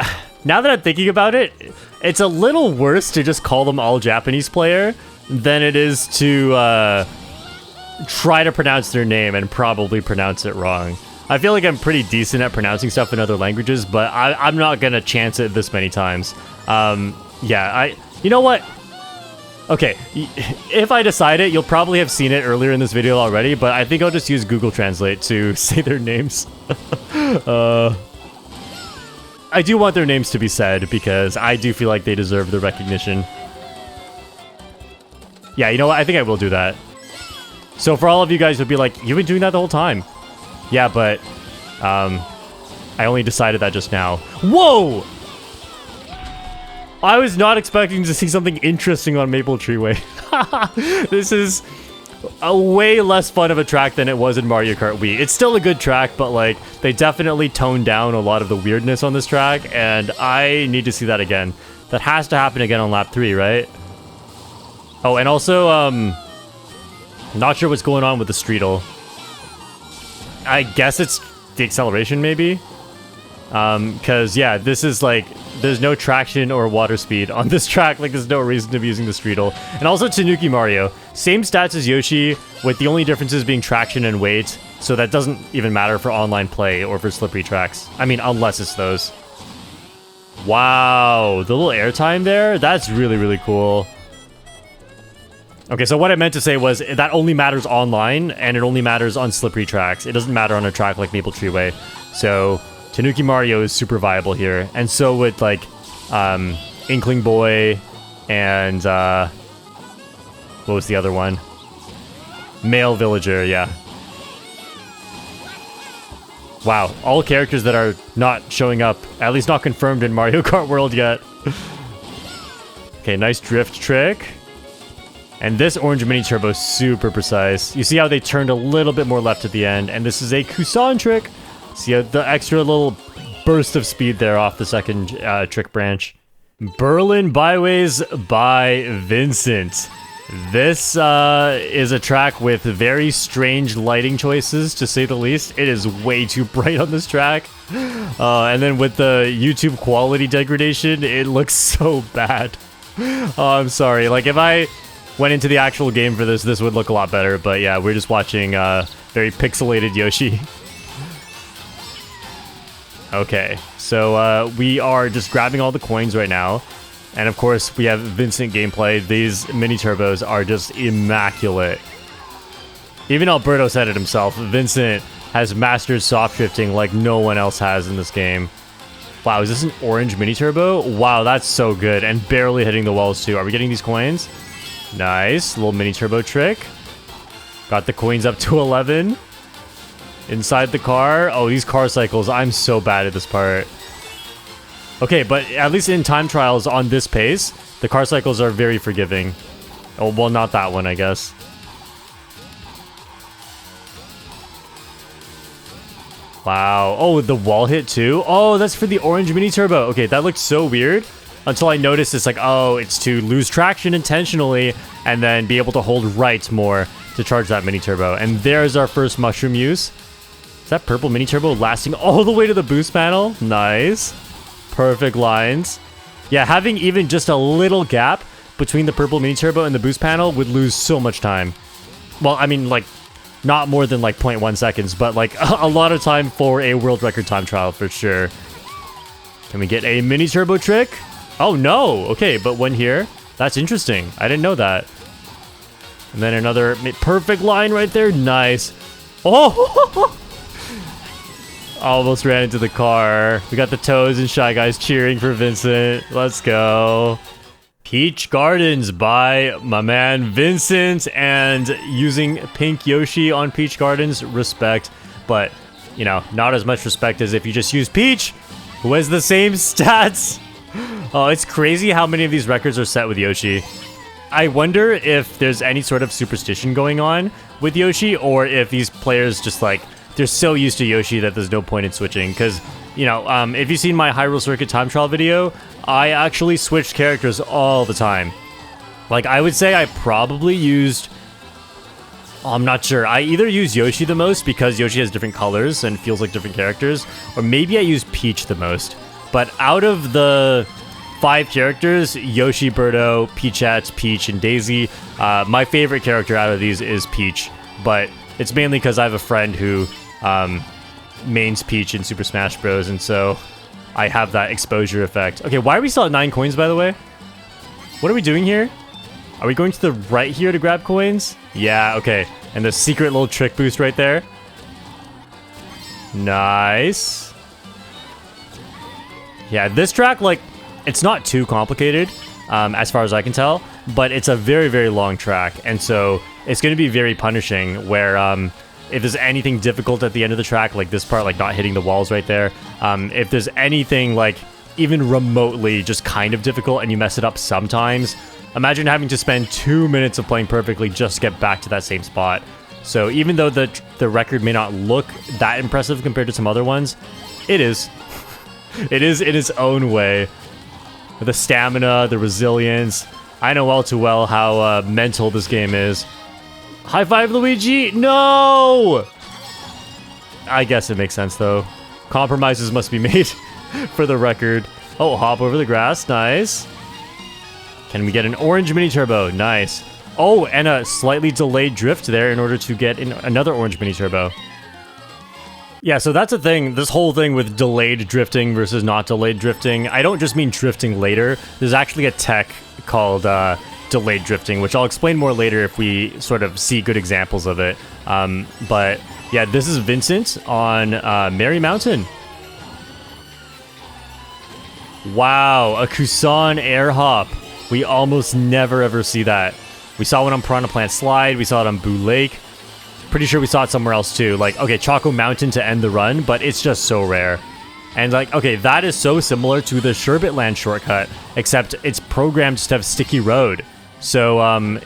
Speaker 1: now that I'm thinking about it, it's a little worse to just call them all Japanese player than it is to try to pronounce their name and probably pronounce it wrong. I feel like I'm pretty decent at pronouncing stuff in other languages, but I'm not gonna chance it this many times. Yeah, you know what? Okay, if I decide it, you'll probably have seen it earlier in this video already, but I think I'll just use Google Translate to say their names. I do want their names to be said because I do feel like they deserve the recognition. Yeah, you know what? I think I will do that. So for all of you guys who'd be like, you've been doing that the whole time. Yeah, but I only decided that just now. Whoa! I was not expecting to see something interesting on Maple Treeway. This is a way less fun of a track than it was in Mario Kart Wii. It's still a good track, but like they definitely toned down a lot of the weirdness on this track, and I need to see that again. That has to happen again on lap 3, right? Oh, and also, not sure what's going on with the Streetle. I guess it's the acceleration, maybe? Because, yeah, this is like, there's no traction or water speed on this track. Like, there's no reason to be using the Streetle. And also Tanuki Mario. Same stats as Yoshi, with the only differences being traction and weight. So that doesn't even matter for online play or for slippery tracks. I mean, unless it's those. Wow, the little airtime there? That's really, really cool. Okay, so what I meant to say was that only matters online, and it only matters on slippery tracks. It doesn't matter on a track like Maple Treeway. So Tanuki Mario is super viable here. And so would, like, Inkling Boy and, what was the other one? Male Villager, yeah. Wow, all characters that are not showing up, at least not confirmed in Mario Kart World yet. Okay, nice drift trick. And this orange mini turbo is super precise. You see how they turned a little bit more left at the end, and this is a Kusan trick. See the extra little burst of speed there off the second trick branch. Berlin Byways by Vincent. This is a track with very strange lighting choices, to say the least. It is way too bright on this track. And then with the YouTube quality degradation, it looks so bad. Oh, I'm sorry. Like, if I went into the actual game for this would look a lot better. But yeah, we're just watching very pixelated Yoshi. Okay, so we are just grabbing all the coins right now. And of course, we have Vincent gameplay. These mini turbos are just immaculate. Even Alberto said it himself. Vincent has mastered soft drifting like no one else has in this game. Wow, is this an orange mini turbo? Wow, that's so good. And barely hitting the walls too. Are we getting these coins? Nice. Little mini turbo trick. Got the coins up to 11. Inside the car. Oh, these car cycles. I'm so bad at this part. Okay, but at least in time trials on this pace, the car cycles are very forgiving. Oh, well, not that one, I guess. Wow. Oh, the wall hit too? Oh, that's for the orange mini turbo. Okay, that looked so weird until I noticed it's like, oh, it's to lose traction intentionally and then be able to hold right more to charge that mini turbo. And there's our first mushroom use. Is that purple mini turbo lasting all the way to the boost panel? Nice. Perfect lines. Yeah, having even just a little gap between the purple mini turbo and the boost panel would lose so much time. Well, I mean, like, not more than like 0.1 seconds, but like a lot of time for a world record time trial for sure. Can we get a mini turbo trick? Oh no. Okay, but one here. That's interesting. I didn't know that. And then another perfect line right there. Nice. Oh! Almost ran into the car. We got the Toads and Shy Guys cheering for Vincent. Let's go. Peach Gardens by my man Vincent, and using pink Yoshi on Peach Gardens, respect. But, you know, not as much respect as if you just use Peach, who has the same stats. Oh, it's crazy how many of these records are set with Yoshi. I wonder if there's any sort of superstition going on with Yoshi, or if these players just like, they're so used to Yoshi that there's no point in switching. Because, you know, if you've seen my Hyrule Circuit time trial video, I actually switched characters all the time. Like, I would say I probably used... Oh, I'm not sure. I either use Yoshi the most because Yoshi has different colors and feels like different characters, or maybe I use Peach the most. But out of the 5 characters, Yoshi, Birdo, Peachette, Peach, and Daisy, my favorite character out of these is Peach. But it's mainly because I have a friend who mains Peach in Super Smash Bros. And so I have that exposure effect. Okay, why are we still at 9 coins, by the way? What are we doing here? Are we going to the right here to grab coins? Yeah, okay. And the secret little trick boost right there. Nice. Yeah, this track, like, it's not too complicated, as far as I can tell, but it's a very, very long track. And so it's going to be very punishing where if there's anything difficult at the end of the track, like this part, like not hitting the walls right there, if there's anything like even remotely just kind of difficult and you mess it up sometimes, imagine having to spend 2 minutes of playing perfectly just to get back to that same spot. So even though the record may not look that impressive compared to some other ones, it is. It is in its own way. The stamina, the resilience. I know all too well how mental this game is. High five, Luigi! No! I guess it makes sense, though. Compromises must be made for the record. Oh, hop over the grass. Nice. Can we get an orange mini turbo? Nice. Oh, and a slightly delayed drift there in order to get another orange mini turbo. Yeah, so that's a thing, this whole thing with delayed drifting versus not delayed drifting. I don't just mean drifting later. There's actually a tech called delayed drifting, which I'll explain more later if we sort of see good examples of it. But yeah, this is Vincent on Merry Mountain. Wow, a Kusan air hop. We almost never ever see that. We saw one on Piranha Plant Slide, we saw it on Boo Lake. Pretty sure we saw it somewhere else too. Like, okay, Choco Mountain to end the run, but it's just so rare. And like, okay, that is so similar to the Sherbet Land shortcut, except it's programmed to have sticky road. So,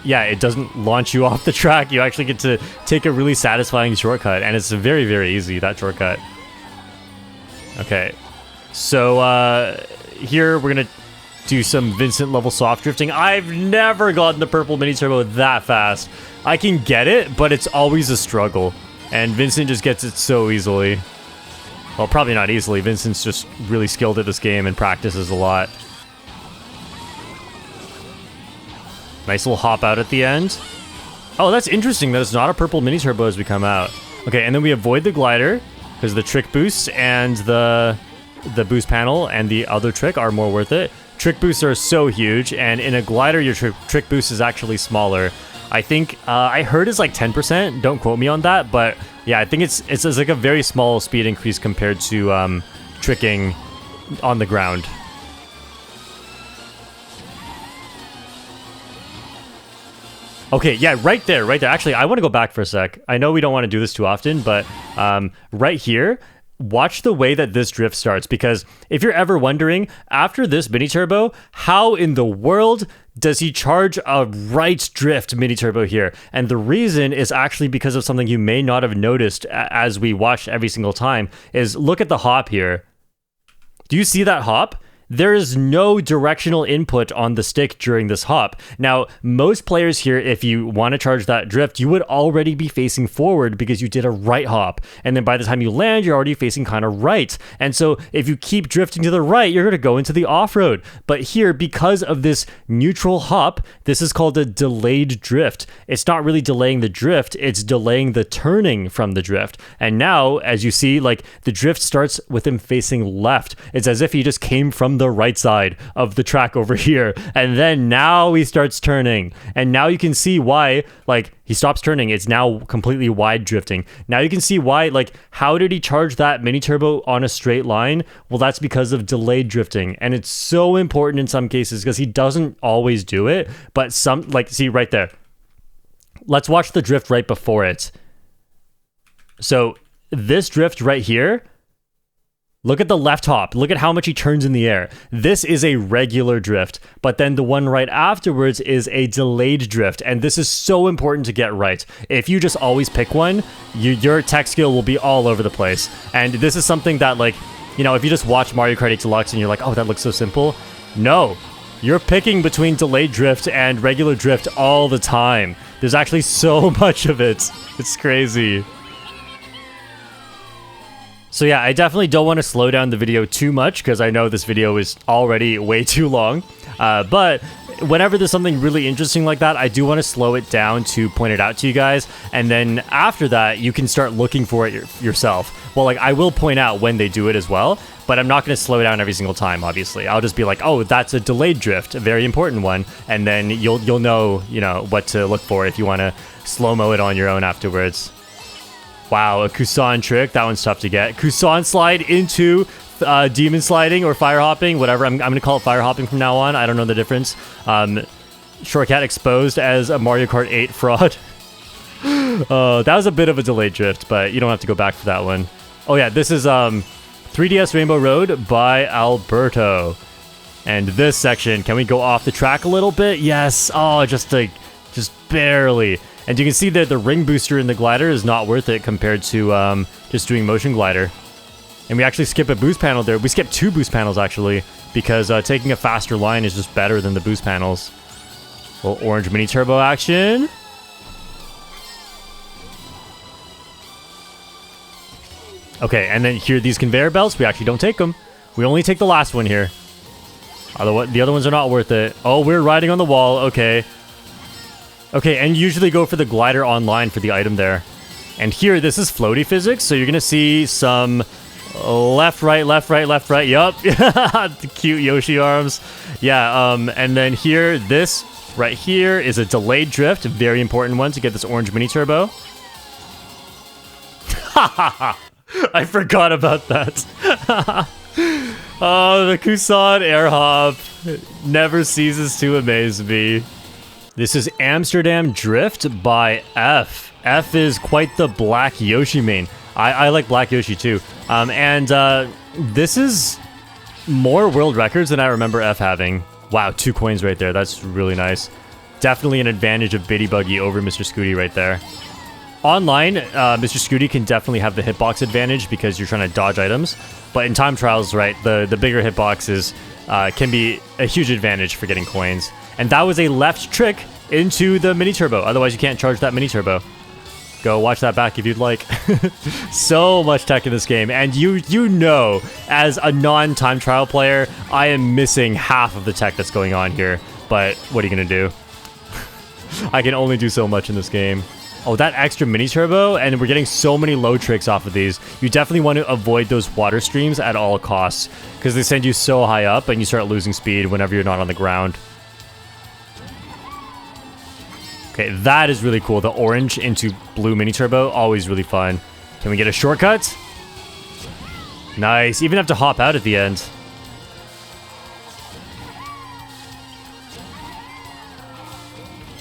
Speaker 1: yeah, it doesn't launch you off the track. You actually get to take a really satisfying shortcut, and it's very, very easy, that shortcut. Okay, so here we're gonna do some Vincent level soft drifting. I've never gotten the purple mini turbo that fast. I can get it, but it's always a struggle. And Vincent just gets it so easily. Well, probably not easily. Vincent's just really skilled at this game and practices a lot. Nice little hop out at the end. Oh, that's interesting that it's not a purple mini turbo as we come out. Okay, and then we avoid the glider because the trick boosts and the boost panel and the other trick are more worth it. Trick boosts are so huge, and in a glider, your trick boost is actually smaller. I think, I heard it's like 10%, don't quote me on that, but yeah, I think it's like a very small speed increase compared to tricking on the ground. Okay, yeah, right there. Actually, I want to go back for a sec. I know we don't want to do this too often, but right here, watch the way that this drift starts, because if you're ever wondering, after this mini turbo, how in the world does he charge a right drift mini turbo here? And the reason is actually because of something you may not have noticed as we watched every single time, is look at the hop here. Do you see that hop? There is no directional input on the stick during this hop. Now, most players here, if you want to charge that drift, you would already be facing forward because you did a right hop. And then by the time you land, you're already facing kind of right. And so if you keep drifting to the right, you're going to go into the off-road. But here, because of this neutral hop, this is called a delayed drift. It's not really delaying the drift, it's delaying the turning from the drift. And now, as you see, like the drift starts with him facing left. It's as if he just came from the right side of the track over here, and then now he starts turning, and now you can see why, like, he stops turning, it's now completely wide drifting. Now you can see why, like, how did he charge that mini turbo on a straight line? Well, that's because of delayed drifting, and it's so important in some cases because he doesn't always do it, but some, like, see right there, let's watch the drift right before it. So this drift right here, Look at the left hop. Look at how much he turns in the air. This is a regular drift, but then the one right afterwards is a delayed drift, and this is so important to get right. If you just always pick one, your tech skill will be all over the place. And this is something that, like, you know, if you just watch Mario Kart 8 Deluxe and you're like, oh, that looks so simple. No, you're picking between delayed drift and regular drift all the time. There's actually so much of it. It's crazy. So yeah, I definitely don't want to slow down the video too much because I know this video is already way too long. But whenever there's something really interesting like that, I do want to slow it down to point it out to you guys. And then after that, you can start looking for it yourself. Well, like, I will point out when they do it as well, but I'm not going to slow down every single time, obviously. I'll just be like, oh, that's a delayed drift, a very important one. And then you'll know, you know, what to look for if you want to slow-mo it on your own afterwards. Wow, a Kusan trick. That one's tough to get. Kusan slide into demon sliding or fire hopping, whatever. I'm going to call it fire hopping from now on. I don't know the difference. Shortcat exposed as a Mario Kart 8 fraud. That was a bit of a delayed drift, but you don't have to go back for that one. Oh yeah, this is 3DS Rainbow Road by Alberto. And this section, can we go off the track a little bit? Yes. Oh, just barely. And you can see that the ring booster in the glider is not worth it compared to just doing motion glider. And we actually skip a boost panel there. We skip 2 boost panels, actually, because taking a faster line is just better than the boost panels. Little orange mini turbo action. Okay, and then here, these conveyor belts, we actually don't take them. We only take the last one here. The other ones are not worth it. Oh, we're riding on the wall. Okay. Okay, and usually go for the glider online for the item there. And here, this is floaty physics, so you're going to see some left, right, left, right, left, right. Yup. The cute Yoshi arms. Yeah, and then here, this right here is a delayed drift, a very important one to get this orange mini turbo. I forgot about that. Oh, the Kusan air hop never ceases to amaze me. This is Amsterdam Drift by F. F is quite the black Yoshi main. I like black Yoshi too. This is more world records than I remember F having. Wow, 2 coins right there. That's really nice. Definitely an advantage of Bitty Buggy over Mr. Scooty right there. Online, Mr. Scooty can definitely have the hitbox advantage because you're trying to dodge items. But in time trials, right, the bigger hitboxes can be a huge advantage for getting coins. And that was a left trick into the mini turbo. Otherwise, you can't charge that mini turbo. Go watch that back if you'd like. So much tech in this game. And you know, as a non-time trial player, I am missing half of the tech that's going on here. But what are you going to do? I can only do so much in this game. Oh, that extra mini turbo, and we're getting so many low tricks off of these. You definitely want to avoid those water streams at all costs, because they send you so high up and you start losing speed whenever you're not on the ground. Okay, that is really cool. The orange into blue mini turbo, always really fun. Can we get a shortcut? Nice. Even have to hop out at the end.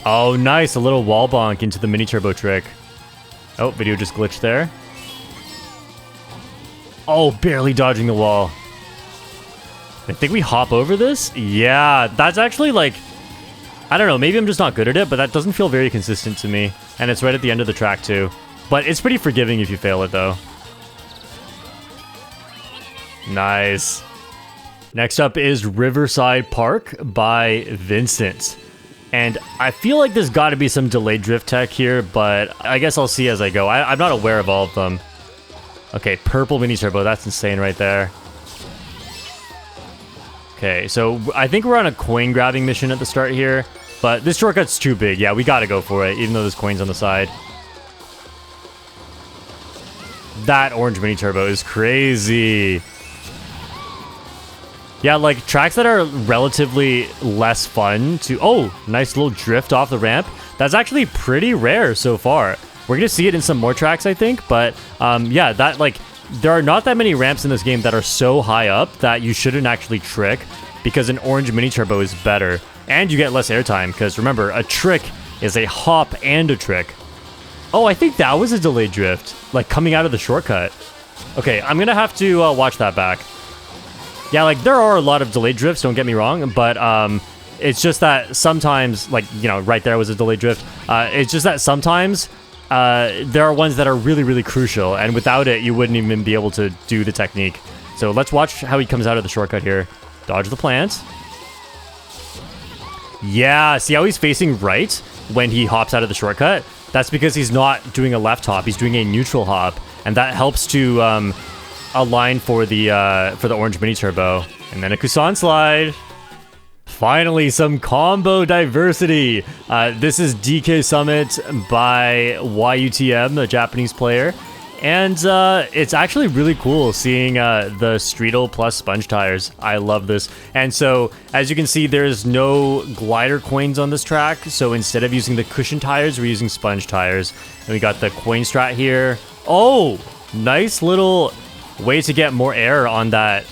Speaker 1: Oh, nice. A little wall bonk into the mini turbo trick. Oh, video just glitched there. Oh, barely dodging the wall. I think we hop over this? Yeah, that's actually like... I don't know, maybe I'm just not good at it, but that doesn't feel very consistent to me. And it's right at the end of the track, too. But it's pretty forgiving if you fail it, though. Nice. Next up is Riverside Park by Vincent. And I feel like there's got to be some delayed drift tech here, but I guess I'll see as I go. I'm not aware of all of them. Okay, purple mini turbo. That's insane right there. Okay, so I think we're on a coin grabbing mission at the start here, but this shortcut's too big. Yeah, we got to go for it, even though there's coins on the side. That orange mini turbo is crazy. Yeah, like, tracks that are relatively less fun to... Oh, nice little drift off the ramp. That's actually pretty rare so far. We're going to see it in some more tracks, I think. But, yeah, that, like... There are not that many ramps in this game that are so high up that you shouldn't actually trick, because an orange mini turbo is better. And you get less airtime, because remember, a trick is a hop and a trick. Oh, I think that was a delayed drift. Like, coming out of the shortcut. Okay, I'm gonna have to watch that back. Yeah, like, there are a lot of delayed drifts, don't get me wrong, but it's just that sometimes, like, you know, right there was a delayed drift. It's just that sometimes there are ones that are really, really crucial, and without it, you wouldn't even be able to do the technique. So let's watch how he comes out of the shortcut here. Dodge the plant. Yeah, see how he's facing right when he hops out of the shortcut? That's because he's not doing a left hop, he's doing a neutral hop, and that helps to align for the orange mini turbo. And then a Kusan slide. Finally, some combo diversity. This is DK Summit by YUTM, a Japanese player. And it's actually really cool seeing the Streetle plus sponge tires. I love this. And so, as you can see, there's no glider coins on this track. So instead of using the cushion tires, we're using sponge tires. And we got the coin strat here. Oh, nice little way to get more air on that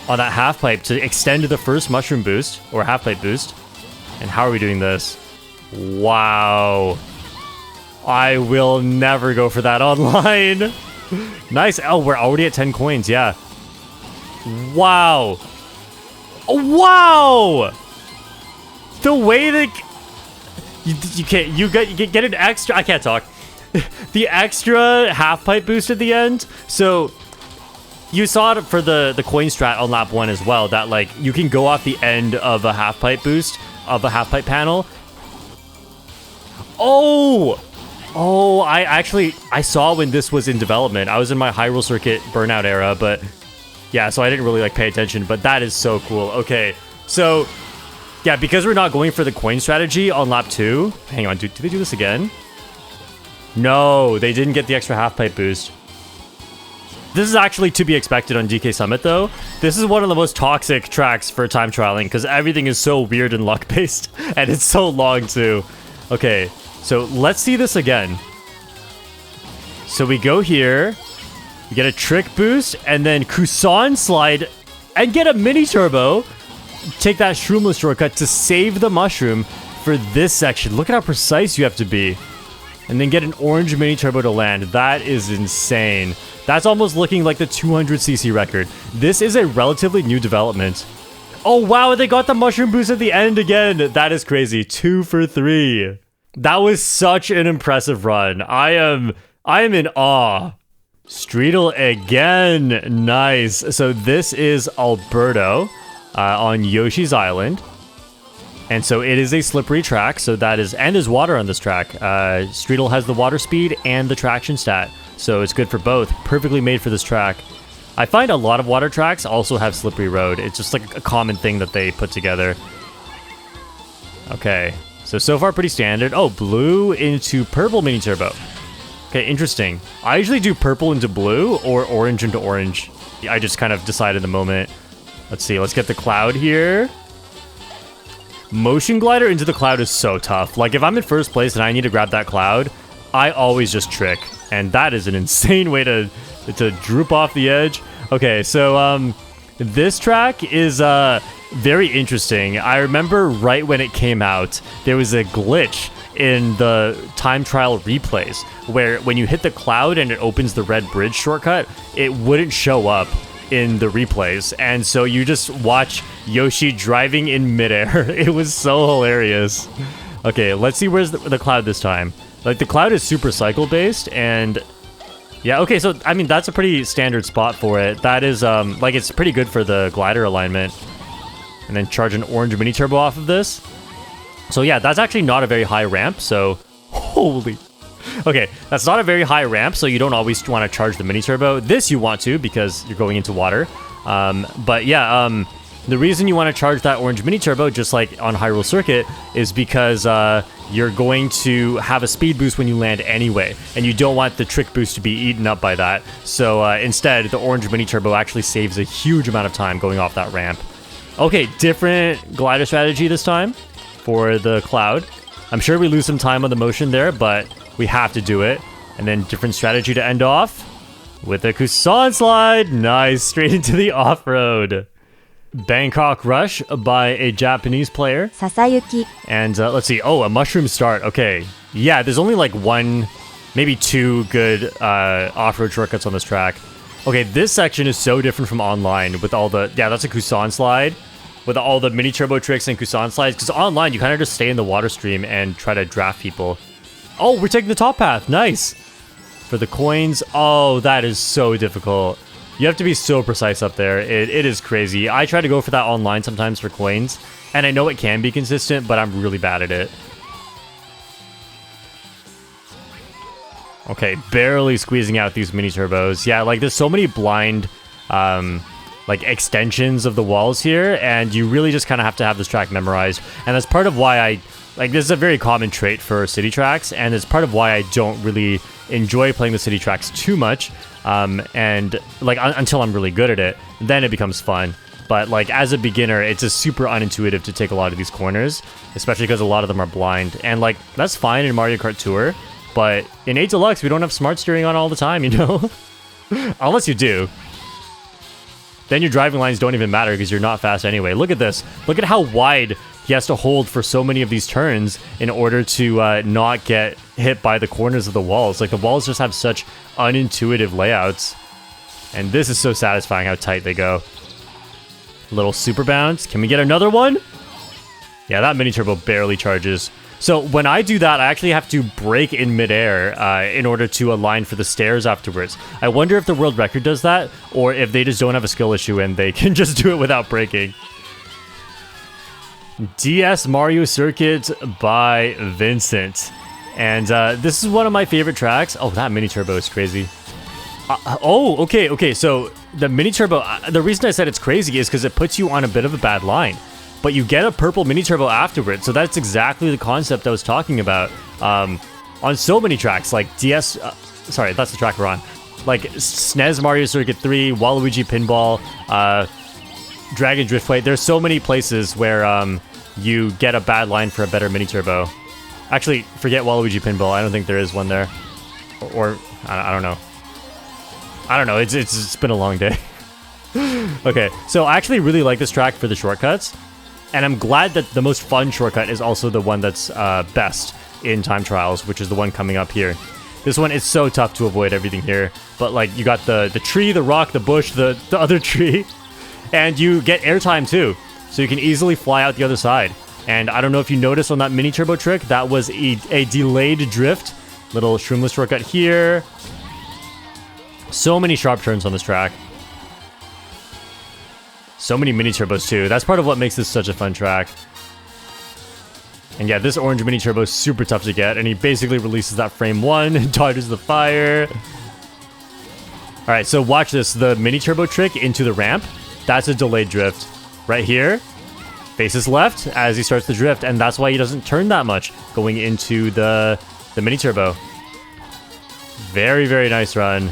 Speaker 1: half pipe to extend to the first mushroom boost or half pipe boost. And how are we doing this? Wow. I will never go for that online. Nice. Oh, we're already at 10 coins. Yeah. Wow. Wow. The way that you get an extra. I can't talk. The extra half pipe boost at the end. So you saw it for the coin strat on lap 1 as well. That like you can go off the end of a half pipe boost of a half pipe panel. Oh, I saw when this was in development. I was in my Hyrule Circuit burnout era, but yeah, so I didn't really like pay attention, but that is so cool. Okay, so yeah, because we're not going for the coin strategy on lap 2. Hang on, do they do this again? No, they didn't get the extra half pipe boost. This is actually to be expected on DK Summit though. This is one of the most toxic tracks for time trialing because everything is so weird and luck based and it's so long too. Okay. So let's see this again. So we go here, we get a trick boost, and then Kusan slide, and get a mini turbo. Take that shroomless shortcut to save the mushroom for this section. Look at how precise you have to be. And then get an orange mini turbo to land. That is insane. That's almost looking like the 200cc record. This is a relatively new development. Oh wow, they got the mushroom boost at the end again. That is crazy. 2 for 3. That was such an impressive run. I am in awe. Streetle again. Nice. So this is Alberto on Yoshi's Island. And so it is a slippery track. So that is, and there's water on this track. Streetle has the water speed and the traction stat. So it's good for both. Perfectly made for this track. I find a lot of water tracks also have slippery road. It's just like a common thing that they put together. Okay. So far pretty standard. Oh, blue into purple mini turbo. Okay, interesting. I usually do purple into blue or orange into orange. I just kind of decide in the moment. Let's see, let's get the cloud here. Motion glider into the cloud is so tough. Like if I'm in first place and I need to grab that cloud, I always just trick. And that is an insane way to droop off the edge. Okay, so this track is very interesting. I remember right when it came out, there was a glitch in the time trial replays where when you hit the cloud and it opens the red bridge shortcut, it wouldn't show up in the replays. And so you just watch Yoshi driving in midair. It was so hilarious. Okay, let's see where's the cloud this time. Like the cloud is super cycle based and yeah, okay, so I mean that's a pretty standard spot for it. That is like it's pretty good for the glider alignment. And then charge an orange mini turbo off of this. So yeah, that's actually not a very high ramp, so holy. Okay, that's not a very high ramp, so you don't always want to charge the mini turbo. This you want to because you're going into water. But yeah, the reason you want to charge that orange mini turbo, just like on Hyrule Circuit, is because you're going to have a speed boost when you land anyway, and you don't want the trick boost to be eaten up by that. So instead, the orange mini turbo actually saves a huge amount of time going off that ramp. Okay, different glider strategy this time for the cloud. I'm sure we lose some time on the motion there, but we have to do it. And then different strategy to end off with a Kusan slide. Nice, straight into the off-road. Bangkok Rush by a Japanese player.
Speaker 2: Sasayuki.
Speaker 1: And let's see. Oh, a mushroom start. Okay. Yeah, there's only like one, maybe two good off-road shortcuts on this track. Okay, this section is so different from online with all the... Yeah, that's a Kusan slide. With all the mini turbo tricks and Kusan slides. Because online, you kind of just stay in the water stream and try to draft people. Oh, we're taking the top path. Nice. For the coins. Oh, that is so difficult. You have to be so precise up there. It is crazy. I try to go for that online sometimes for coins. And I know it can be consistent, but I'm really bad at it. Okay, barely squeezing out these mini turbos. Yeah, like there's so many blind like extensions of the walls here, and you really just kind of have to have this track memorized. And that's part of why I like this is a very common trait for city tracks, and it's part of why I don't really enjoy playing the city tracks too much. And like until I'm really good at it, then it becomes fun. But like as a beginner, it's just super unintuitive to take a lot of these corners, especially because a lot of them are blind. And like that's fine in Mario Kart Tour. But in 8 Deluxe, we don't have smart steering on all the time, you know? Unless you do. Then your driving lines don't even matter because you're not fast anyway. Look at this. Look at how wide he has to hold for so many of these turns in order to not get hit by the corners of the walls. Like, the walls just have such unintuitive layouts. And this is so satisfying how tight they go. Little super bounce. Can we get another one? Yeah, that mini turbo barely charges. So when I do that, I actually have to brake in midair in order to align for the stairs afterwards. I wonder if the world record does that, or if they just don't have a skill issue and they can just do it without braking. DS Mario Circuit by Vincent. And this is one of my favorite tracks. Oh, that mini turbo is crazy. Okay, so the mini turbo, the reason I said it's crazy is because it puts you on a bit of a bad line. But you get a purple mini turbo afterwards, so that's exactly the concept I was talking about on so many tracks, like DS... sorry, that's the track we're on. Like SNES Mario Circuit 3, Waluigi Pinball, Dragon Driftway. There's so many places where you get a bad line for a better mini turbo. Actually, forget Waluigi Pinball. I don't think there is one there. Or I don't know. I don't know. It's been a long day. Okay, so I actually really like this track for the shortcuts. And I'm glad that the most fun shortcut is also the one that's best in time trials, which is the one coming up here. This one is so tough to avoid everything here. But like you got the tree, the rock, the bush, the other tree. And you get airtime too. So you can easily fly out the other side. And I don't know if you noticed on that mini turbo trick, that was a delayed drift. Little shroomless shortcut here. So many sharp turns on this track. So many mini turbos too. That's part of what makes this such a fun track. And yeah, this orange mini turbo is super tough to get, and he basically releases that frame 1 and dodges the fire. Alright, so watch this. The mini turbo trick into the ramp, that's a delayed drift. Right here, faces left as he starts the drift, and that's why he doesn't turn that much going into the mini turbo. Very, very nice run.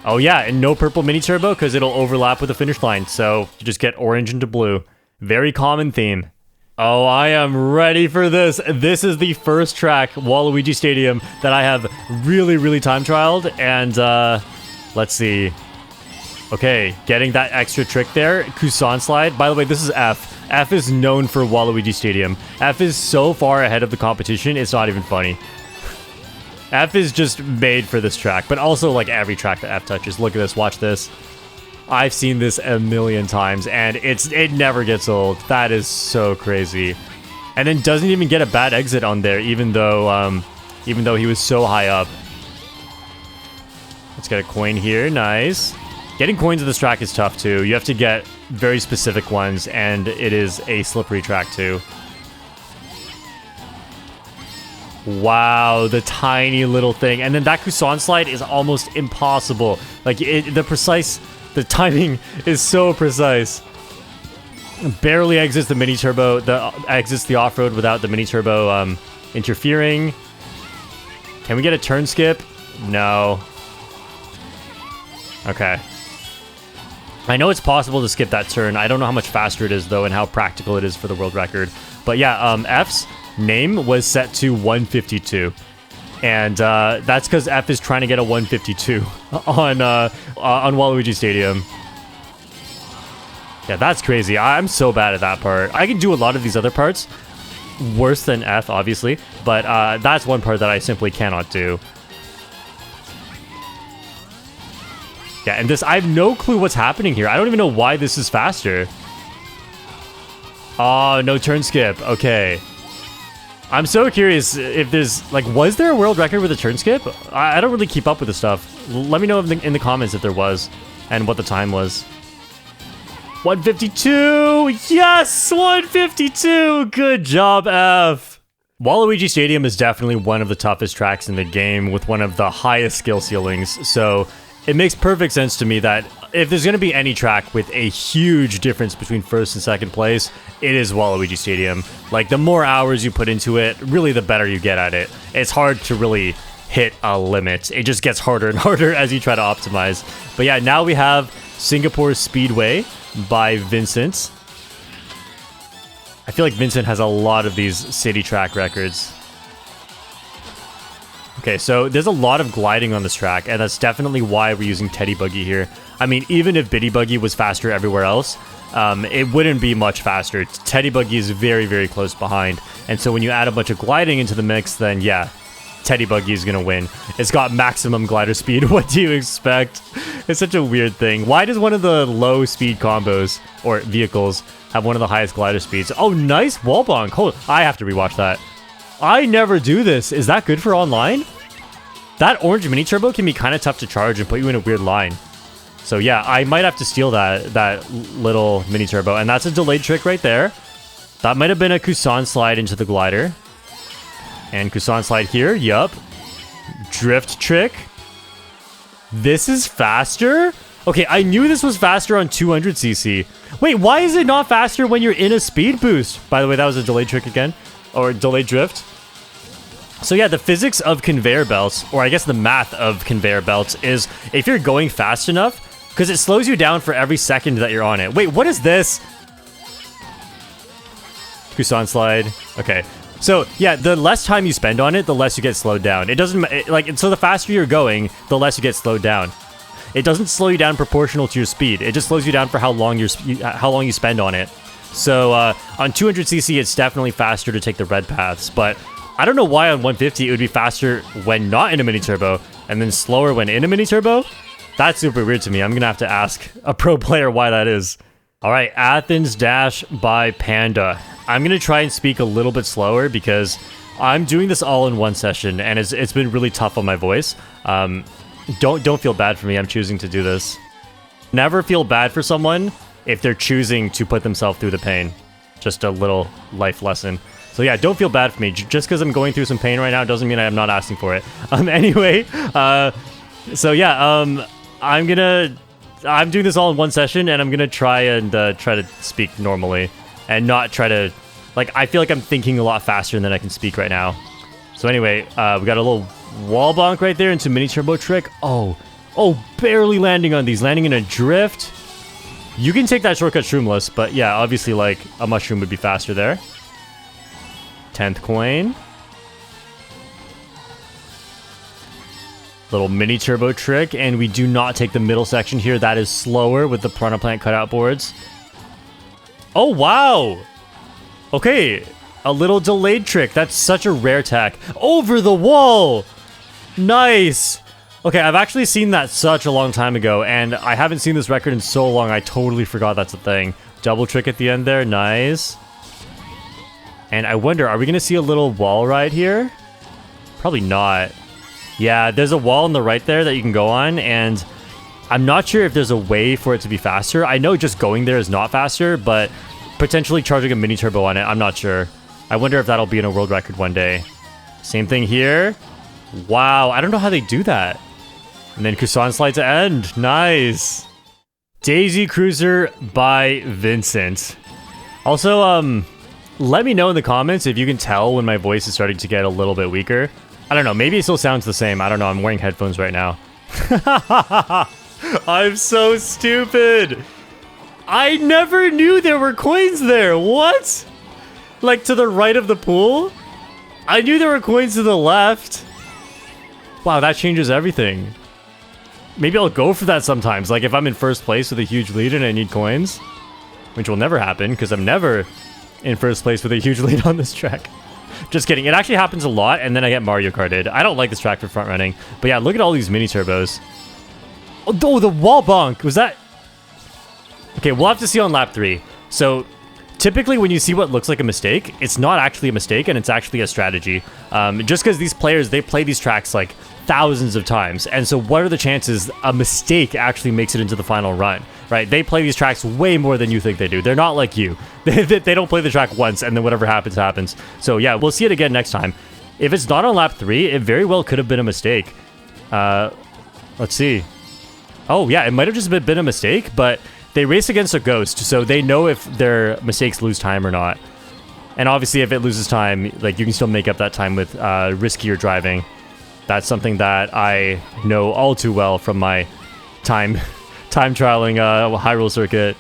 Speaker 1: Oh yeah, and no purple mini turbo because it'll overlap with the finish line, so you just get orange into blue. Very common theme. Oh, I am ready for this. This is the first track, Waluigi Stadium, that I have really, really time trialed, and let's see. Okay, getting that extra trick there, Kusan slide. By the way, this is F. F is known for Waluigi Stadium. F is so far ahead of the competition, it's not even funny. F is just made for this track, but also like every track that F touches. Look at this, watch this. I've seen this a million times, and it never gets old. That is so crazy. And then doesn't even get a bad exit on there, even though he was so high up. Let's get a coin here, nice. Getting coins in this track is tough too. You have to get very specific ones, and it is a slippery track too. Wow, the tiny little thing. And then that Kusan slide is almost impossible. Like, the timing is so precise. Barely exits the mini turbo, exits the off-road without the mini turbo interfering. Can we get a turn skip? No. Okay. I know it's possible to skip that turn. I don't know how much faster it is, though, and how practical it is for the world record. But yeah, F's name was set to 152. And that's because F is trying to get a 152 on Waluigi Stadium. Yeah, that's crazy. I'm so bad at that part. I can do a lot of these other parts. Worse than F, obviously. But that's one part that I simply cannot do. Yeah, and this, I have no clue what's happening here. I don't even know why this is faster. Oh, no turn skip. Okay. I'm so curious if there's, like, was there a world record with a turn skip? I don't really keep up with this stuff. Let me know in the comments if there was and what the time was. 152! Yes! 152! Good job, F! Waluigi Stadium is definitely one of the toughest tracks in the game with one of the highest skill ceilings, so it makes perfect sense to me that if there's going to be any track with a huge difference between first and second place, it is Waluigi Stadium. Like, the more hours you put into it, really the better you get at it. It's hard to really hit a limit. It just gets harder and harder as you try to optimize. But yeah, now we have Singapore Speedway by Vincent. I feel like Vincent has a lot of these city track records. Okay, so there's a lot of gliding on this track, and that's definitely why we're using Teddy Buggy here. I mean, even if Biddy Buggy was faster everywhere else, it wouldn't be much faster. Teddy Buggy is very, very close behind, and so when you add a bunch of gliding into the mix, then yeah, Teddy Buggy is gonna win. It's got maximum glider speed. What do you expect? It's such a weird thing. Why does one of the low speed combos or vehicles have one of the highest glider speeds? Oh, nice wall bonk. Hold on. I have to rewatch that. I never do this. Is that good for online? That orange mini turbo can be kind of tough to charge and put you in a weird line. So yeah, I might have to steal that little mini turbo, and that's a delayed trick right there. That might have been a Kusan slide into the glider. And Kusan slide here, yup. Drift trick. This is faster? Okay, I knew this was faster on 200cc. Wait, why is it not faster when you're in a speed boost? By the way, that was a delayed trick again. Or delayed drift. So yeah, the physics of conveyor belts, or I guess the math of conveyor belts, is if you're going fast enough, because it slows you down for every second that you're on it. Wait, what is this? Kusan slide. Okay. So yeah, the less time you spend on it, the less you get slowed down. It doesn't, so the faster you're going, the less you get slowed down. It doesn't slow you down proportional to your speed. It just slows you down for how long you spend on it. So on 200cc, it's definitely faster to take the red paths, but I don't know why on 150 it would be faster when not in a mini turbo and then slower when in a mini turbo. That's super weird to me. I'm gonna have to ask a pro player why that is. All right, Athens Dash by Panda. I'm gonna try and speak a little bit slower because I'm doing this all in one session and it's been really tough on my voice. Don't feel bad for me. I'm choosing to do this. Never feel bad for someone if they're choosing to put themselves through the pain. Just a little life lesson. So yeah, don't feel bad for me. Just because I'm going through some pain right now doesn't mean I'm not asking for it. Anyway, so yeah, I'm doing this all in one session, and I'm gonna try to speak normally, and not try to, like, I feel like I'm thinking a lot faster than I can speak right now. So anyway, we got a little wall bonk right there into mini turbo trick. Oh, barely landing on these, landing in a drift. You can take that shortcut shroomless, but yeah, obviously like a mushroom would be faster there. 10th coin. Little mini turbo trick, and we do not take the middle section here. That is slower with the Piranha Plant cutout boards. Oh, wow. Okay, a little delayed trick. That's such a rare tack. Over the wall. Nice. Okay, I've actually seen that such a long time ago, and I haven't seen this record in so long, I totally forgot that's a thing. Double trick at the end there. Nice. And I wonder, are we going to see a little wall ride here? Probably not. Yeah, there's a wall on the right there that you can go on, and I'm not sure if there's a way for it to be faster. I know just going there is not faster, but potentially charging a mini turbo on it, I'm not sure. I wonder if that'll be in a world record one day. Same thing here. Wow, I don't know how they do that. And then Kusan slide to end. Nice. Daisy Cruiser by Vincent. Also, let me know in the comments if you can tell when my voice is starting to get a little bit weaker. I don't know, maybe it still sounds the same. I don't know, I'm wearing headphones right now. I'm so stupid. I never knew there were coins there. What? Like to the right of the pool? I knew there were coins to the left. Wow, that changes everything. Maybe I'll go for that sometimes. Like if I'm in first place with a huge lead and I need coins, which will never happen because I'm never in first place with a huge lead on this track. Just kidding. It actually happens a lot, and then I get Mario Karted. I don't like this track for front running. But yeah, look at all these mini turbos. Oh, the wall bonk. Was that... Okay, we'll have to see on lap 3. So, typically when you see what looks like a mistake, it's not actually a mistake, and it's actually a strategy. Just because these players, they play these tracks like thousands of times, and so what are the chances a mistake actually makes it into the final run, right? They play these tracks way more than you think they do. They're not like you. They don't play the track once, and then whatever happens, happens. So yeah, we'll see it again next time. If it's not on lap 3, it very well could have been a mistake. Let's see. Oh yeah, it might have just been a mistake, but they race against a ghost, so they know if their mistakes lose time or not. And obviously, if it loses time, like, you can still make up that time with riskier driving. That's something that I know all too well from my time trialing Hyrule Circuit.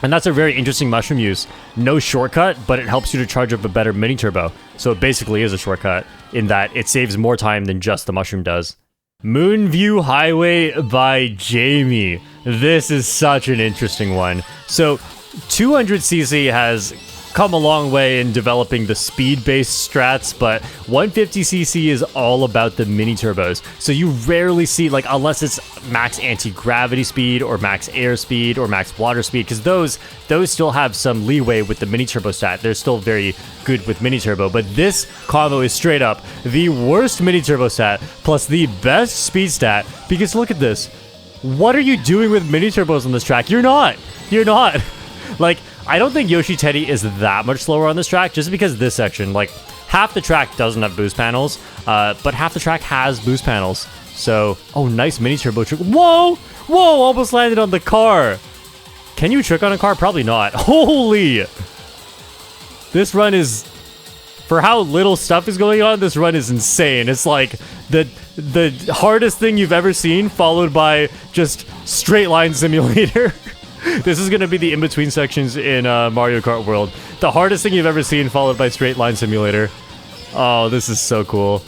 Speaker 1: And that's a very interesting mushroom use. No shortcut, but it helps you to charge up a better mini turbo. So it basically is a shortcut in that it saves more time than just the mushroom does. Moonview Highway by Jamie. This is such an interesting one. So 200cc has come a long way in developing the speed-based strats, but 150cc is all about the mini turbos. So you rarely see, like, unless it's max anti-gravity speed or max air speed or max water speed, because those still have some leeway with the mini turbo stat. They're still very good with mini turbo, but this combo is straight up the worst mini turbo stat plus the best speed stat, because look at this. What are you doing with mini turbos on this track? You're not. Like, I don't think Yoshi Teddy is that much slower on this track, just because this section, like, half the track doesn't have boost panels, but half the track has boost panels. So, oh, nice mini turbo trick. Whoa! Whoa, almost landed on the car. Can you trick on a car? Probably not. Holy! This run is, for how little stuff is going on, this run is insane. It's like the hardest thing you've ever seen, followed by just straight line simulator. This is going to be the in-between sections in Mario Kart World. The hardest thing you've ever seen, followed by straight line simulator. Oh, this is so cool.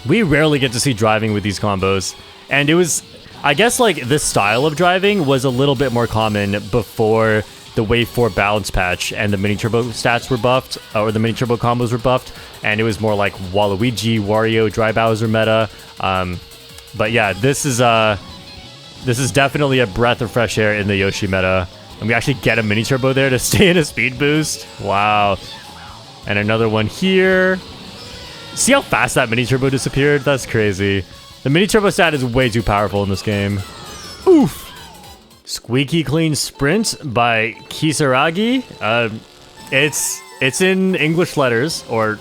Speaker 1: We rarely get to see driving with these combos. And it was, I guess, like, this style of driving was a little bit more common before the Wave 4 balance patch and the mini turbo stats were buffed, or the mini turbo combos were buffed. And it was more like Waluigi, Wario, Dry Bowser meta. But yeah, this is definitely a breath of fresh air in the Yoshi meta. And we actually get a mini turbo there to stay in a speed boost. Wow. And another one here. See how fast that mini turbo disappeared? That's crazy. The mini turbo stat is way too powerful in this game. Oof. Squeaky Clean Sprint by Kisaragi. It's in English letters or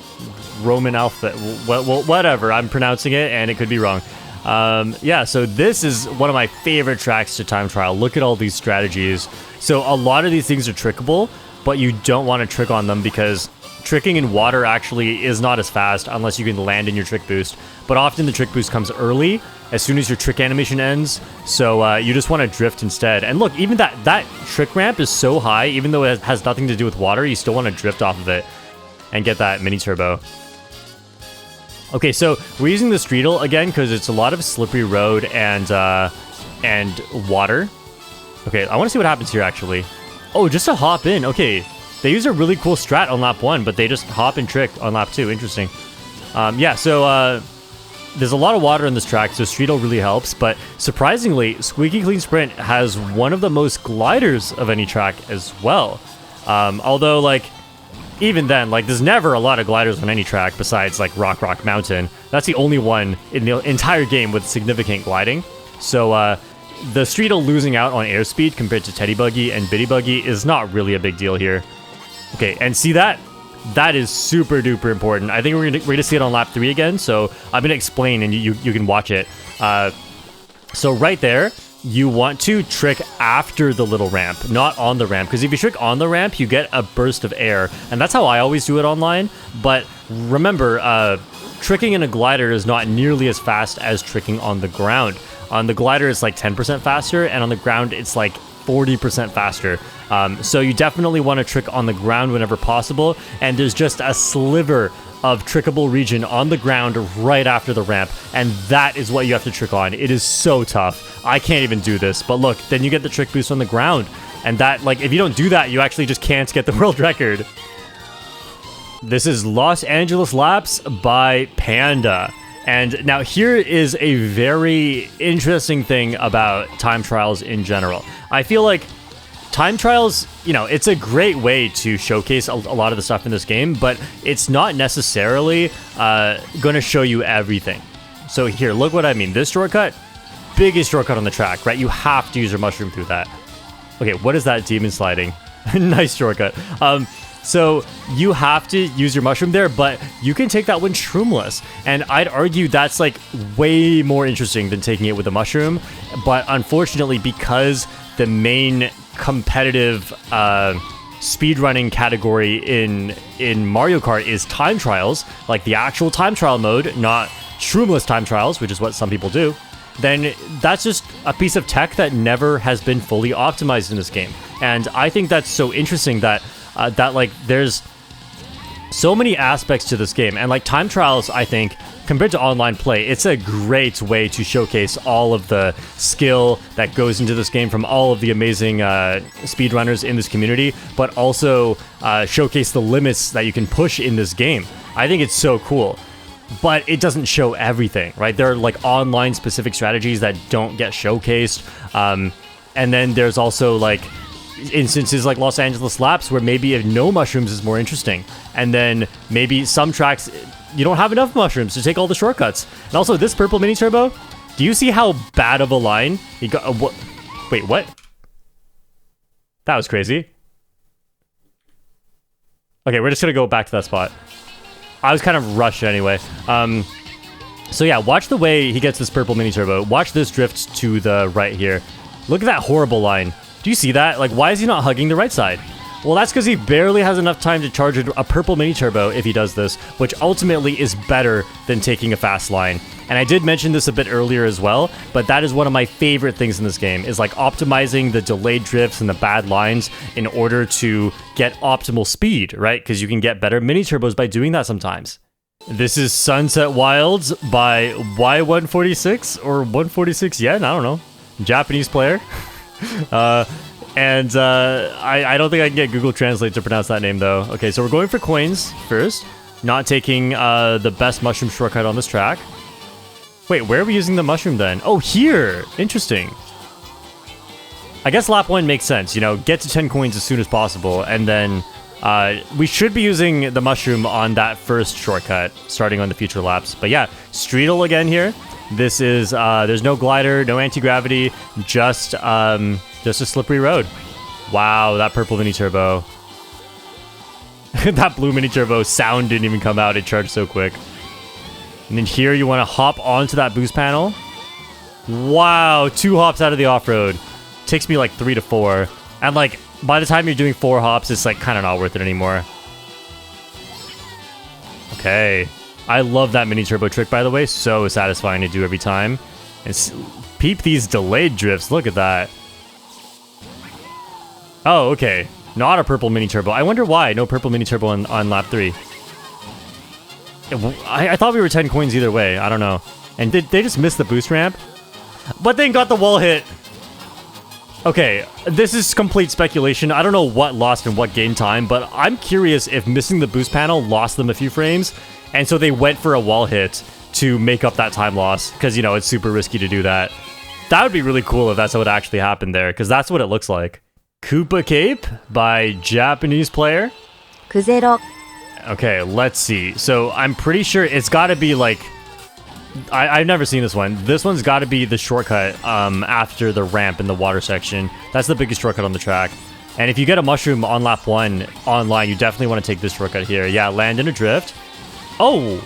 Speaker 1: Roman alphabet. Well, whatever. I'm pronouncing it and it could be wrong. Yeah, so this is one of my favorite tracks to time trial. Look at all these strategies. So a lot of these things are trickable, but you don't want to trick on them because tricking in water actually is not as fast unless you can land in your trick boost. But often the trick boost comes early, as soon as your trick animation ends, so you just want to drift instead. And look, even that trick ramp is so high, even though it has nothing to do with water, you still want to drift off of it and get that mini turbo. Okay, so we're using the Streetle again because it's a lot of slippery road and water. Okay, I want to see what happens here, actually. Oh, just to hop in. Okay, they use a really cool strat on lap 1, but they just hop and trick on lap 2. Interesting. Yeah, so there's a lot of water on this track, so Streetle really helps. But surprisingly, Squeaky Clean Sprint has one of the most gliders of any track as well. Although, like, even then, like, there's never a lot of gliders on any track besides, like, Rock Mountain. That's the only one in the entire game with significant gliding. So, the Streetle losing out on airspeed compared to Teddy Buggy and Bitty Buggy is not really a big deal here. Okay, and see that? That is super duper important. I think we're gonna see it on lap 3 again, so I'm gonna explain and you can watch it. So right there, you want to trick after the little ramp, not on the ramp, because if you trick on the ramp, you get a burst of air, and that's how I always do it online. But remember, tricking in a glider is not nearly as fast as tricking on the ground. On the glider, it's like 10% faster, and on the ground, it's like 40% faster. So you definitely want to trick on the ground whenever possible, and there's just a sliver of trickable region on the ground right after the ramp, and that is what you have to trick on. It is so tough. I can't even do this, but look, then you get the trick boost on the ground, and that, like, if you don't do that, you actually just can't get the world record. This is Los Angeles Laps by Panda. And now here is a very interesting thing about time trials in general. I feel like time trials, you know, it's a great way to showcase a lot of the stuff in this game, but it's not necessarily going to show you everything. So here, look what I mean. This shortcut, biggest shortcut on the track, right? You have to use your mushroom through that. Okay, what is that demon sliding? Nice shortcut. So you have to use your mushroom there, but you can take that one shroomless. And I'd argue that's like way more interesting than taking it with a mushroom. But unfortunately, because the main competitive speedrunning category in Mario Kart is time trials, like the actual time trial mode, not shroomless time trials, which is what some people do, then that's just a piece of tech that never has been fully optimized in this game. And I think that's so interesting that like there's so many aspects to this game, and like time trials, I think compared to online play, it's a great way to showcase all of the skill that goes into this game from all of the amazing speedrunners in this community, but also showcase the limits that you can push in this game. I think it's so cool, but it doesn't show everything, right? There are like online specific strategies that don't get showcased, and then there's also like instances like Los Angeles laps where maybe if no mushrooms is more interesting, and then maybe some tracks you don't have enough mushrooms to take all the shortcuts. And also this purple mini turbo, do you see how bad of a line he got? Wait, what? That was crazy. Okay, we're just gonna go back to that spot. I was kind of rushed anyway. So yeah, watch the way he gets this purple mini turbo. Watch this drift to the right here. Look at that horrible line. Do you see that? Like, why is he not hugging the right side? Well, that's because he barely has enough time to charge a purple mini turbo if he does this, which ultimately is better than taking a fast line. And I did mention this a bit earlier as well, but that is one of my favorite things in this game, is like optimizing the delayed drifts and the bad lines in order to get optimal speed, right? Because you can get better mini turbos by doing that sometimes. This is Sunset Wilds by Y146 or 146 yen, I don't know. Japanese player. I don't think I can get Google Translate to pronounce that name though. Okay, so we're going for coins first. Not taking the best mushroom shortcut on this track. Wait, where are we using the mushroom then? Oh, here! Interesting. I guess lap 1 makes sense, you know, get to 10 coins as soon as possible, and then we should be using the mushroom on that first shortcut, starting on the future laps. But yeah, Streetle again here. This is, there's no glider, no anti-gravity, just a slippery road. Wow, that purple mini turbo. That blue mini turbo sound didn't even come out, it charged so quick. And then here you want to hop onto that boost panel. Wow, 2 hops out of the off-road. Takes me like 3 to 4. And like, by the time you're doing 4 hops, it's like kind of not worth it anymore. Okay. I love that mini turbo trick, by the way. So satisfying to do every time. And peep these delayed drifts. Look at that. Oh, okay. Not a purple mini turbo. I wonder why. No purple mini turbo on lap 3. I thought we were 10 coins either way. I don't know. And did they just miss the boost ramp? But they got the wall hit. Okay, this is complete speculation. I don't know what lost in what game time, but I'm curious if missing the boost panel lost them a few frames, and so they went for a wall hit to make up that time loss, because, you know, it's super risky to do that. That would be really cool if that's what actually happened there, because that's what it looks like. Koopa Cape by Japanese player.
Speaker 2: Kuzero.
Speaker 1: Okay, let's see. So I'm pretty sure it's got to be like... I've never seen this one. This one's got to be the shortcut after the ramp in the water section. That's the biggest shortcut on the track. And if you get a mushroom on lap 1 online, you definitely want to take this shortcut here. Yeah, land in a drift. Oh!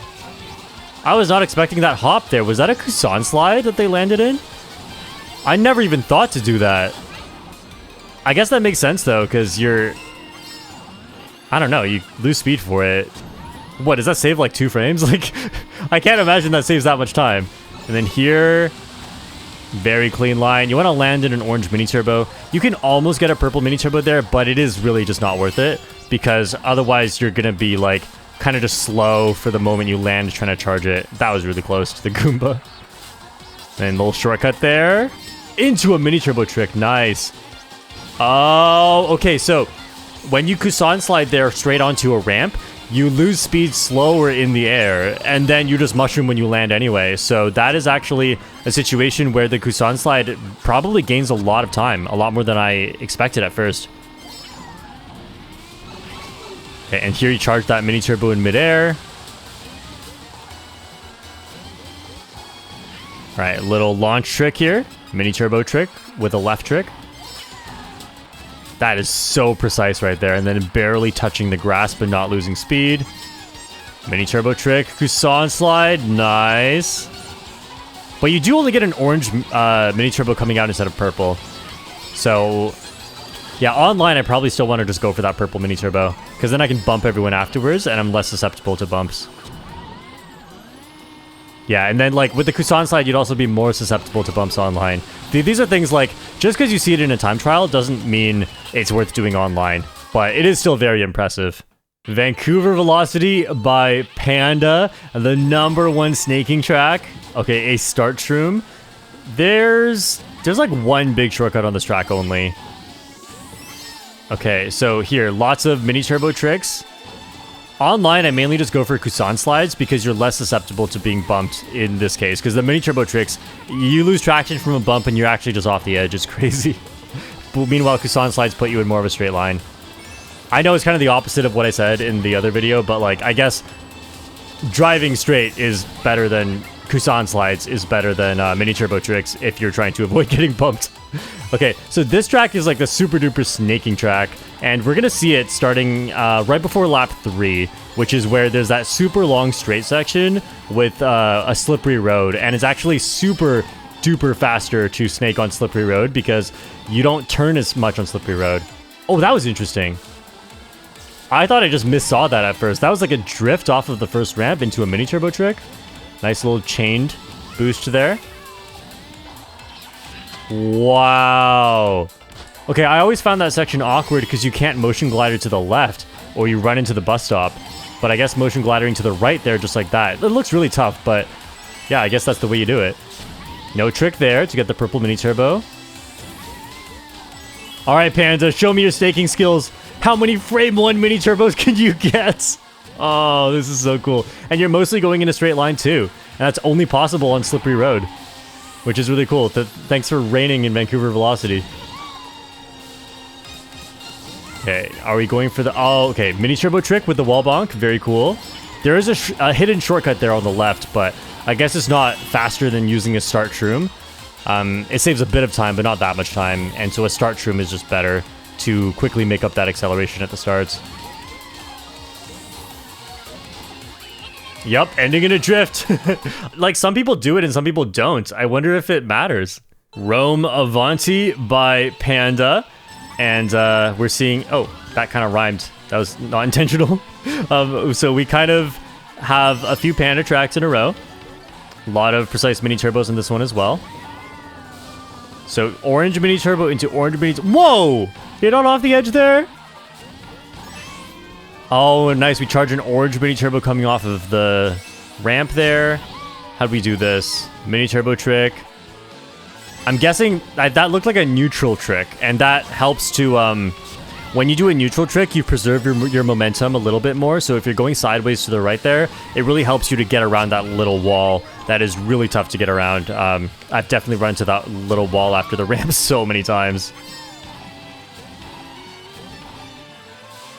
Speaker 1: I was not expecting that hop there. Was that a Kusan slide that they landed in? I never even thought to do that. I guess that makes sense though, because you're... I don't know, you lose speed for it. What, does that save like 2 frames? Like, I can't imagine that saves that much time. And then here, very clean line. You want to land in an orange mini turbo. You can almost get a purple mini turbo there, but it is really just not worth it, because otherwise you're going to be like kind of just slow for the moment you land trying to charge it. That was really close to the Goomba. And a little shortcut there. Into a mini turbo trick. Nice. Oh, okay, so when you Kusan slide there straight onto a ramp, you lose speed slower in the air, and then you just mushroom when you land anyway. So that is actually a situation where the Kusan slide probably gains a lot of time, a lot more than I expected at first. Okay, and here you charge that mini turbo in midair. All right, little launch trick here. Mini turbo trick with a left trick. That is so precise right there. And then barely touching the grass, but not losing speed. Mini turbo trick. Kusan slide. Nice. But you do only get an orange mini turbo coming out instead of purple. So, yeah, online, I probably still want to just go for that purple mini turbo. Because then I can bump everyone afterwards, and I'm less susceptible to bumps. Yeah, and then, like, with the Kusan slide, you'd also be more susceptible to bumps online. These are things like, just because you see it in a time trial doesn't mean it's worth doing online. But it is still very impressive. Vancouver Velocity by Panda, the #1 snaking track. Okay, a start shroom. There's like one big shortcut on this track only. Okay, so here, lots of mini turbo tricks. Online, I mainly just go for Kusan slides because you're less susceptible to being bumped in this case. Because the mini turbo tricks, you lose traction from a bump and you're actually just off the edge. It's crazy. But meanwhile, Kusan slides put you in more of a straight line. I know it's kind of the opposite of what I said in the other video, but like, I guess driving straight is better than Kusan slides is better than mini turbo tricks if you're trying to avoid getting bumped. Okay, so this track is like the super duper snaking track, and we're gonna see it starting right before lap 3, which is where there's that super long straight section with a slippery road, and it's actually super duper faster to snake on slippery road because you don't turn as much on slippery road. Oh, that was interesting. I thought I just missaw that at first. That was like a drift off of the first ramp into a mini turbo trick. Nice little chained boost there. Wow. Okay, I always found that section awkward because you can't motion glider to the left or you run into the bus stop. But I guess motion glidering to the right there just like that. It looks really tough, but yeah, I guess that's the way you do it. No trick there to get the purple mini turbo. All right, Panda, show me your staking skills. How many frame 1 mini turbos can you get? Oh, this is so cool. And you're mostly going in a straight line too. And that's only possible on slippery road, which is really cool. Thanks for reigning in Vancouver Velocity. Okay, are we going for the... Oh, okay. Mini turbo trick with the wall bonk. Very cool. There is a hidden shortcut there on the left, but I guess it's not faster than using a start shroom. It saves a bit of time, but not that much time. And so a start shroom is just better to quickly make up that acceleration at the starts. Yup, ending in a drift. Like, some people do it and some people don't. I wonder if it matters. Rome Avanti by Panda. And we're seeing... Oh, that kind of rhymed. That was not intentional. So we kind of have a few Panda tracks in a row. A lot of precise mini turbos in this one as well. So orange mini turbo into orange mini... Whoa! Hit on off the edge there? Oh, nice. We charge an orange mini turbo coming off of the ramp there. How'd we do this? Mini turbo trick. I'm guessing that looked like a neutral trick, and that helps to, when you do a neutral trick, you preserve your momentum a little bit more. So if you're going sideways to the right there, it really helps you to get around that little wall that is really tough to get around. I've definitely run into that little wall after the ramp so many times.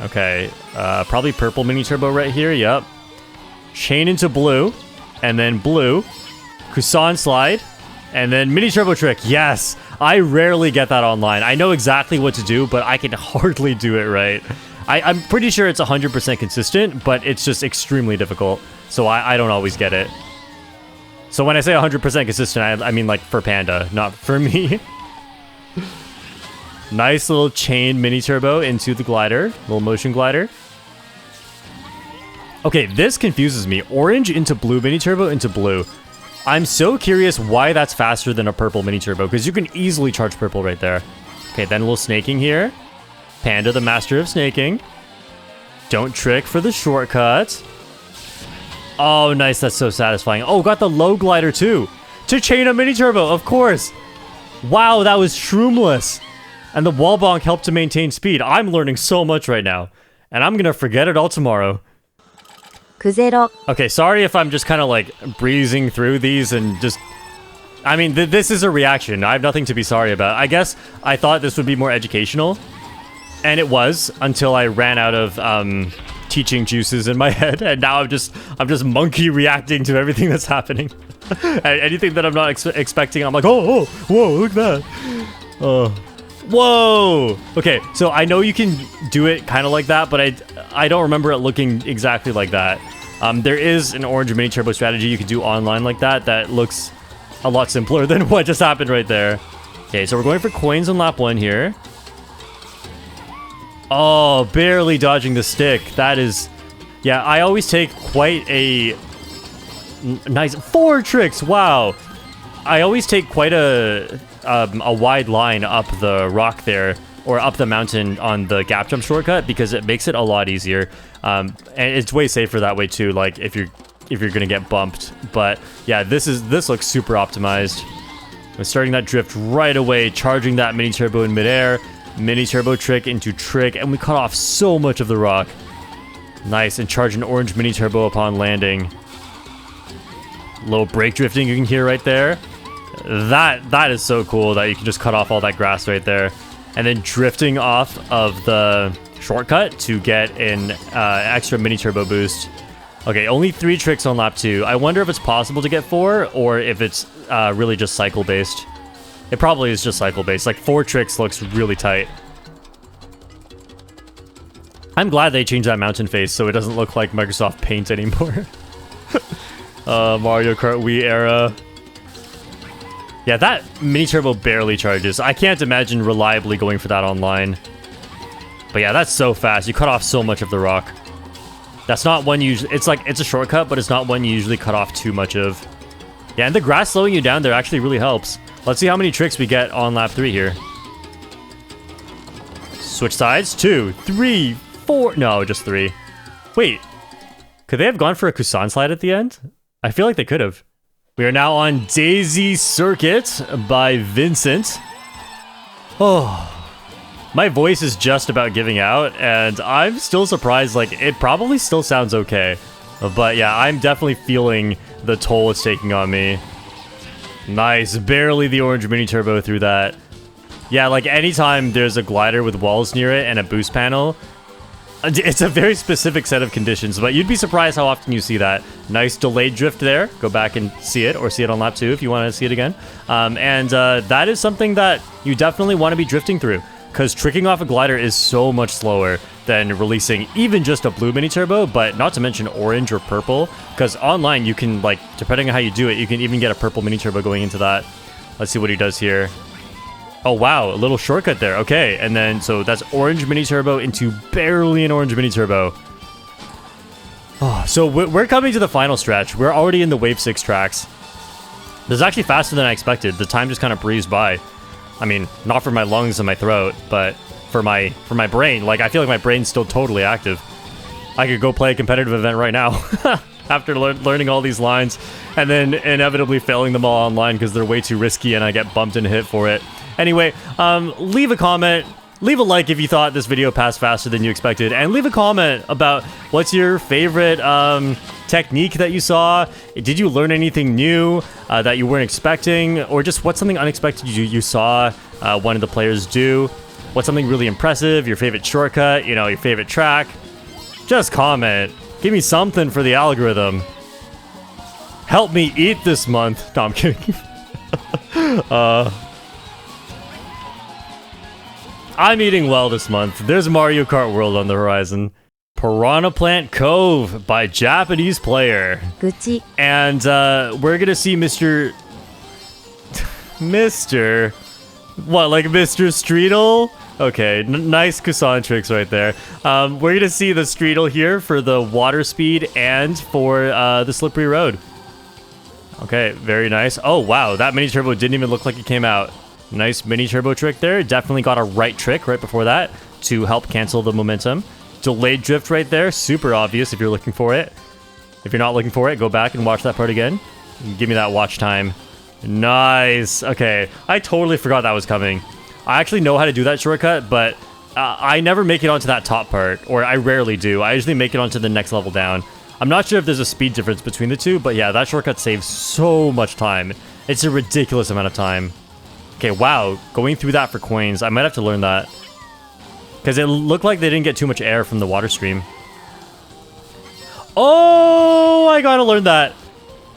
Speaker 1: Okay, probably purple mini turbo right here, yep. Chain into blue, and then blue. Kusan slide, and then mini turbo trick, yes! I rarely get that online. I know exactly what to do, but I can hardly do it right. I'm pretty sure it's 100% consistent, but it's just extremely difficult. So I don't always get it. So when I say 100% consistent, I mean like for Panda, not for me. Nice little chain mini turbo into the glider. Little motion glider. Okay, this confuses me. Orange into blue mini turbo into blue. I'm so curious why that's faster than a purple mini turbo, because you can easily charge purple right there. Okay, then a little snaking here. Panda, the master of snaking. Don't trick for the shortcut. Oh, nice. That's so satisfying. Oh, got the low glider too. To chain a mini turbo, of course. Wow, that was shroomless. And the wall bonk helped to maintain speed. I'm learning so much right now. And I'm gonna forget it all tomorrow.
Speaker 2: 9
Speaker 1: Okay, sorry if I'm just kind of like breezing through these and just... I mean, this is a reaction. I have nothing to be sorry about. I guess I thought this would be more educational, and it was until I ran out of teaching juices in my head, and now I'm just monkey reacting to everything that's happening. Anything that I'm not expecting, I'm like, oh, whoa, look at that. Whoa. Okay, so I know you can do it kind of like that, but I don't remember it looking exactly like that. There is an orange mini turbo strategy you can do online like that that looks a lot simpler than what just happened right there. Okay, so we're going for coins on lap 1 here. Oh, barely dodging the stick. That is... Yeah, I always take quite a... Nice... 4 tricks! Wow! I always take quite a wide line up the rock there, or up the mountain on the gap jump shortcut, because it makes it a lot easier. And it's way safer that way too, like if you're gonna get bumped. But yeah, this looks super optimized. I'm starting that drift right away, charging that mini turbo in midair, mini turbo trick into trick, and we cut off so much of the rock. Nice, and charge an orange mini turbo upon landing. Little brake drifting you can hear right there. That is so cool that you can just cut off all that grass right there. And then drifting off of the shortcut to get an extra mini turbo boost. Okay, only 3 tricks on lap 2. I wonder if it's possible to get 4, or if it's really just cycle based. It probably is just cycle based. Like 4 tricks looks really tight. I'm glad they changed that mountain face so it doesn't look like Microsoft Paint anymore. Mario Kart Wii era. Yeah, that mini turbo barely charges. I can't imagine reliably going for that online. But yeah, that's so fast. You cut off so much of the rock. That's not one you usually... It's like, it's a shortcut, but it's not one you usually cut off too much of. Yeah, and the grass slowing you down there actually really helps. Let's see how many tricks we get on lap 3 here. Switch sides. 2, 3, 4... No, just 3. Wait. Could they have gone for a Kusan slide at the end? I feel like they could have. We are now on Daisy Circuit by Vincent. Oh... My voice is just about giving out, and I'm still surprised. Like, it probably still sounds okay. But yeah, I'm definitely feeling the toll it's taking on me. Nice. Barely the orange mini turbo through that. Yeah, like anytime there's a glider with walls near it and a boost panel, it's a very specific set of conditions, but you'd be surprised how often you see that. Nice delayed drift there. Go back and see it, or see it on lap 2 if you want to see it again. That is something that you definitely want to be drifting through, because tricking off a glider is so much slower than releasing even just a blue mini turbo, but not to mention orange or purple, because online you can, like, depending on how you do it, you can even get a purple mini turbo going into that. Let's see what he does here. Oh wow, a little shortcut there. Okay, and then so that's orange mini turbo into barely an orange mini turbo. Oh, so we're coming to the final stretch. We're already in the wave 6 tracks. This is actually faster than I expected. The time just kind of breezed by. I mean, not for my lungs and my throat, but for my brain. Like, I feel like my brain's still totally active. I could go play a competitive event right now after learning all these lines, and then inevitably failing them all online because they're way too risky and I get bumped and hit for it. Anyway, leave a comment, leave a like if you thought this video passed faster than you expected, and leave a comment about what's your favorite technique that you saw. Did you learn anything new that you weren't expecting, or just what's something unexpected you saw one of the players do? What's something really impressive, your favorite shortcut, you know, your favorite track? Just comment. Give me something for the algorithm. Help me eat this month. No, I'm kidding. I'm eating well this month. There's Mario Kart World on the horizon. Piranha Plant Cove by Japanese player.
Speaker 2: Gucci.
Speaker 1: And we're gonna see Mr. What, like Mr. Streetle? Okay, nice Kusan tricks right there. We're gonna see the Streetle here for the water speed and for the slippery road. Okay, very nice. Oh wow, that mini turbo didn't even look like it came out. Nice mini turbo trick there. Definitely got a right trick right before that to help cancel the momentum. Delayed drift right there. Super obvious if you're looking for it. If you're not looking for it, go back and watch that part again. Give me that watch time. Nice. Okay, I totally forgot that was coming. I actually know how to do that shortcut, but I never make it onto that top part, or I rarely do. I usually make it onto the next level down. I'm not sure if there's a speed difference between the two, but yeah, that shortcut saves so much time. It's a ridiculous amount of time. Okay, wow, going through that for coins. I might have to learn that. Because it looked like they didn't get too much air from the water stream. Oh, I gotta learn that.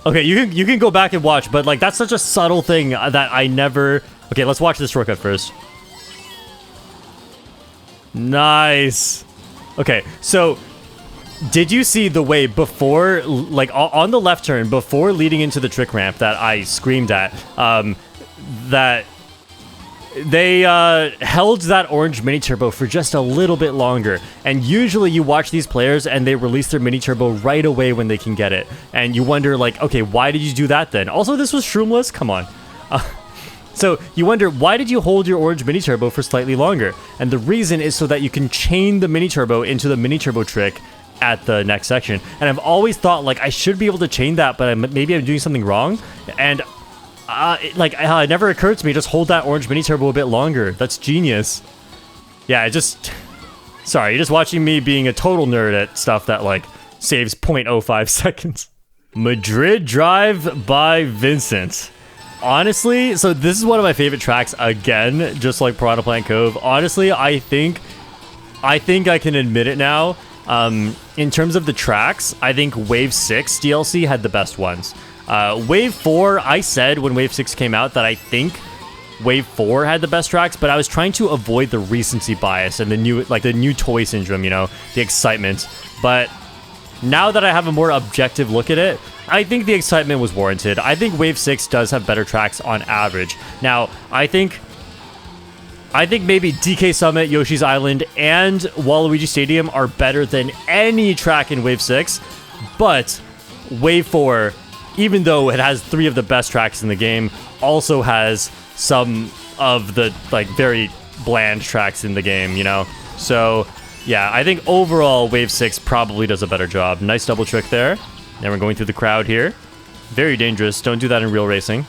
Speaker 1: Okay, you can go back and watch, but like that's such a subtle thing that I never... Okay, let's watch this shortcut first. Nice. Okay, so did you see the way before, like on the left turn, before leading into the trick ramp that I screamed at, that they held that orange mini turbo for just a little bit longer, and usually you watch these players and they release their mini turbo right away when they can get it, and you wonder like, okay, why did you do that then? Also, this was shroomless. Come on. So you wonder, why did you hold your orange mini turbo for slightly longer? And the reason is so that you can chain the mini turbo into the mini turbo trick at the next section. And I've always thought like I should be able to chain that, but maybe I'm doing something wrong, and it never occurred to me, just hold that orange mini turbo a bit longer. That's genius. Yeah, sorry, you're just watching me being a total nerd at stuff that like saves 0.05 seconds. Madrid Drive by Vincent. Honestly, so this is one of my favorite tracks again, just like Piranha Plant Cove. Honestly, I think I can admit it now. In terms of the tracks, I think Wave 6 DLC had the best ones. Wave 4, I said when Wave 6 came out that I think Wave 4 had the best tracks, but I was trying to avoid the recency bias and the new toy syndrome, you know, the excitement. But now that I have a more objective look at it, I think the excitement was warranted. I think Wave 6 does have better tracks on average. Now, I think maybe DK Summit, Yoshi's Island, and Waluigi Stadium are better than any track in Wave 6, but Wave 4, even though it has 3 of the best tracks in the game, also has some of the like very bland tracks in the game, you know? So yeah, I think overall Wave 6 probably does a better job. Nice double trick there. Then we're going through the crowd here. Very dangerous. Don't do that in real racing.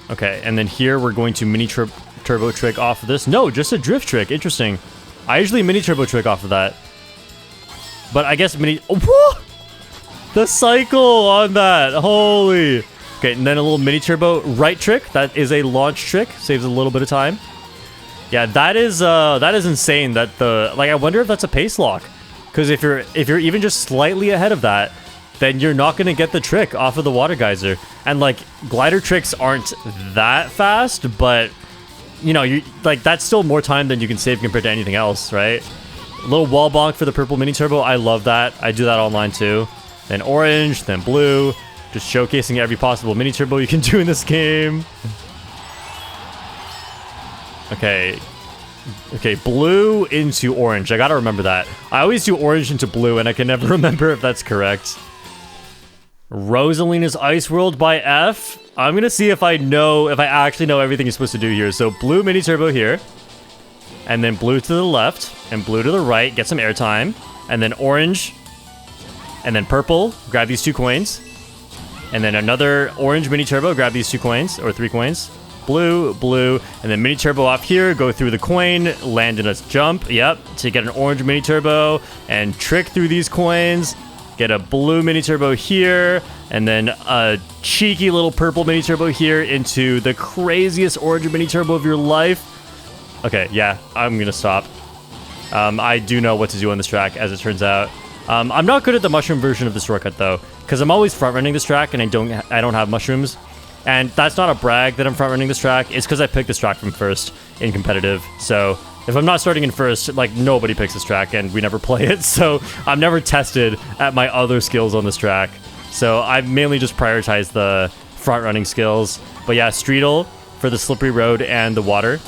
Speaker 1: Okay, and then here we're going to mini turbo trick off of this. No, just a drift trick. Interesting. I usually mini turbo trick off of that. But I guess mini... Oh, whoa! The cycle on that. Holy. Okay, and then a little mini turbo right trick. That is a launch trick. Saves a little bit of time. Yeah, that is insane. That I wonder if that's a pace lock. Because if you're even just slightly ahead of that, then you're not going to get the trick off of the water geyser. And like glider tricks aren't that fast, but you know, you like that's still more time than you can save compared to anything else, right? A little wall bonk for the purple mini turbo. I love that. I do that online too. Then orange, then blue, just showcasing every possible mini turbo you can do in this game. Okay, blue into orange. I gotta remember that. I always do orange into blue, and I can never remember if that's correct. Rosalina's Ice World by F. I'm gonna see if I actually know everything you're supposed to do here. So blue mini turbo here, and then blue to the left, and blue to the right, get some airtime, and then orange, and then purple, grab these 2 coins, and then another orange mini turbo, grab these 2 coins, or 3 coins. Blue, blue, and then mini turbo off here, go through the coin, land in a jump, yep, to get an orange mini turbo, and trick through these coins, get a blue mini turbo here, and then a cheeky little purple mini turbo here into the craziest orange mini turbo of your life. Okay, yeah, I'm gonna stop. I do know what to do on this track, as it turns out. I'm not good at the mushroom version of this shortcut, though, because I'm always front-running this track, and I don't have mushrooms. And that's not a brag that I'm front-running this track. It's because I picked this track from first in competitive. So if I'm not starting in first, like, nobody picks this track, and we never play it. So I'm never tested at my other skills on this track. So I've mainly just prioritized the front-running skills. But yeah, Streetle for the slippery road and the water.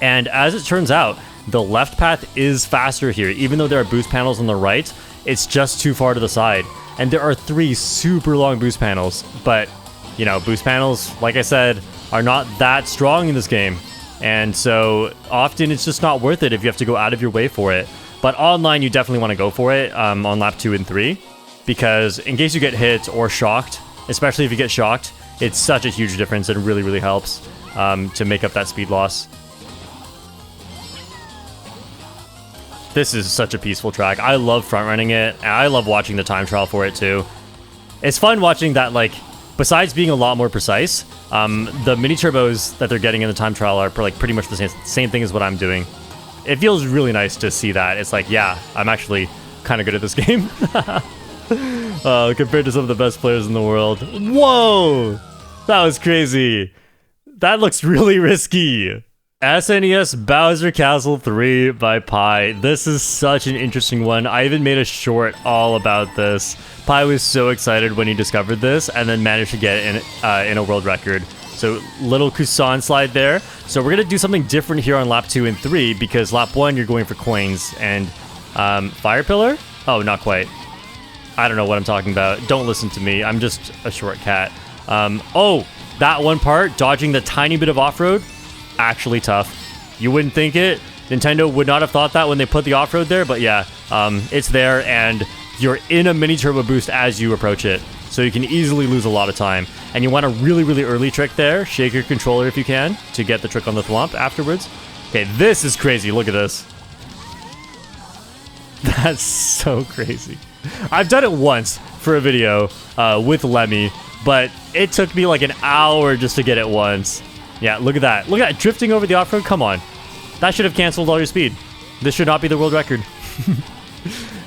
Speaker 1: And as it turns out, the left path is faster here. Even though there are boost panels on the right, it's just too far to the side. And there are 3 super long boost panels, but... you know, boost panels, like I said, are not that strong in this game. And so often it's just not worth it if you have to go out of your way for it. But online, you definitely want to go for it on lap 2 and 3. Because in case you get hit or shocked, especially if you get shocked, it's such a huge difference. It really, really helps to make up that speed loss. This is such a peaceful track. I love front running it, and I love watching the time trial for it too. It's fun watching that, like, besides being a lot more precise, the mini turbos that they're getting in the time trial are like pretty much the same thing as what I'm doing. It feels really nice to see that. It's like, yeah, I'm actually kind of good at this game. Compared to some of the best players in the world. Whoa! That was crazy. That looks really risky. SNES Bowser Castle 3 by Pi. This is such an interesting one. I even made a short all about this. Pi was so excited when he discovered this and then managed to get it in a world record. So little Kusan slide there. So we're going to do something different here on lap 2 and 3 because lap 1 you're going for coins and Fire Pillar? Oh, not quite. I don't know what I'm talking about. Don't listen to me. I'm just a short cat. Oh, that one part, dodging the tiny bit of off-road, actually tough. You wouldn't think it. Nintendo would not have thought that when they put the off-road there, but yeah, it's there, and you're in a mini turbo boost as you approach it, so you can easily lose a lot of time. And you want a really, really early trick there. Shake your controller if you can to get the trick on the thwomp afterwards. Okay, this is crazy. Look at this. That's so crazy. I've done it once for a video with Lemmy, but it took me like an hour just to get it once. Yeah, look at that. Look at that, drifting over the off-road. Come on. That should have canceled all your speed. This should not be the world record.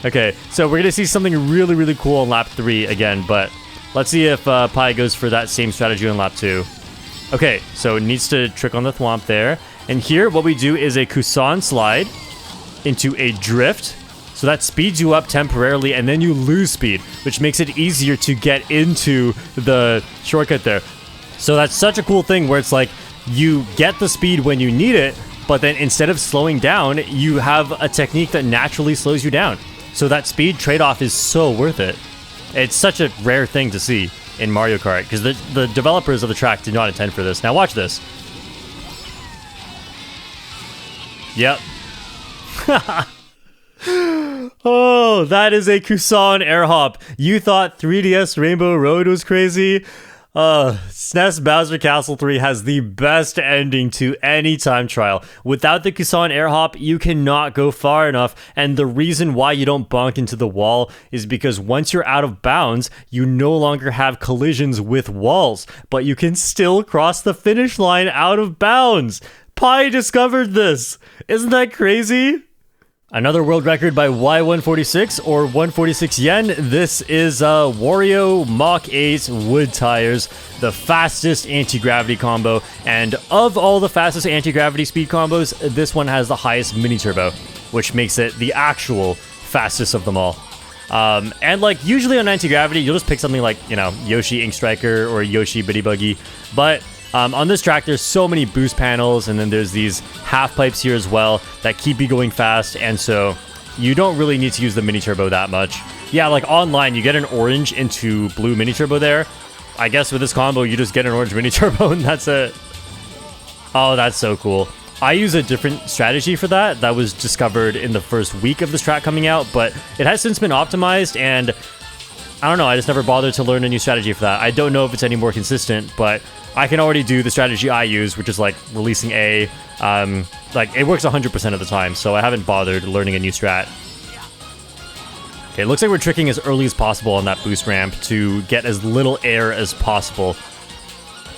Speaker 1: Okay, so we're going to see something really, really cool on lap 3 again, but let's see if Pi goes for that same strategy on lap 2. Okay, so it needs to trick on the thwomp there. And here, what we do is a Kusan slide into a drift. So that speeds you up temporarily, and then you lose speed, which makes it easier to get into the shortcut there. So that's such a cool thing where it's like, you get the speed when you need it, but then instead of slowing down, you have a technique that naturally slows you down. So that speed trade-off is so worth it. It's such a rare thing to see in Mario Kart, because the developers of the track did not intend for this. Now watch this. Yep. Oh, that is a Kusan air hop. You thought 3DS Rainbow Road was crazy? SNES Bowser Castle 3 has the best ending to any time trial. Without the Kusan air hop, you cannot go far enough, and the reason why you don't bonk into the wall is because once you're out of bounds, you no longer have collisions with walls, but you can still cross the finish line out of bounds. Pi discovered this. Isn't that crazy? Another world record by Y146 or 146 yen. This is Wario Mach 8 wood tires, the fastest anti-gravity combo. And of all the fastest anti-gravity speed combos, this one has the highest mini turbo, which makes it the actual fastest of them all. And like usually on anti-gravity, you'll just pick something like, you know, Yoshi Ink Striker or Yoshi Bitty Buggy. But on this track, there's so many boost panels, and then there's these half pipes here as well that keep you going fast, and so you don't really need to use the mini turbo that much. Yeah, like online, you get an orange into blue mini turbo there. I guess with this combo, you just get an orange mini turbo, and that's it. Oh, that's so cool. I use a different strategy for that. That was discovered in the first week of this track coming out, but it has since been optimized, and I don't know, I just never bothered to learn a new strategy for that. I don't know if it's any more consistent, but I can already do the strategy I use, which is like releasing A. Like it works 100% of the time, so I haven't bothered learning a new strat. Okay, it looks like we're tricking as early as possible on that boost ramp to get as little air as possible.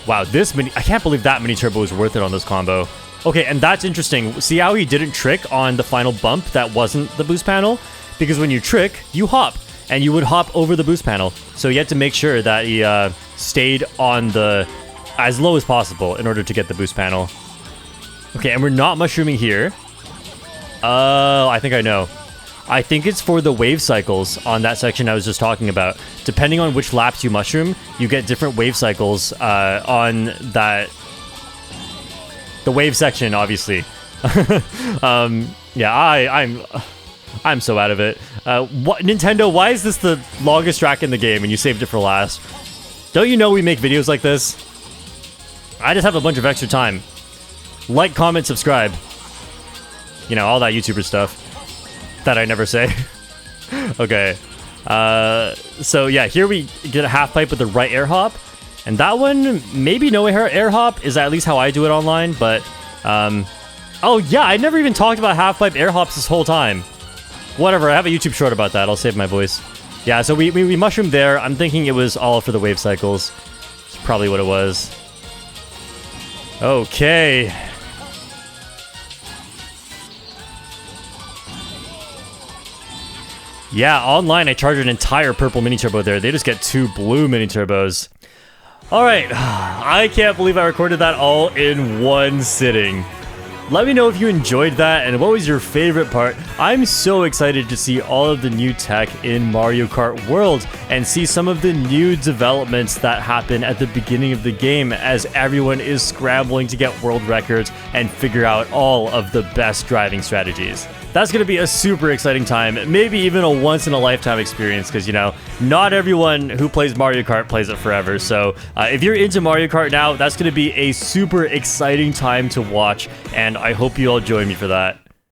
Speaker 1: Wow, I can't believe that mini turbo is worth it on this combo. Okay, and that's interesting. See how he didn't trick on the final bump that wasn't the boost panel? Because when you trick, you hop, and you would hop over the boost panel. So you had to make sure that he stayed on the as low as possible in order to get the boost panel. Okay, and we're not mushrooming here. Oh, I think I know. I think it's for the wave cycles on that section I was just talking about. Depending on which laps you mushroom, you get different wave cycles on that... the wave section, obviously. Yeah, I'm so out of it. What, Nintendo, why is this the longest track in the game and you saved it for last? Don't you know we make videos like this? I just have a bunch of extra time. Like, comment, subscribe. You know, all that YouTuber stuff that I never say. Okay. So yeah, here we get a half pipe with the right air hop. And that one, maybe no air hop is at least how I do it online, but... oh, Oh yeah, I never even talked about half-pipe air hops this whole time. Whatever, I have a YouTube short about that. I'll save my voice. Yeah, so we mushroomed there. I'm thinking it was all for the wave cycles. It's probably what it was. Okay. Yeah, online I charged an entire purple mini turbo there. They just get 2 blue mini turbos. Alright, I can't believe I recorded that all in one sitting. Let me know if you enjoyed that and what was your favorite part. I'm so excited to see all of the new tech in Mario Kart World and see some of the new developments that happen at the beginning of the game as everyone is scrambling to get world records and figure out all of the best driving strategies. That's going to be a super exciting time, maybe even a once-in-a-lifetime experience, because, you know, not everyone who plays Mario Kart plays it forever. So if you're into Mario Kart now, that's going to be a super exciting time to watch, and I hope you all join me for that.